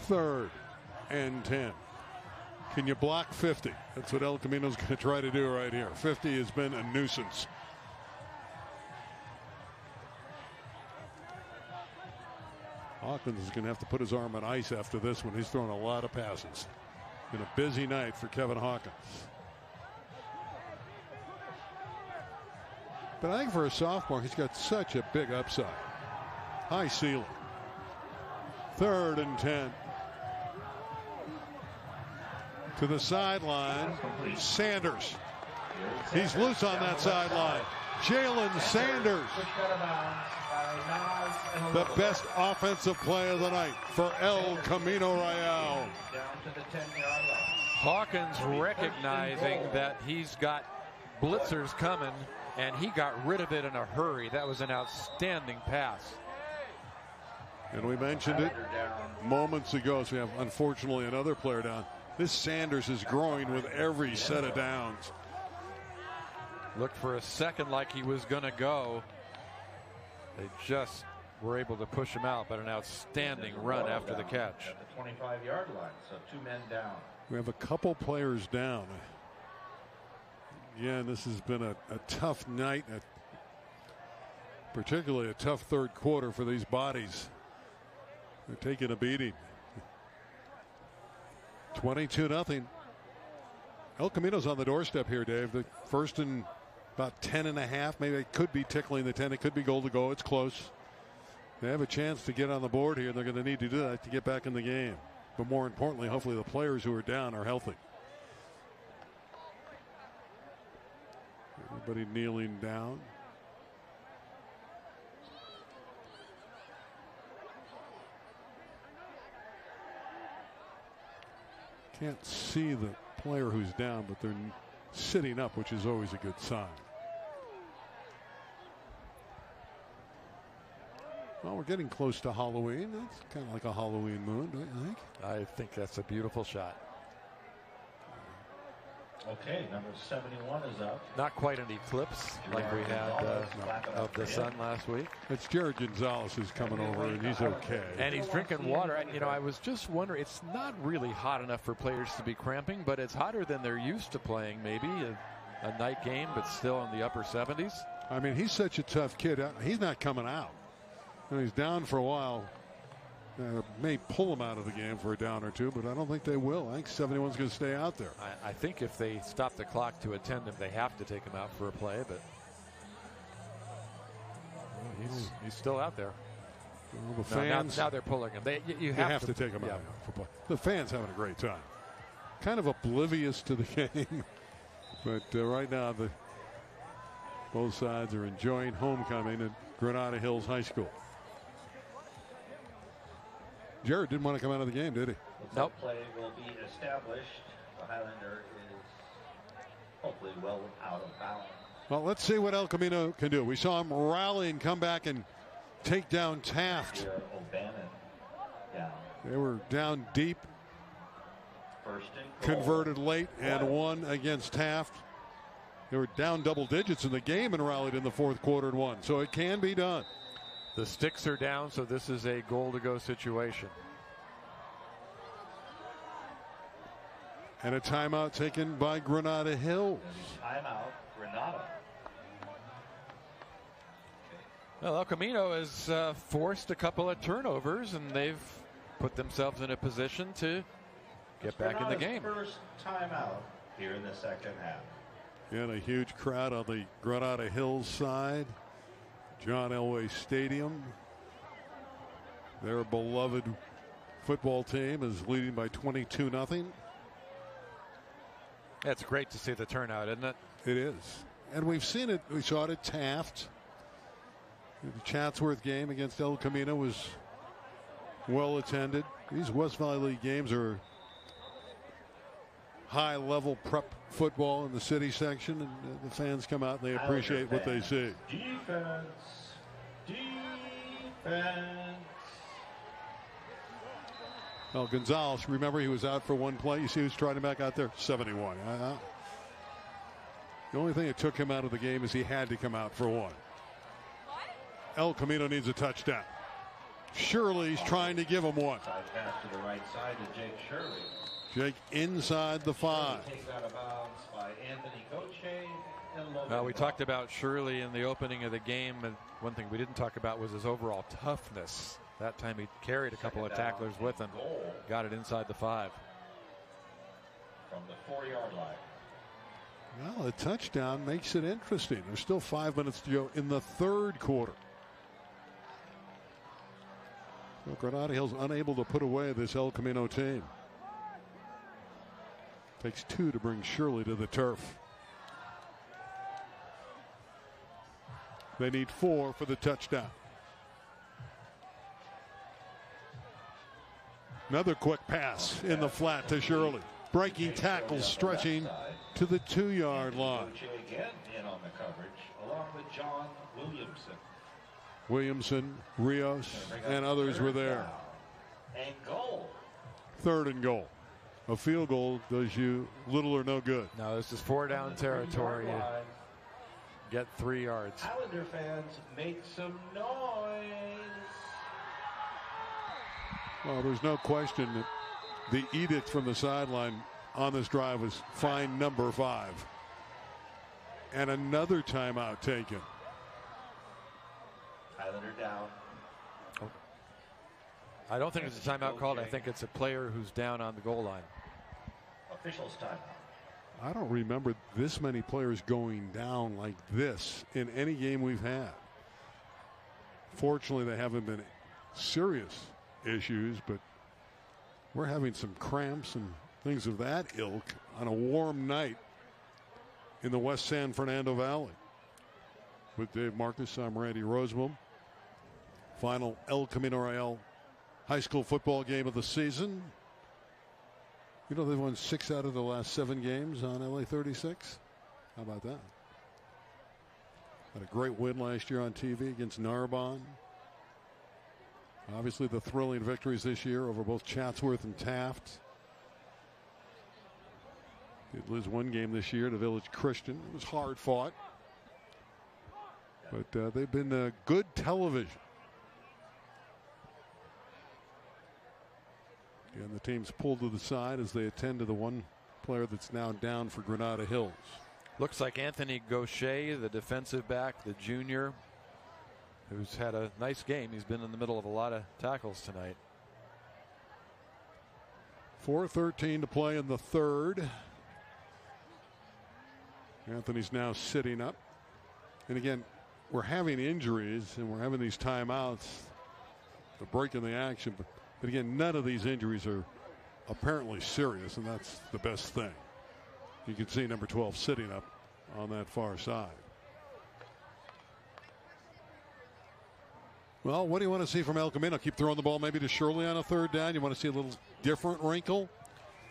3rd and 10. Can you block 50? That's what El Camino's going to try to do right here. 50 has been a nuisance. Hawkins is going to have to put his arm on ice after this one. He's throwing a lot of passes. Been a busy night for Kevin Hawkins. But I think for a sophomore, he's got such a big upside. High ceiling. 3rd and 10. To the sideline, Sanders. He's loose on that sideline. Jalen Sanders. The best offensive play of the night for El Camino Real. Hawkins recognizing that he's got blitzers coming, and he got rid of it in a hurry. That was an outstanding pass. And we mentioned it moments ago, so we have unfortunately another player down. This Sanders is growing with every set of downs. Looked for a second like he was going to go. They just were able to push him out, but an outstanding run after the catch. At the 25-yard line, so 2 men down. We have a couple players down. Yeah, this has been a tough night, particularly a tough third quarter for these bodies. They're taking a beating. 22-0. El Camino's on the doorstep here, Dave. The first and about 10.5. Maybe it could be tickling the 10. It could be goal to go. It's close. They have a chance to get on the board here, and they're going to need to do that to get back in the game. But more importantly, hopefully the players who are down are healthy. Everybody kneeling down. Can't see the player who's down, but they're sitting up, which is always a good sign. Well, we're getting close to Halloween. It's kind of like a Halloween moon, don't you think? I think that's a beautiful shot. Okay, number 71 is up. Not quite an eclipse like we had of the sun last week. It's Jared Gonzalez who's coming over, and he's okay. And he's drinking water. You know, I was just wondering, it's not really hot enough for players to be cramping, but it's hotter than they're used to playing, maybe. A night game, but still in the upper 70s. I mean, he's such a tough kid. He's not coming out. And he's down for a while. May pull him out of the game for a down or two, but I don't think they will. I think 71's going to stay out there. I think if they stop the clock to attend him, they have to take him out for a play, but he's still out there. Well, the fans, now they're pulling him. You have to take him out for play. The fans having a great time. Kind of oblivious to the game, but right now both sides are enjoying homecoming at Granada Hills High School. Jared didn't want to come out of the game, did he? Nope. Play will be established. The Highlander is hopefully well out of bounds. Well, let's see what El Camino can do. We saw him rally and come back and take down Taft. O'Bannon down. They were down deep. First and goal. Converted late and won against Taft. They were down double digits in the game and rallied in the fourth quarter and won. So it can be done. The sticks are down, so this is a goal-to-go situation. And a timeout taken by Granada Hills. Timeout, Granada. Well, El Camino has forced a couple of turnovers, and they've put themselves in a position to get back in the game. First timeout here in the second half. And a huge crowd on the Granada Hills side. John Elway Stadium. Their beloved football team is leading by 22-0. It's great to see the turnout, isn't it? It is. And we've seen it. We saw it at Taft. The Chatsworth game against El Camino was well attended. These West Valley League games are high-level prep football in the city section, and the fans come out and they appreciate what they see. Defense. Defense. Well, Gonzalez, remember he was out for one play. You see who's trying him back out there? 71. The only thing that took him out of the game is he had to come out for one. El Camino needs a touchdown. Shirley's trying to give him one. Side pass to the right side to Jake Shirley. Jake inside the 5. Taken out of bounds by Anthony Goche. Well, we talked about Shirley in the opening of the game, and one thing we didn't talk about was his overall toughness. That time he carried a couple of tacklers with him. Got it inside the 5. From the 4-yard line. Well, a touchdown makes it interesting. There's still 5 minutes to go in the third quarter. So Granada Hills unable to put away this El Camino team. Takes 2 to bring Shirley to the turf. They need 4 for the touchdown. Another quick pass in the flat to Shirley. Breaking tackles, stretching to the 2-yard line. Again in on the coverage, along with John Williamson. Williamson, Rios, and others were there. And goal. 3rd and goal. A field goal does you little or no good. No, this is 4-down territory. Get 3 yards. Islander fans, make some noise. Well, there's no question that the edict from the sideline on this drive was fine number 5. And another timeout taken. Islander down. I don't think it's a timeout called. I think it's a player who's down on the goal line. Officials timeout. I don't remember this many players going down like this in any game we've had. Fortunately, they haven't been serious issues, but we're having some cramps and things of that ilk on a warm night in the West San Fernando Valley. With Dave Marcus, I'm Randy Rosebaum. Final El Camino Real high school football game of the season. You know, they've won 6 out of the last 7 games on LA36. How about that? Had a great win last year on TV against Narbonne. Obviously, the thrilling victories this year over both Chatsworth and Taft. Did lose one game this year to Village Christian. It was hard fought. But they've been good television. And the team's pulled to the side as they attend to the one player that's now down for Granada Hills. Looks like Anthony Gaucher, the defensive back, the junior, who's had a nice game. He's been in the middle of a lot of tackles tonight. 4:13 to play in the third. Anthony's now sitting up. And again, we're having injuries and we're having these timeouts to break in the action. But again, none of these injuries are apparently serious, and that's the best thing. You can see number 12 sitting up on that far side. Well, what do you want to see from El Camino? Keep throwing the ball maybe to Shirley on a 3rd down? You want to see a little different wrinkle?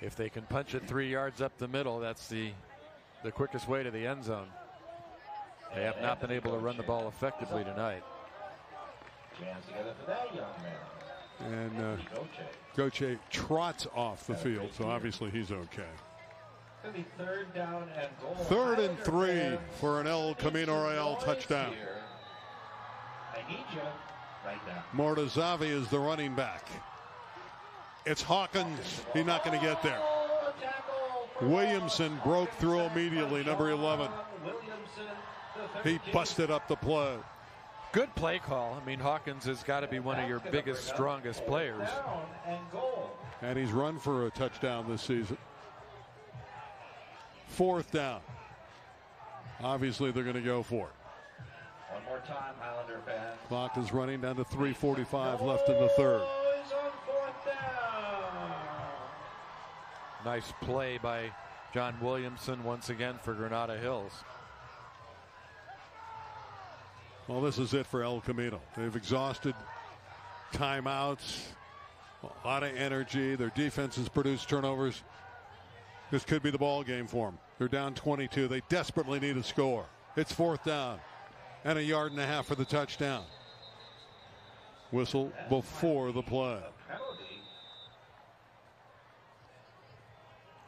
If they can punch it 3 yards up the middle, that's the quickest way to the end zone. They have not been able to run the ball effectively tonight. Hands together for that young man. And Goche trots off the field, so obviously he's okay. It's going to be 3rd down and goal. 3rd and 3 for an El Camino Real touchdown. I need you right now. Mortazavi is the running back. It's Hawkins. He's not going to get there. Williamson broke through immediately, number 11. He busted up the play. Good play call. I mean, Hawkins has got to be one of your biggest, strongest players. And he's run for a touchdown this season. 4th down. Obviously, they're going to go for it. One more time, Islander fans. Clock is running down to 3:45 left in the third. Nice play by John Williamson once again for Granada Hills. Well, this is it for El Camino. They've exhausted timeouts, a lot of energy. Their defense has produced turnovers. This could be the ball game for them. They're down 22. They desperately need a score. It's 4th down and 1.5 yards for the touchdown. whistle before the play.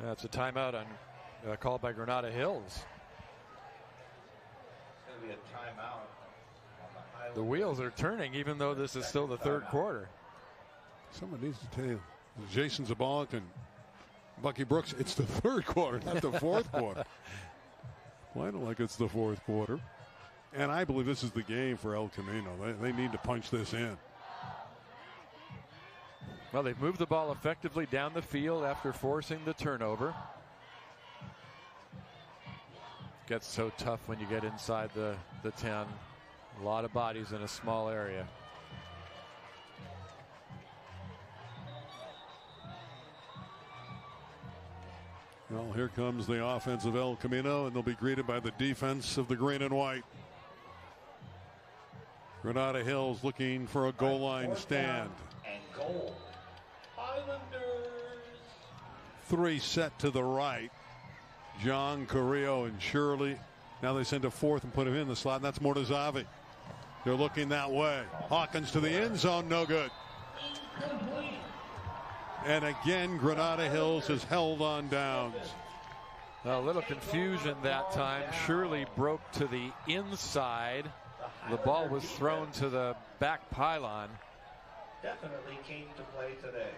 That's a timeout on called by Granada Hills. It's going to be a timeout. The wheels are turning, even though this is still the third quarter. Someone needs to tell you, Jason Zabalik and Bucky Brooks, it's the third quarter, not the fourth quarter. Well, I don't like it's the fourth quarter. And I believe this is the game for El Camino. They need to punch this in. Well, they've moved the ball effectively down the field after forcing the turnover. Gets so tough when you get inside the 10. A lot of bodies in a small area. Well, here comes the offense of El Camino, and they'll be greeted by the defense of the green and white. Granada Hills looking for a goal line stand. And goal. Islanders. 3 set to the right. John Carrillo and Shirley. Now they send a fourth and put him in the slot, and that's Mortazavi. They're looking that way. Hawkins to the end zone, no good. And again, Granada Hills has held on downs. A little confusion that time. Shirley broke to the inside. The ball was thrown to the back pylon. Definitely came to play today.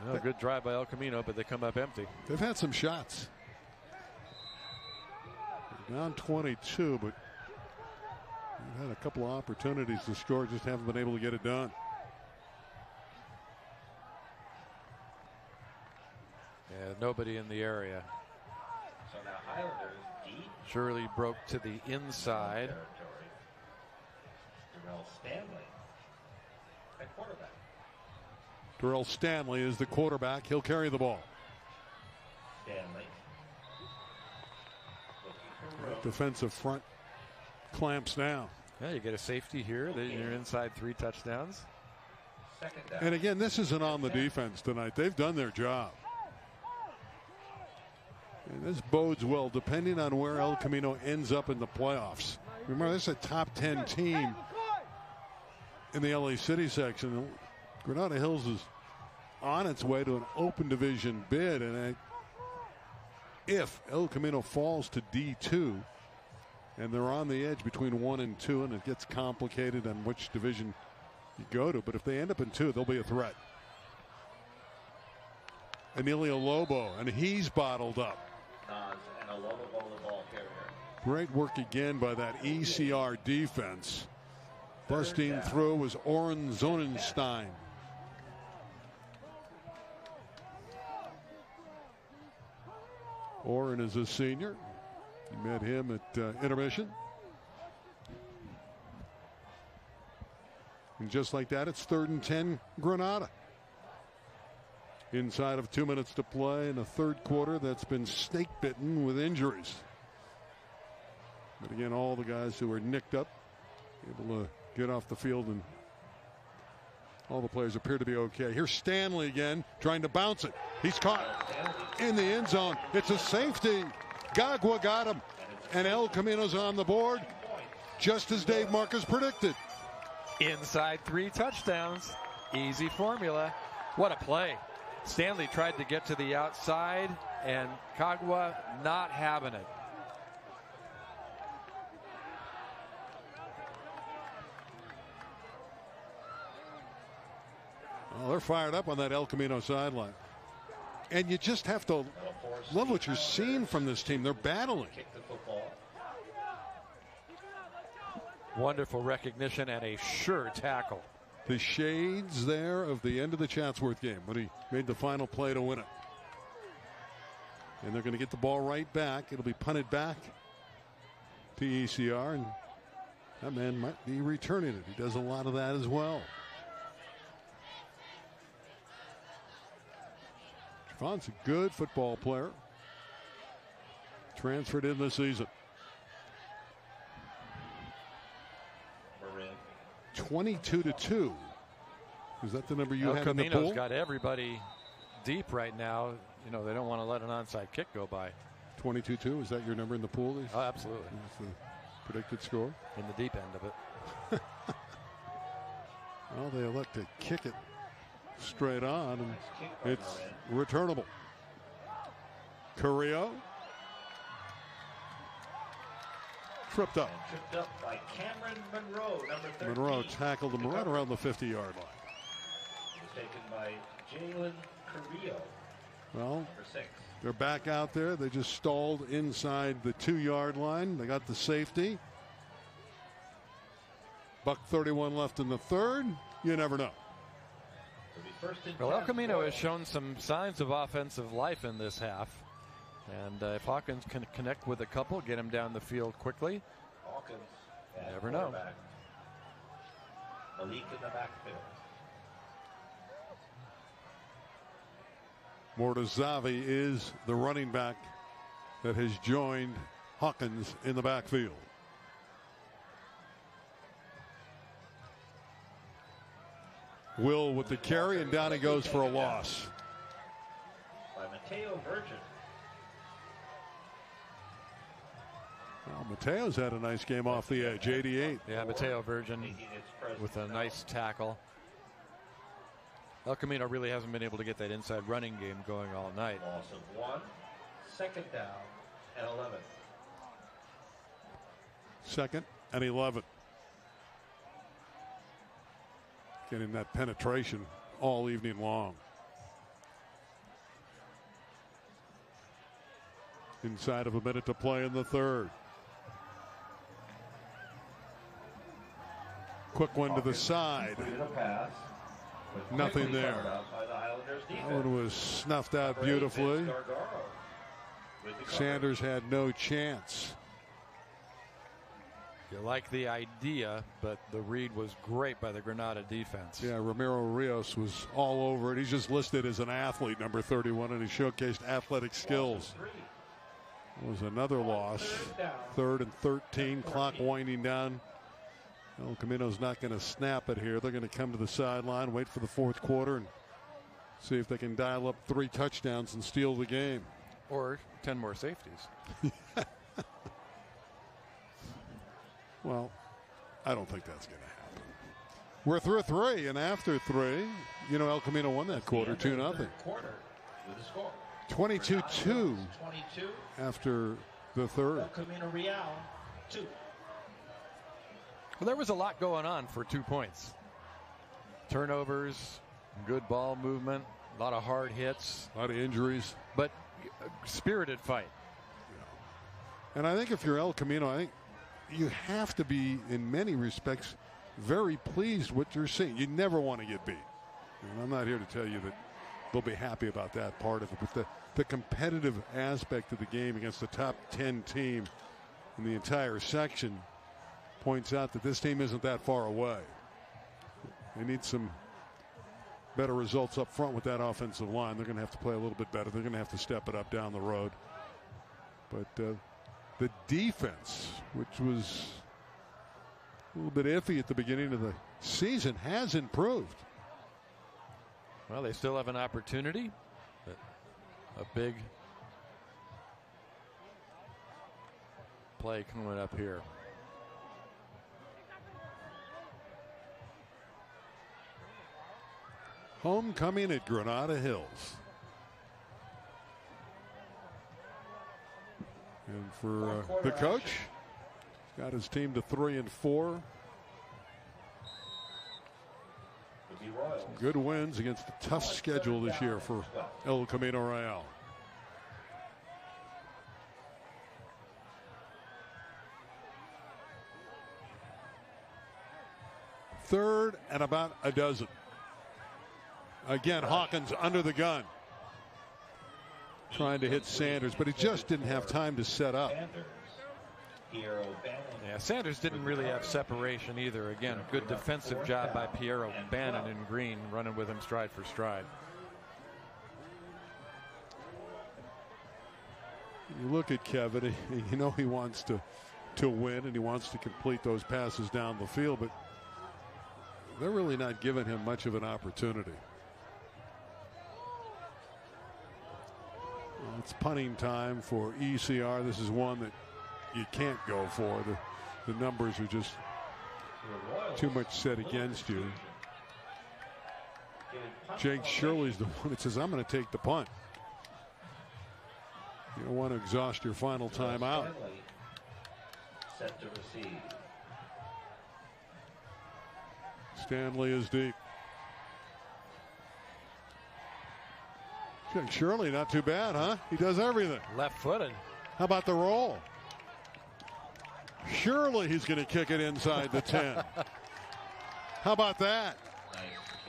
Well, good drive by El Camino, but they come up empty. They've had some shots. They're down 22, but they've had a couple of opportunities to score, just haven't been able to get it done. Yeah, nobody in the area. So now Highlanders deep. Shirley broke to the inside. Darrell Stanley at quarterback. Darrell Stanley is the quarterback. He'll carry the ball. Stanley. Defensive front clamps down. Yeah, you get a safety here. You're inside 3 touchdowns. Second down. And again, this isn't on the defense tonight. They've done their job. And this bodes well depending on where El Camino ends up in the playoffs. Remember, this is a top 10 team in the LA City section. Granada Hills is on its way to an open division bid, and if El Camino falls to D2 and they're on the edge between 1 and 2, and it gets complicated on which division you go to, but if they end up in 2, they'll be a threat. Emilio Lobo, and he's bottled up. And a Lobo the ball carrier. Great work again by that ECR defense. Busting through was Oren Zonenstein. Oren is a senior. You met him at intermission. And just like that, it's 3rd and 10 Granada. Inside of 2 minutes to play in the third quarter that's been snake bitten with injuries. But again, all the guys who are nicked up able to get off the field, and all the players appear to be okay. Here's Stanley again trying to bounce it. He's caught in the end zone. It's a safety. Gagwa got him, and El Camino's on the board just as Dave Marcus predicted. Inside 3 touchdowns. Easy formula. What a play. Stanley tried to get to the outside, and Kagwa not having it. Well, they're fired up on that El Camino sideline. And you just have to love what you're seeing from this team. They're battling. Wonderful recognition and a sure tackle. The shades there of the end of the Chatsworth game when he made the final play to win it. And they're going to get the ball right back. It'll be punted back to ECR, and that man might be returning it. He does a lot of that as well. Javon's a good football player. Transferred in this season. 22-2. Is that the number you had in the pool? Camino's got everybody deep right now. You know, they don't want to let an onside kick go by. 22-2, is that your number in the pool? Oh, absolutely. Predicted score? In the deep end of it. Well, they elect to kick it straight on, and it's returnable. Carrillo. Tripped up. And tripped up by Cameron Monroe, number 13. Monroe tackled him right around the 50-yard line. It was taken by Jalen Carrillo, Well, number 6. they're back out there. They just stalled inside the 2-yard line. They got the safety. $1:31 left in the third. You never know. Well, El Camino has shown some signs of offensive life in this half. And if Hawkins can connect with a couple, get him down the field quickly, Hawkins, you never know. Malik in the backfield. Mortazavi is the running back that has joined Hawkins in the backfield. Will with the carry, and down he goes for a loss. By Mateo Virgin. Well, Mateo's had a nice game off the edge, 88. Yeah, Mateo Virgin with a nice tackle. El Camino really hasn't been able to get that inside running game going all night. Loss of 1, second down and 11. Second and 11. Getting that penetration all evening long. Inside of a minute to play in the third. Quick one to the side. Nothing there. That one was snuffed out beautifully. Sanders had no chance. You like the idea, but the read was great by the Granada defense. Yeah, Ramiro Rios was all over it. He's just listed as an athlete, number 31, and he showcased athletic skills. It was another loss. 3rd and 13, clock winding down. El Camino's not going to snap it here. They're going to come to the sideline, wait for the fourth quarter, and see if they can dial up 3 touchdowns and steal the game. Or 10 more safeties. Well, I don't think that's going to happen. We're through 3, and after 3, you know, El Camino won that quarter, 2-0. 22-2 after the third. El Camino Real, 2. Well, there was a lot going on for 2 points. Turnovers, good ball movement, a lot of hard hits. A lot of injuries. But a spirited fight. And I think if you're El Camino, I think you have to be, in many respects, very pleased with what you're seeing. You never want to get beat. And I'm not here to tell you that they'll be happy about that part of it. But the competitive aspect of the game against the top 10 team in the entire section points out that this team isn't that far away. They need some better results up front with that offensive line. They're going to have to play a little bit better. They're going to have to step it up down the road. But the defense, which was a little bit iffy at the beginning of the season, has improved. Well, they still have an opportunity. But a big play coming up here. Homecoming at Granada Hills. And for the coach, he's got his team to 3-4. Some good wins against a tough schedule this year for El Camino Real. Third and about a dozen. Again, Hawkins under the gun. Trying to hit Sanders, but he just didn't have time to set up. Yeah, Sanders didn't really have separation either. Again, good defensive job by Piero Bannon in green, running with him stride for stride. You look at Kevin, you know he wants to win and he wants to complete those passes down the field, but they're really not giving him much of an opportunity. It's punting time for ECR. This is one that you can't go for. the numbers are just too much said against you. Jake Shirley's the one that says, I'm going to take the punt. You don't want to exhaust your final timeout. Set to receive. Stanley is deep. Jake Shirley, not too bad, huh? He does everything. Left-footed. How about the roll? Surely he's going to kick it inside the 10. How about that?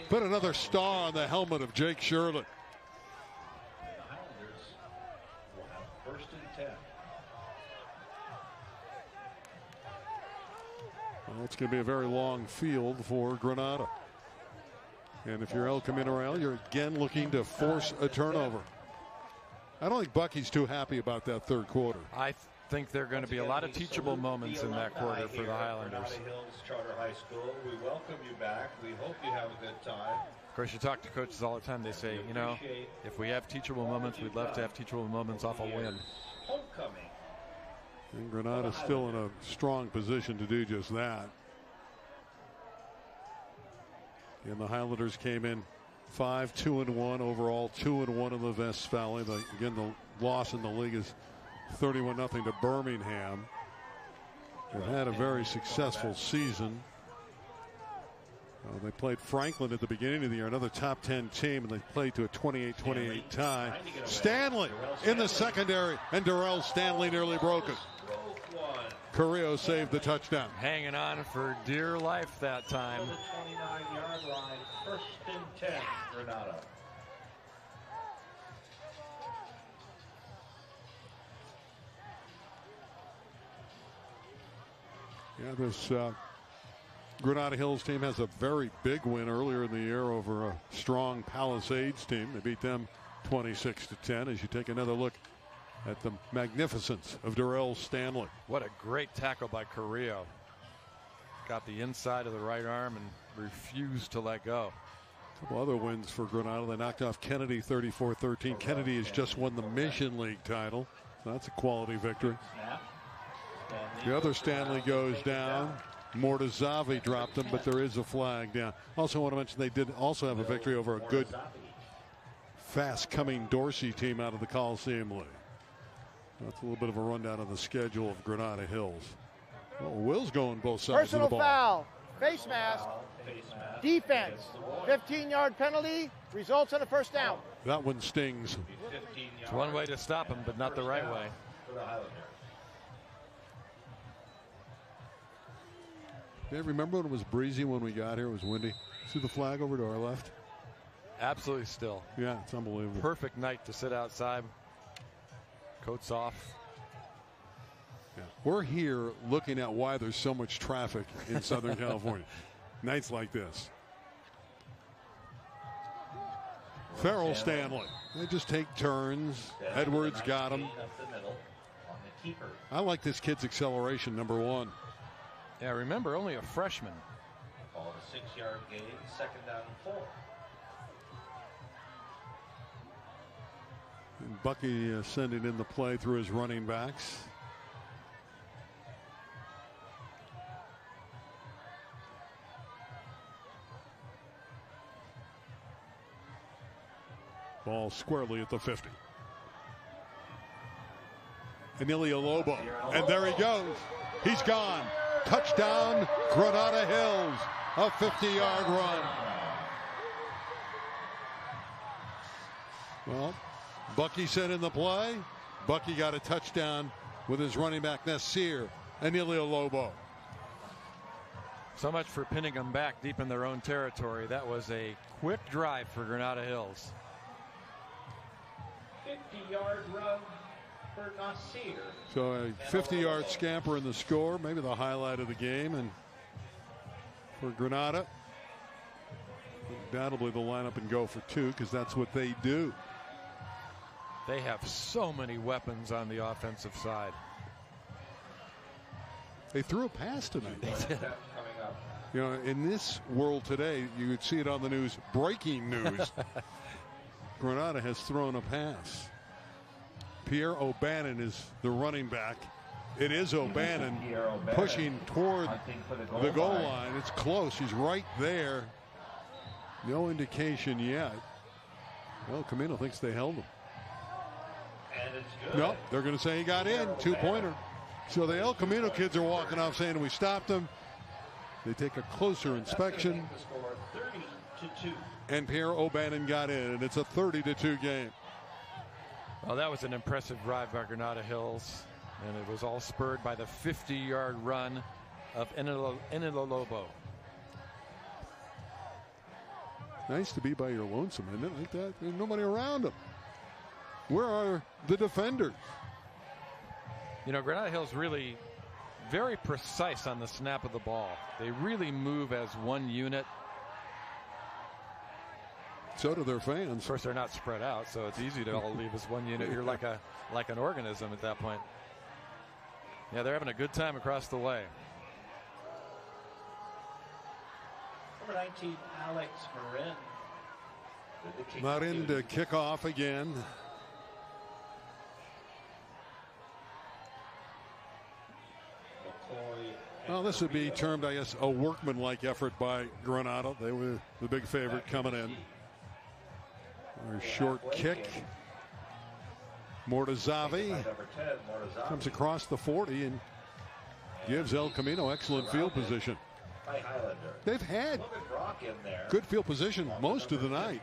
Put another star on the helmet of Jake Shirley. The Highlanders will have 1st and 10. Well, it's going to be a very long field for Granada. And if you're El Camino Real, you're again looking to force a turnover. I don't think Bucky's too happy about that third quarter. I think there are going to be a lot of teachable moments in that quarter for the Highlanders. Granada Hills Charter High School. We welcome you back. We hope you have a good time. Of course, you talk to coaches all the time. They say, you know, if we have teachable moments, we'd love to have teachable moments off a win. Homecoming. And Granada's still in a strong position to do just that. And the Highlanders came in 5-2-1 overall, 2-1 in the West Valley. Again, the loss in the league is 31-0 to Birmingham. They've had a very successful season. They played Franklin at the beginning of the year, another top 10 team, and they played to a 28-28 tie. Stanley in the secondary, and Darrell Stanley nearly broke it. Carrillo saved the touchdown. Hanging on for dear life that time. The 29-yard line, 1st and 10, Granada. Yeah, this Granada Hills team has a very big win earlier in the year over a strong Palisades team. They beat them 26-10. As you take another look at the magnificence of Darrell Stanley. What a great tackle by Carrillo. Got the inside of the right arm and refused to let go. A couple other wins for Granada. They knocked off Kennedy 34-13. Kennedy has just won the Mission League title. So that's a quality victory. The other Stanley goes down. Mortazavi dropped him, but there is a flag down. Also want to mention they did also have a victory over a good, fast-coming Dorsey team out of the Coliseum League. That's a little bit of a rundown of the schedule of Granada Hills. Well, Will's going both sides of the ball. Personal foul, face mask, defense, 15-yard penalty, results in a first down. That one stings. It's one way to stop him, but not the right way. Yeah, remember when it was breezy when we got here? It was windy. See the flag over to our left? Absolutely still. Yeah, it's unbelievable. Perfect night to sit outside. Coats off. Yeah. We're here looking at why there's so much traffic in Southern California. Nights like this. Farrell Stanley. They just take turns. Edwards got him. I like this kid's acceleration, number 1. Yeah, remember, only a freshman. Called a 6-yard gain, 2nd down and 4. And Bucky sending in the play through his running backs. Ball squarely at the 50. Emilio Lobo. And there he goes. He's gone. Touchdown, Granada Hills. A 50-yard run. Well, Bucky sent in the play. Bucky got a touchdown with his running back, Nasir Emilio Lobo. So much for pinning them back deep in their own territory. That was a quick drive for Granada Hills. 50-yard run for Nasir. So a 50-yard scamper in the score, maybe the highlight of the game. And for Granada, undoubtedly they'll line up and go for 2 because that's what they do. They have so many weapons on the offensive side. They threw a pass tonight. You know, in this world today, you would see it on the news, breaking news. Granada has thrown a pass. Pierre O'Bannon is the running back It is O'Bannon pushing toward the goal line. It's close. He's right there. No indication yet. Well, Camino thinks they held him. No, they're going to say he got in. 2-pointer. So the El Camino kids are walking off saying we stopped him. They take a closer inspection. And Pierre O'Bannon got in, and it's a 30-2 game. Well, that was an impressive drive by Granada Hills, and it was all spurred by the 50-yard run of Enilolobo. Nice to be by your lonesome, isn't it? Like that. There's nobody around him. Where are the defenders? You know, Granada Hills really very precise on the snap of the ball. They really move as one unit. So do their fans. Of course, they're not spread out, so it's easy to all leave as one unit. You're like an organism at that point. Yeah, they're having a good time across the way. Number 19, Alex Marin. Marin to kick off again. Well, this would be termed, I guess, a workmanlike effort by Granada. They were the big favorite coming in. Their short kick. Mortazavi comes across the 40 and gives El Camino excellent field position. They've had good field position most of the night.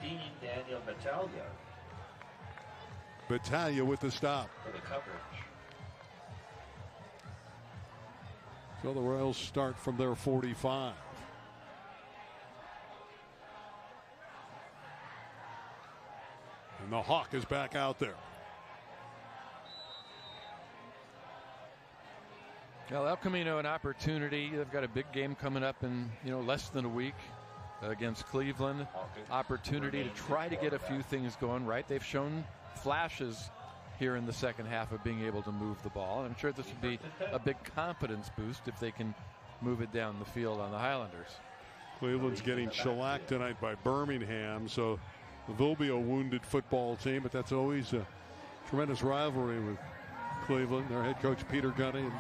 Battaglia with the stop. So the Royals start from their 45. And the Hawk is back out there. Well, El Camino an opportunity. They've got a big game coming up in less than a week against Cleveland. Opportunity to try to get a few things going right. They've shown flashes here in the second half of being able to move the ball. I'm sure this would be a big confidence boost if they can move it down the field on the Highlanders. Cleveland's getting shellacked tonight by Birmingham, so they'll be a wounded football team, but that's always a tremendous rivalry with Cleveland. Their head coach Peter Gunny and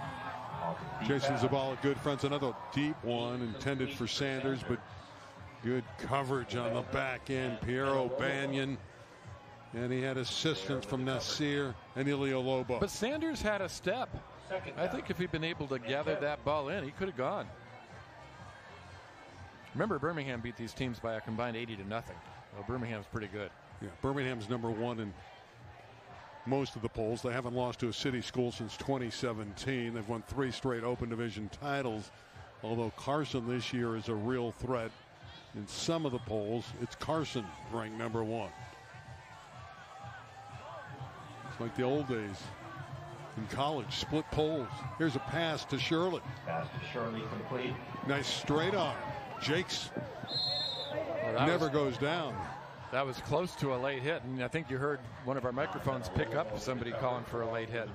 Jason Zabala, good friends. Another deep one intended for Sanders, but good coverage on the back end. Pierre O'Bannon. And he had assistance from Nasir and Enilolobo. But Sanders had a step. I think if he'd been able to gather that ball in, he could have gone. Remember, Birmingham beat these teams by a combined 80-0. Well, Birmingham's pretty good. Yeah, Birmingham's number one in most of the polls. They haven't lost to a city school since 2017. They've won 3 straight Open Division titles, although Carson this year is a real threat. In some of the polls, it's Carson ranked number 1. It's like the old days in college, split polls. Here's a pass to Shirley. Pass to Shirley complete. Nice straight arm. Jakes never goes down. That was close to a late hit, and I think you heard one of our microphones pick up somebody calling for a late hit.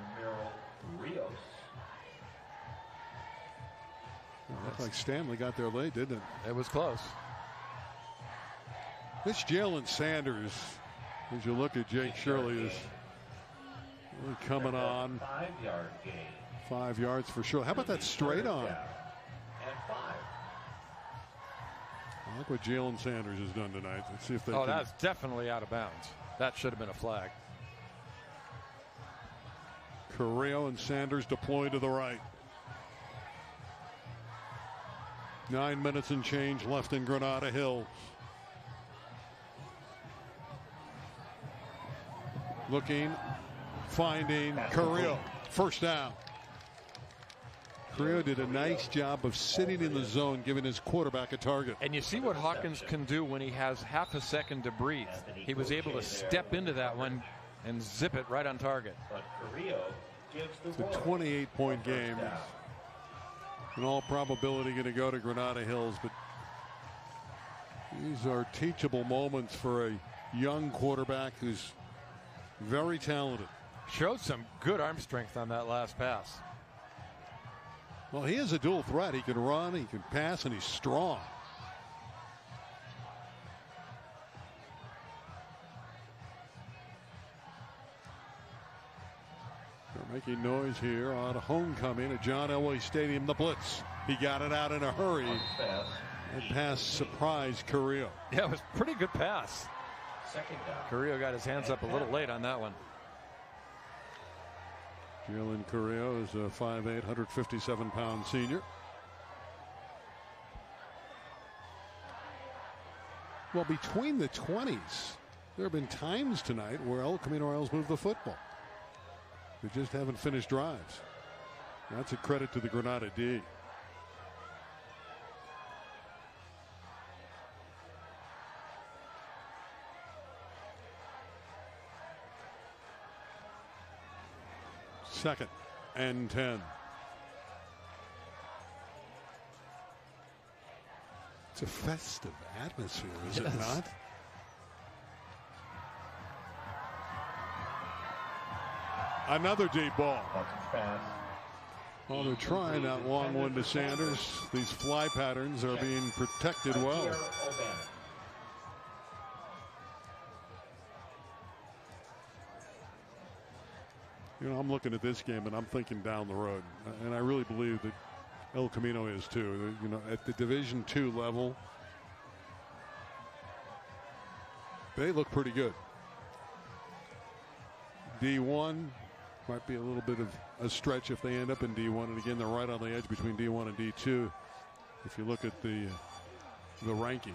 Looked like Stanley got there late, didn't it? It was close. This Jalen Sanders, as you look at Jake Shirley, is really coming on. 5-yard gain. 5 yards for sure. How about that straight on? And 5. Look what Jalen Sanders has done tonight. Let's see if they can. That's definitely out of bounds. That should have been a flag. Carrillo and Sanders deploy to the right. 9 minutes and change left in Granada Hills. Looking, finding Carrillo. First down. Carrillo did a nice job of sitting in the zone, giving his quarterback a target. And you see what Hawkins can do when he has half a second to breathe. He was able to step into that one and zip it right on target. It's a 28-point game. In all probability going to go to Granada Hills, but these are teachable moments for a young quarterback who's very talented. Showed some good arm strength on that last pass. Well, he is a dual threat. He can run, he can pass, and he's strong. Making noise here on homecoming at John Elway Stadium. The blitz. He got it out in a hurry. And pass surprised Carrillo. Yeah, it was a pretty good pass. Second down. Carrillo got his hands up a little late on that one. Jalen Carrillo is a 5'8", 157-pound senior. Well, between the 20s, there have been times tonight where El Camino Royals move the football. They just haven't finished drives. That's a credit to the Granada D. Second and 10. It's a festive atmosphere, is it not? Another deep ball. Well, they're trying that long one to Sanders. These fly patterns are being protected well. You know, I'm looking at this game and I'm thinking down the road, and I really believe that El Camino is too. You know, at the Division II level, they look pretty good. D1 might be a little bit of a stretch if they end up in D1, and again, they're right on the edge between D1 and D2. If you look at the rankings,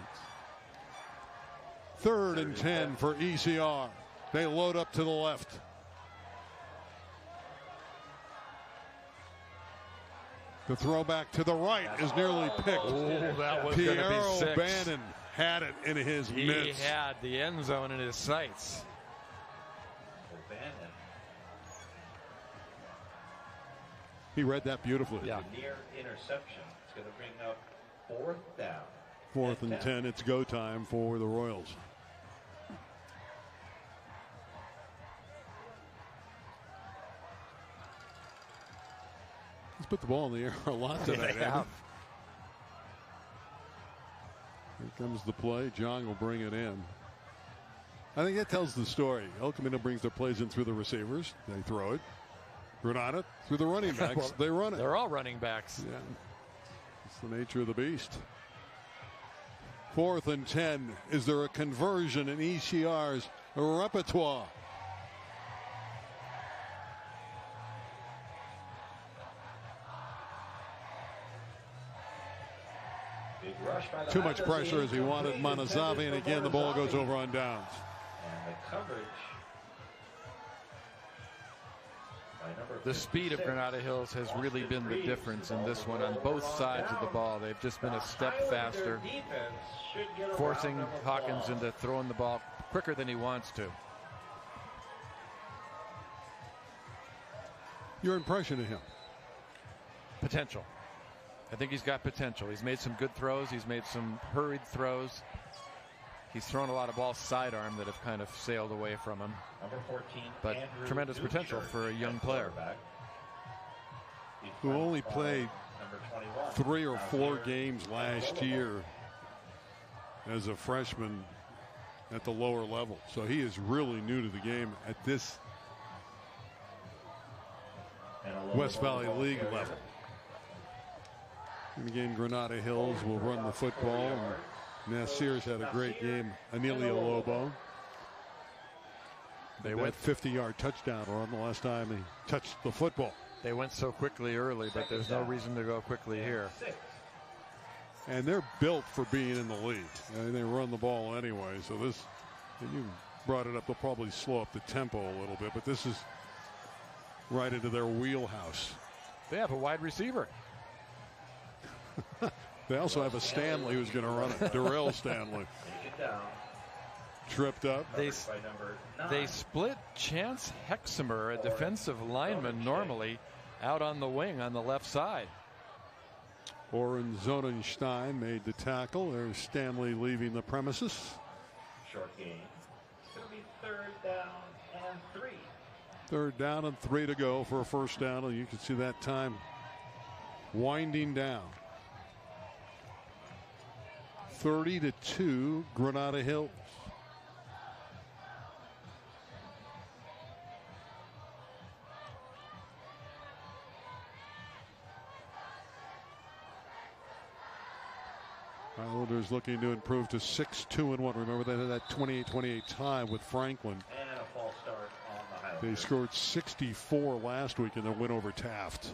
3rd and 10 for ECR. They load up to the left. The throwback to the right is nearly picked. Oh, that was going to be 6. Bannon had it in his midst. He had the end zone in his sights. He read that beautifully. Yeah. Near interception. It's going to bring up 4th down. 4th and 10. It's go time for the Royals. He's put the ball in the air a lot tonight. They have. Here comes the play. John will bring it in. I think that tells the story. El Camino brings their plays in through the receivers. They throw it. Granada through the running backs. Well, they run it. They're all running backs. Yeah. It's the nature of the beast. 4th and 10. Is there a conversion in ECR's repertoire? Too much pressure as he wanted Manazavi, and again the ball goes over on downs. And the coverage. The speed of Granada Hills has really been the difference in this one on both sides of the ball. They've just been a step faster, forcing Hawkins into throwing the ball quicker than he wants to. Your impression of him? Potential. I think he's got potential. He's made some good throws. He's made some hurried throws. He's thrown a lot of balls sidearm that have kind of sailed away from him. Number 14, but Andrew tremendous potential for a young player. Who only played 3 or 4 games last year as a freshman at the lower level. So he is really new to the game at this West Valley League level. And again, Granada Hills will run the football. And Nasir's had a great game. Anilio Lobo. They went 50-yard touchdown run the last time he touched the football. They went so quickly early, but there's no reason to go quickly here. And they're built for being in the lead. And they run the ball anyway. So this, and you brought it up, they'll probably slow up the tempo a little bit, but this is right into their wheelhouse. They have a wide receiver. They also have a Stanley who's going to run it. Darrell Stanley. Tripped up. They split Chance Hexamer, a defensive lineman, normally out on the wing on the left side. Oren Zonenstein made the tackle. There's Stanley leaving the premises. Short game. It's going to be 3rd down and 3. 3rd down and 3 to go for a first down. And you can see that time winding down. 30-2 Granada Hills. Islanders looking to improve to 6-2-1. Remember they had that 28-28 tie with Franklin. And a false start on the Highlanders. They scored 64 last week in their win over Taft.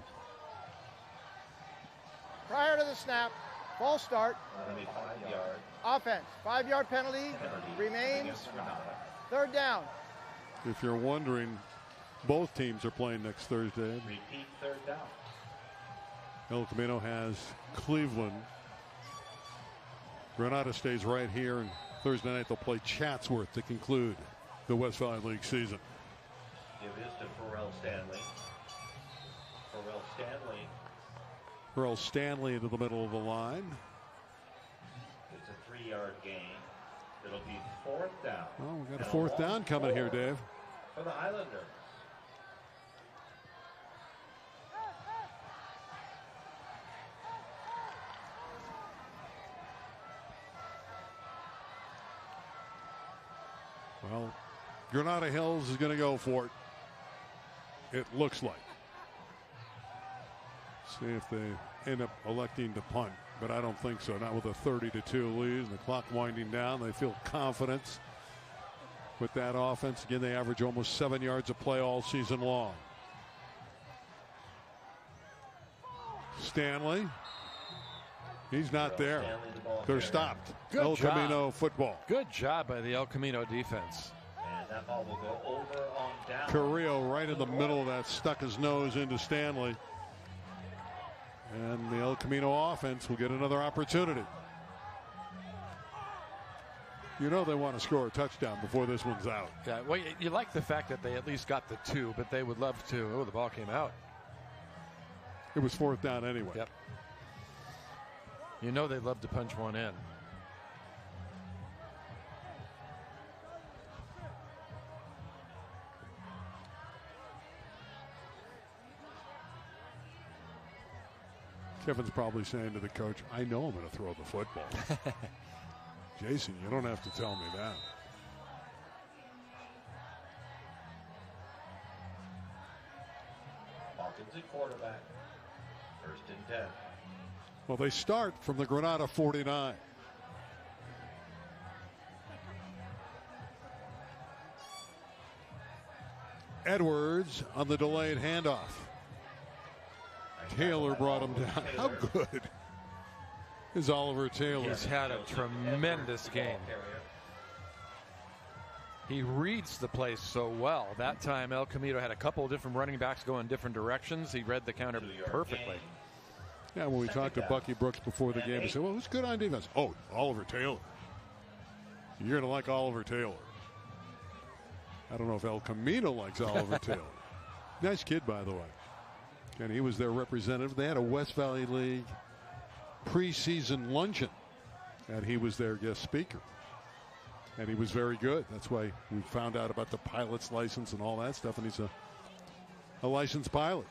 Prior to the snap, false start. That'll be 5 yards. Offense, 5-yard penalty remains. Third down. If you're wondering, both teams are playing next Thursday. Repeat third down. El Camino has Cleveland. Granada stays right here, and Thursday night they'll play Chatsworth to conclude the West Valley League season. Give this to Pharrell Stanley. Earl Stanley into the middle of the line. It's a 3-yard gain. It'll be fourth down. Well, we got a fourth down coming here, Dave. For the Highlanders. Well, Granada Hills is going to go for it. It looks like. See if they end up electing to punt, but I don't think so. Not with a 30-2 lead and the clock winding down. They feel confidence with that offense. Again, they average almost 7 yards a play all season long. Stanley. He's not there. They're stopped. El Camino football. Good job by the El Camino defense. And that ball will go over on down. Carrillo right in the middle of that, stuck his nose into Stanley. And the El Camino offense will get another opportunity. You know they want to score a touchdown before this one's out. Yeah, well, you like the fact that they at least got the 2, but they would love to. Oh, the ball came out. It was fourth down anyway. Yep. You know they'd love to punch one in. Kevin's probably saying to the coach, I know I'm going to throw the football. Jason, you don't have to tell me that. Hawkins at quarterback. First and 10. Well, they start from the Granada 49. Edwards on the delayed handoff. Taylor brought him down. How good is Oliver Taylor? He's had a tremendous game. He reads the play so well. That time El Camino had a couple of different running backs going different directions. He read the counter perfectly. Yeah, when we talked to Bucky Brooks before the game, he said, well, who's good on defense? Oh, Oliver Taylor. You're going to like Oliver Taylor. I don't know if El Camino likes Oliver Taylor. Nice kid, by the way. And he was their representative. They had a West Valley League preseason luncheon, and he was their guest speaker. And he was very good. That's why we found out about the pilot's license and all that stuff, and he's a licensed pilot.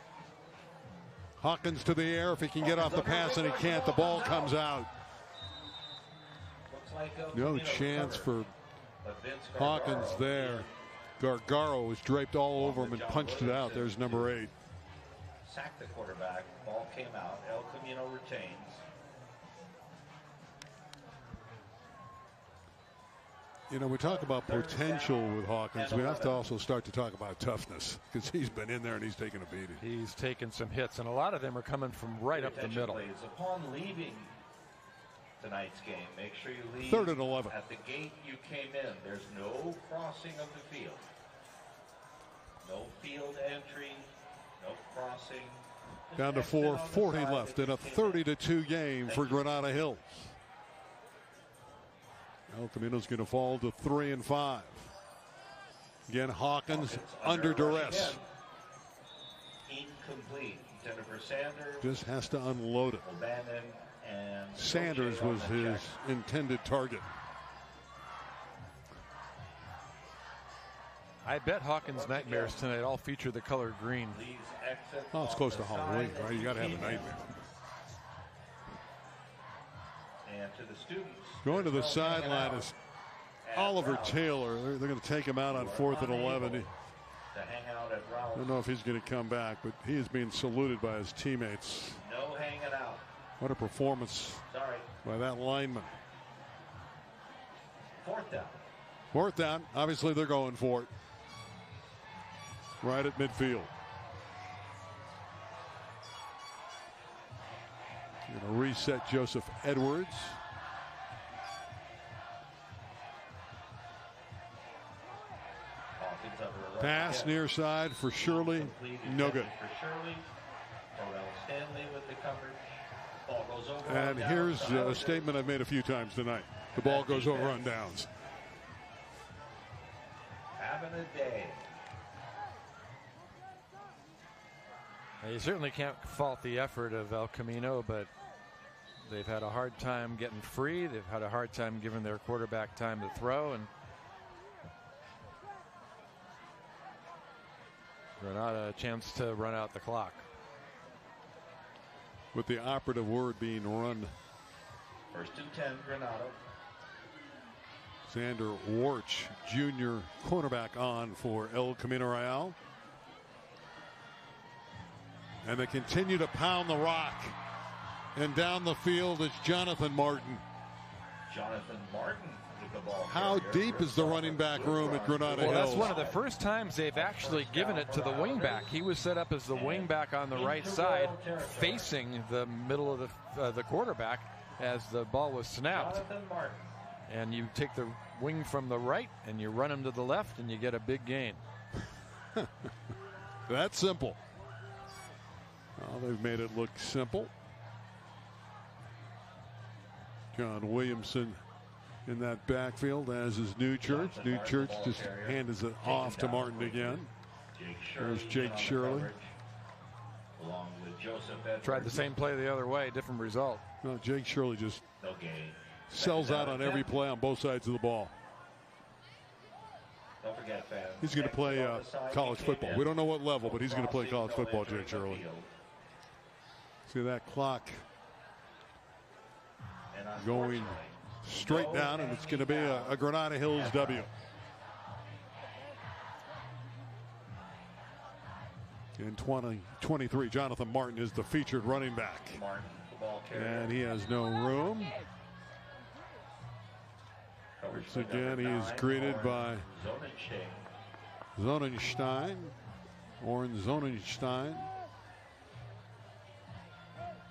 Hawkins to the air. If he can get off the pass, and he can't, the ball comes out. No chance for Hawkins there. Gargaro was draped all over him and punched it out. There's number 8. Sacked the quarterback. Ball came out. El Camino retains. You know, we talk about potential with Hawkins. We have to also start to talk about toughness, because he's been in there and he's taken a beating. He's taken some hits, and a lot of them are coming from right up the middle. Plays. Upon leaving tonight's game, make sure you leave 3rd and 11. at the gate you came in. There's no crossing of the field. No field entry, no crossing. Down to 4:40 left in a 30-2 game for Granada Hills. El Camino's going to fall to 3-5. Again, Hawkins under duress. Incomplete. Jennifer Sanders Just has to unload it. O'Bannon and Sanders was his intended target. I bet Hawkins' nightmares tonight all feature the color green. Oh, it's close to Halloween, right? You got to have a nightmare. And to the students. Going to the sideline is Oliver Taylor. They're going to take him out on 4th and 11. I don't know if he's going to come back, but he is being saluted by his teammates. No hanging out. What a performance by that lineman. 4th down. 4th down. Obviously, they're going for it. Right at midfield. Going to reset Joseph Edwards. Pass near side for Shirley. No good. And here's a statement I've made a few times tonight. The ball goes over on downs. Having a day. You certainly can't fault the effort of El Camino, but they've had a hard time getting free. They've had a hard time giving their quarterback time to throw, and Granada a chance to run out the clock. With the operative word being run. 1st and 10, Granada. Xander Warch, junior cornerback on for El Camino Real. And they continue to pound the rock. And down the field is Jonathan Martin. Jonathan Martin with the ball. How deep is the running back room at Granada Hills? That's one of the first times they've actually given it to the wingback. He was set up as the wingback on the right side, facing the middle of the quarterback as the ball was snapped. And you take the wing from the right and you run him to the left and you get a big gain. That's simple. Well, they've made it look simple. John Williamson in that backfield, as is New Church. New Church just hands it off to Martin again. There's Jake Shirley. Tried the same play the other way, different result. No, Jake Shirley just sells out on every play on both sides of the ball. Don't forget, fans. He's going to play college football. We don't know what level, but he's going to play college football, Jake Shirley. See that clock going straight down, and it's going to be a Granada Hills W. In 2023, Jonathan Martin is the featured running back. And he has no room. Once again, he is greeted by Zonenstein. Oren Zonenstein.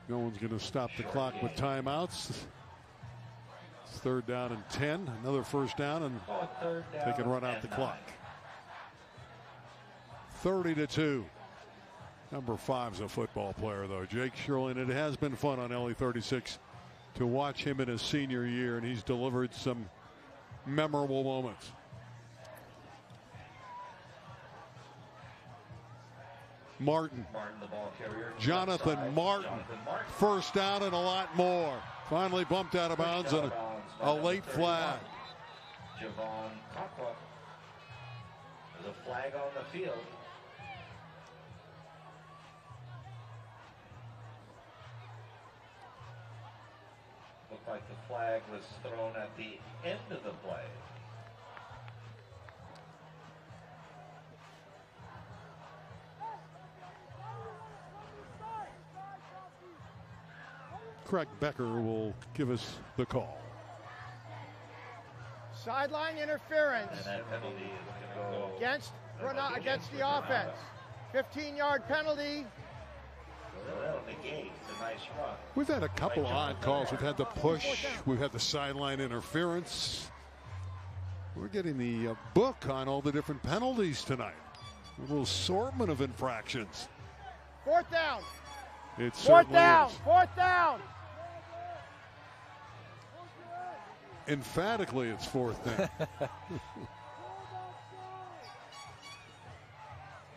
No one's going to stop the clock with timeouts. It's 3rd down and 10. Another 1st down, and they can run out the clock. 30-2. Number 5's a football player, though, Jake Shirley, and it has been fun on LA36 to watch him in his senior year, and he's delivered some memorable moments. Martin. Jonathan Martin. 1st down and a lot more. Finally bumped out of bounds and a late flag. Javon Kakwa. There's a flag on the field. Looked like the flag was thrown at the end of the play. Craig Becker will give us the call. Sideline interference against the offense. 15-yard penalty. We've had a couple odd calls. We've had the push. We've had the sideline interference. We're getting the book on all the different penalties tonight. A little assortment of infractions. 4th down. It 4th down. is. 4th down. Emphatically, it's 4th down.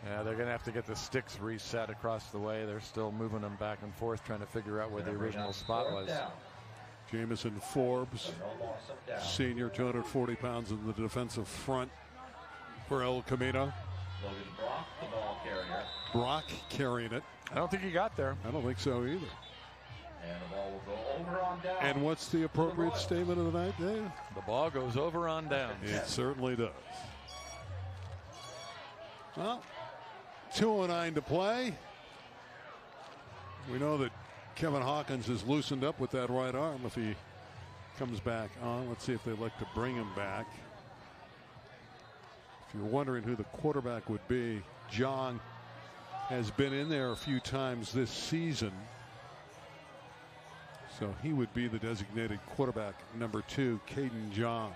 Yeah, they're going to have to get the sticks reset across the way. They're still moving them back and forth, trying to figure out where the original spot was. Jamison Forbes, senior, 240 pounds in the defensive front for El Camino. Logan Brock, the ball carrier. Brock carrying it. I don't think he got there. I don't think so either. And the ball will go over on down. And what's the appropriate statement of the night, Dave? The ball goes over on down. It certainly does. Well, 2:09 to play. We know that Kevin Hawkins is loosened up with that right arm if he comes back on. Let's see if they like to bring him back. If you're wondering who the quarterback would be, John has been in there a few times this season. So he would be the designated quarterback, number 2, Caden John.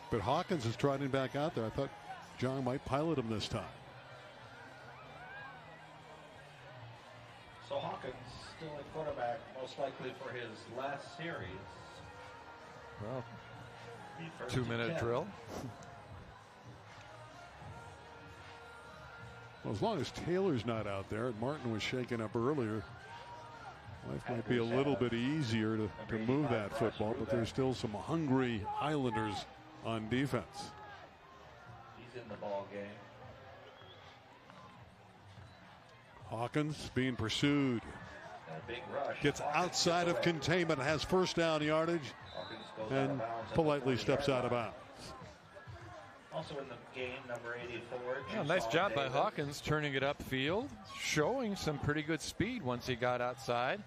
But Hawkins is trotting back out there. I thought John might pilot him this time. So Hawkins still a quarterback, most likely for his last series. Well, The first 2-minute and 10. drill. Well, as long as Taylor's not out there, and Martin was shaken up earlier, life might be a little bit easier to move that football, but there's still some hungry Highlanders on defense. He's in the ball game. Hawkins being pursued. And a big rush. Gets outside of containment, has first down yardage, and politely steps out of bounds. Also in the game, number 84. Yeah, nice job by Hawkins turning it upfield, showing some pretty good speed once he got outside.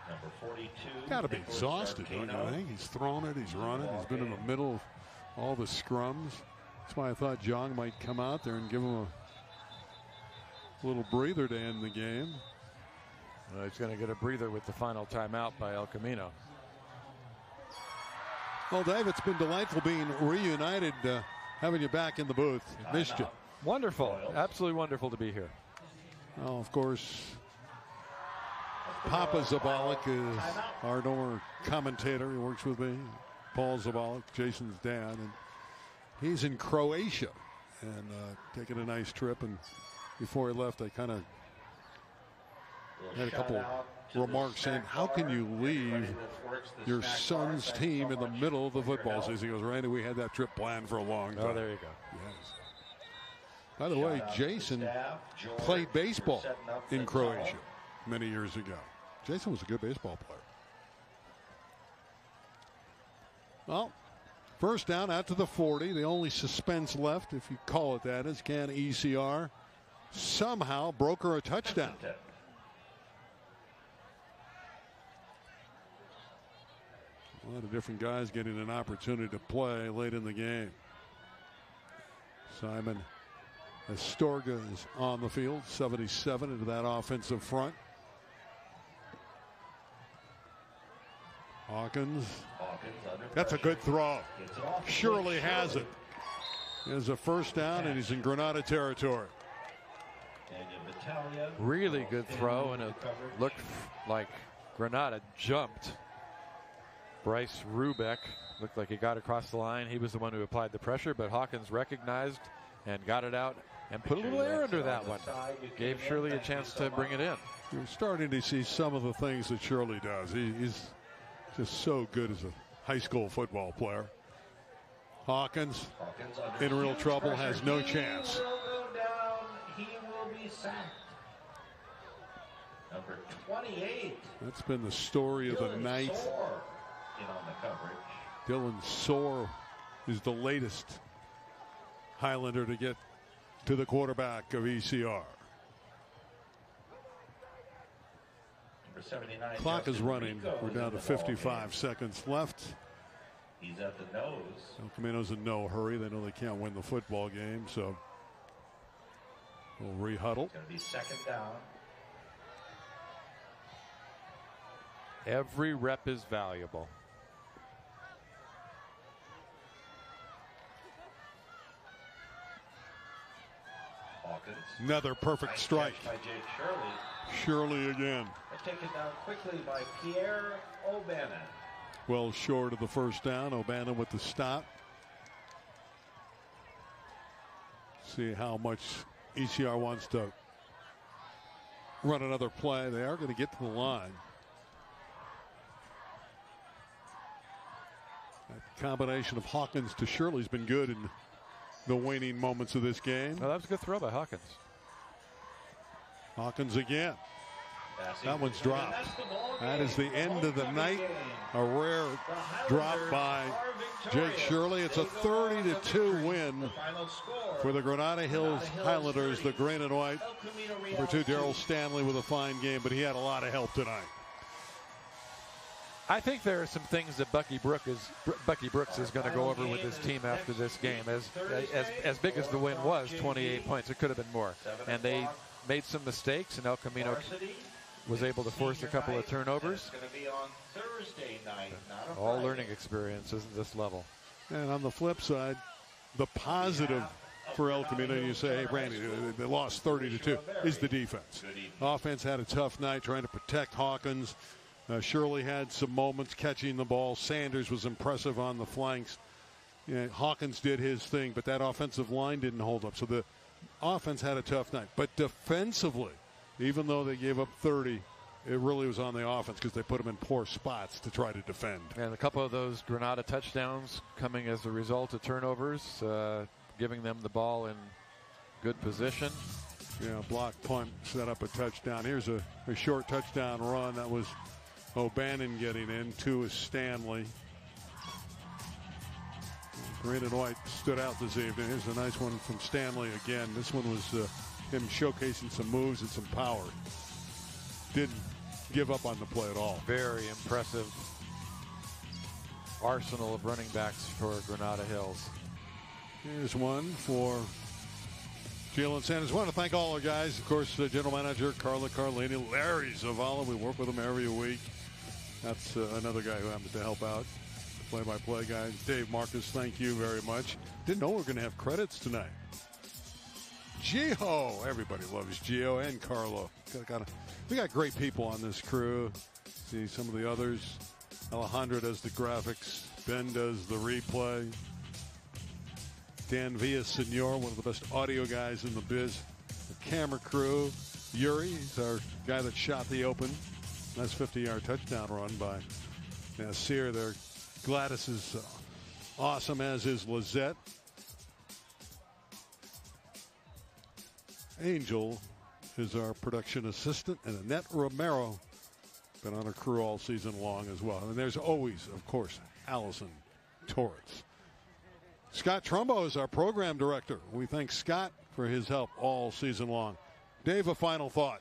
Number 42. Got to be exhausted, don't you think? He's thrown it, he's run it, he's been in the middle of all the scrums. That's why I thought John might come out there and give him a little breather to end the game. Well, he's going to get a breather with the final timeout by El Camino. Well, Dave, it's been delightful being reunited, having you back in the booth. Missed you. Wonderful. Absolutely wonderful to be here. Well, of course, Papa Zabalik is our normal commentator. He works with me. Paul Zabalik, Jason's dad. And he's in Croatia and taking a nice trip. And before he left, I kind of had a couple remarks saying, how can you leave your son's team in the middle of the football season? He goes, Randy, we had that trip planned for a long time. Oh, there you go. Yes. By the way, Jason played baseball in Croatia many years ago. Jason was a good baseball player. Well, first down out to the 40. The only suspense left, if you call it that, is can ECR somehow broker a touchdown? A lot of different guys getting an opportunity to play late in the game. Simon Astorga is on the field, 77 into that offensive front. Hawkins. That's a good throw. Shirley has it. There's a first down, and he's in Granada territory. Really good throw, and it looked like Granada jumped. Bryce Rubeck looked like he got across the line. He was the one who applied the pressure, but Hawkins recognized and got it out and put a little air under that one. Gave Shirley a chance to bring it in. You're starting to see some of the things that Shirley does. He's just so good as a high school football player. Hawkins in real trouble, has no chance. He will go down. He will be sacked. Number 28. That's been the story of the night. In on the coverage. Dylan Soar is the latest Highlander to get to the quarterback of ECR. Number 79. Clock is running. We're down to 55 seconds left. He's at the nose. El Camino's in no hurry. They know they can't win the football game, so we'll rehuddle. It's going to be second down. Every rep is valuable. Hawkins. Another perfect strike. By Jake Shirley. Shirley again. Taken down quickly by Pierre O'Bannon. Well short of the first down. O'Bannon with the stop. See how much ECR wants to run another play. They are going to get to the line. That combination of Hawkins to Shirley's been good in the waning moments of this game. Well, that was a good throw by Hawkins. Hawkins again. That one's dropped. That is the end of the night. A rare drop by Jake Shirley. It's a 30-2 win for the Granada Hills Highlanders, the green and white. Number 2, Darryl Stanley with a fine game, but he had a lot of help tonight. I think there are some things that Bucky Brooks is going to go over with his team after this game. As big as the win was, 28 points, it could have been more. And they made some mistakes, and El Camino was able to force a couple of turnovers. All learning experiences at this level. And on the flip side, the positive for El Camino, you say, hey, Randy, they lost 30-2, is the defense. Offense had a tough night trying to protect Hawkins. Shirley had some moments catching the ball. Sanders was impressive on the flanks. Hawkins did his thing, but that offensive line didn't hold up. So the offense had a tough night. But defensively, even though they gave up 30, it really was on the offense because they put them in poor spots to try to defend. And a couple of those Granada touchdowns coming as a result of turnovers, giving them the ball in good position. Yeah, block punt, set up a touchdown. Here's a short touchdown run. That was O'Bannon getting in. 2 is Stanley. Green and white stood out this evening. Here's a nice one from Stanley again. This one was him showcasing some moves and some power. Didn't give up on the play at all. Very impressive arsenal of running backs for Granada Hills. Here's one for Jalen Sanders. I want to thank all our guys. Of course, General Manager Carla Carlini, Larry Zavala. We work with him every week. That's another guy who happens to help out. Play-by-play guy. Dave Marcus, thank you very much. Didn't know we were going to have credits tonight. Gio. Everybody loves Gio and Carlo. We got great people on this crew. See some of the others. Alejandro does the graphics. Ben does the replay. Dan Villasenor, one of the best audio guys in the biz. The camera crew. Yuri, he's our guy that shot the open. Nice 50-yard touchdown run by Nasir there. Gladys is awesome, as is Lizette. Angel is our production assistant, and Annette Romero been on our crew all season long as well. And there's always, of course, Allison Torres. Scott Trumbo is our program director. We thank Scott for his help all season long. Dave, a final thought.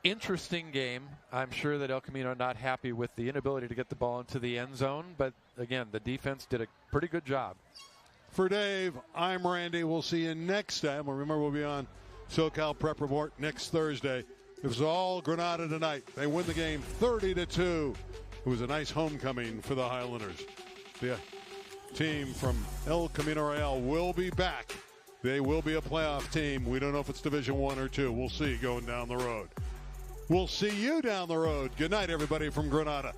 Interesting game. I'm sure that El Camino not happy with the inability to get the ball into the end zone, but again, the defense did a pretty good job. For Dave, I'm Randy. We'll see you next time. Well, remember, we'll be on SoCal Prep Report next Thursday. It was all Granada tonight. They win the game 30-2. It was a nice homecoming for the Highlanders. The team from El Camino Real will be back. They will be a playoff team. We don't know if it's Division I or II. We'll see going down the road. We'll see you down the road. Good night, everybody from Granada.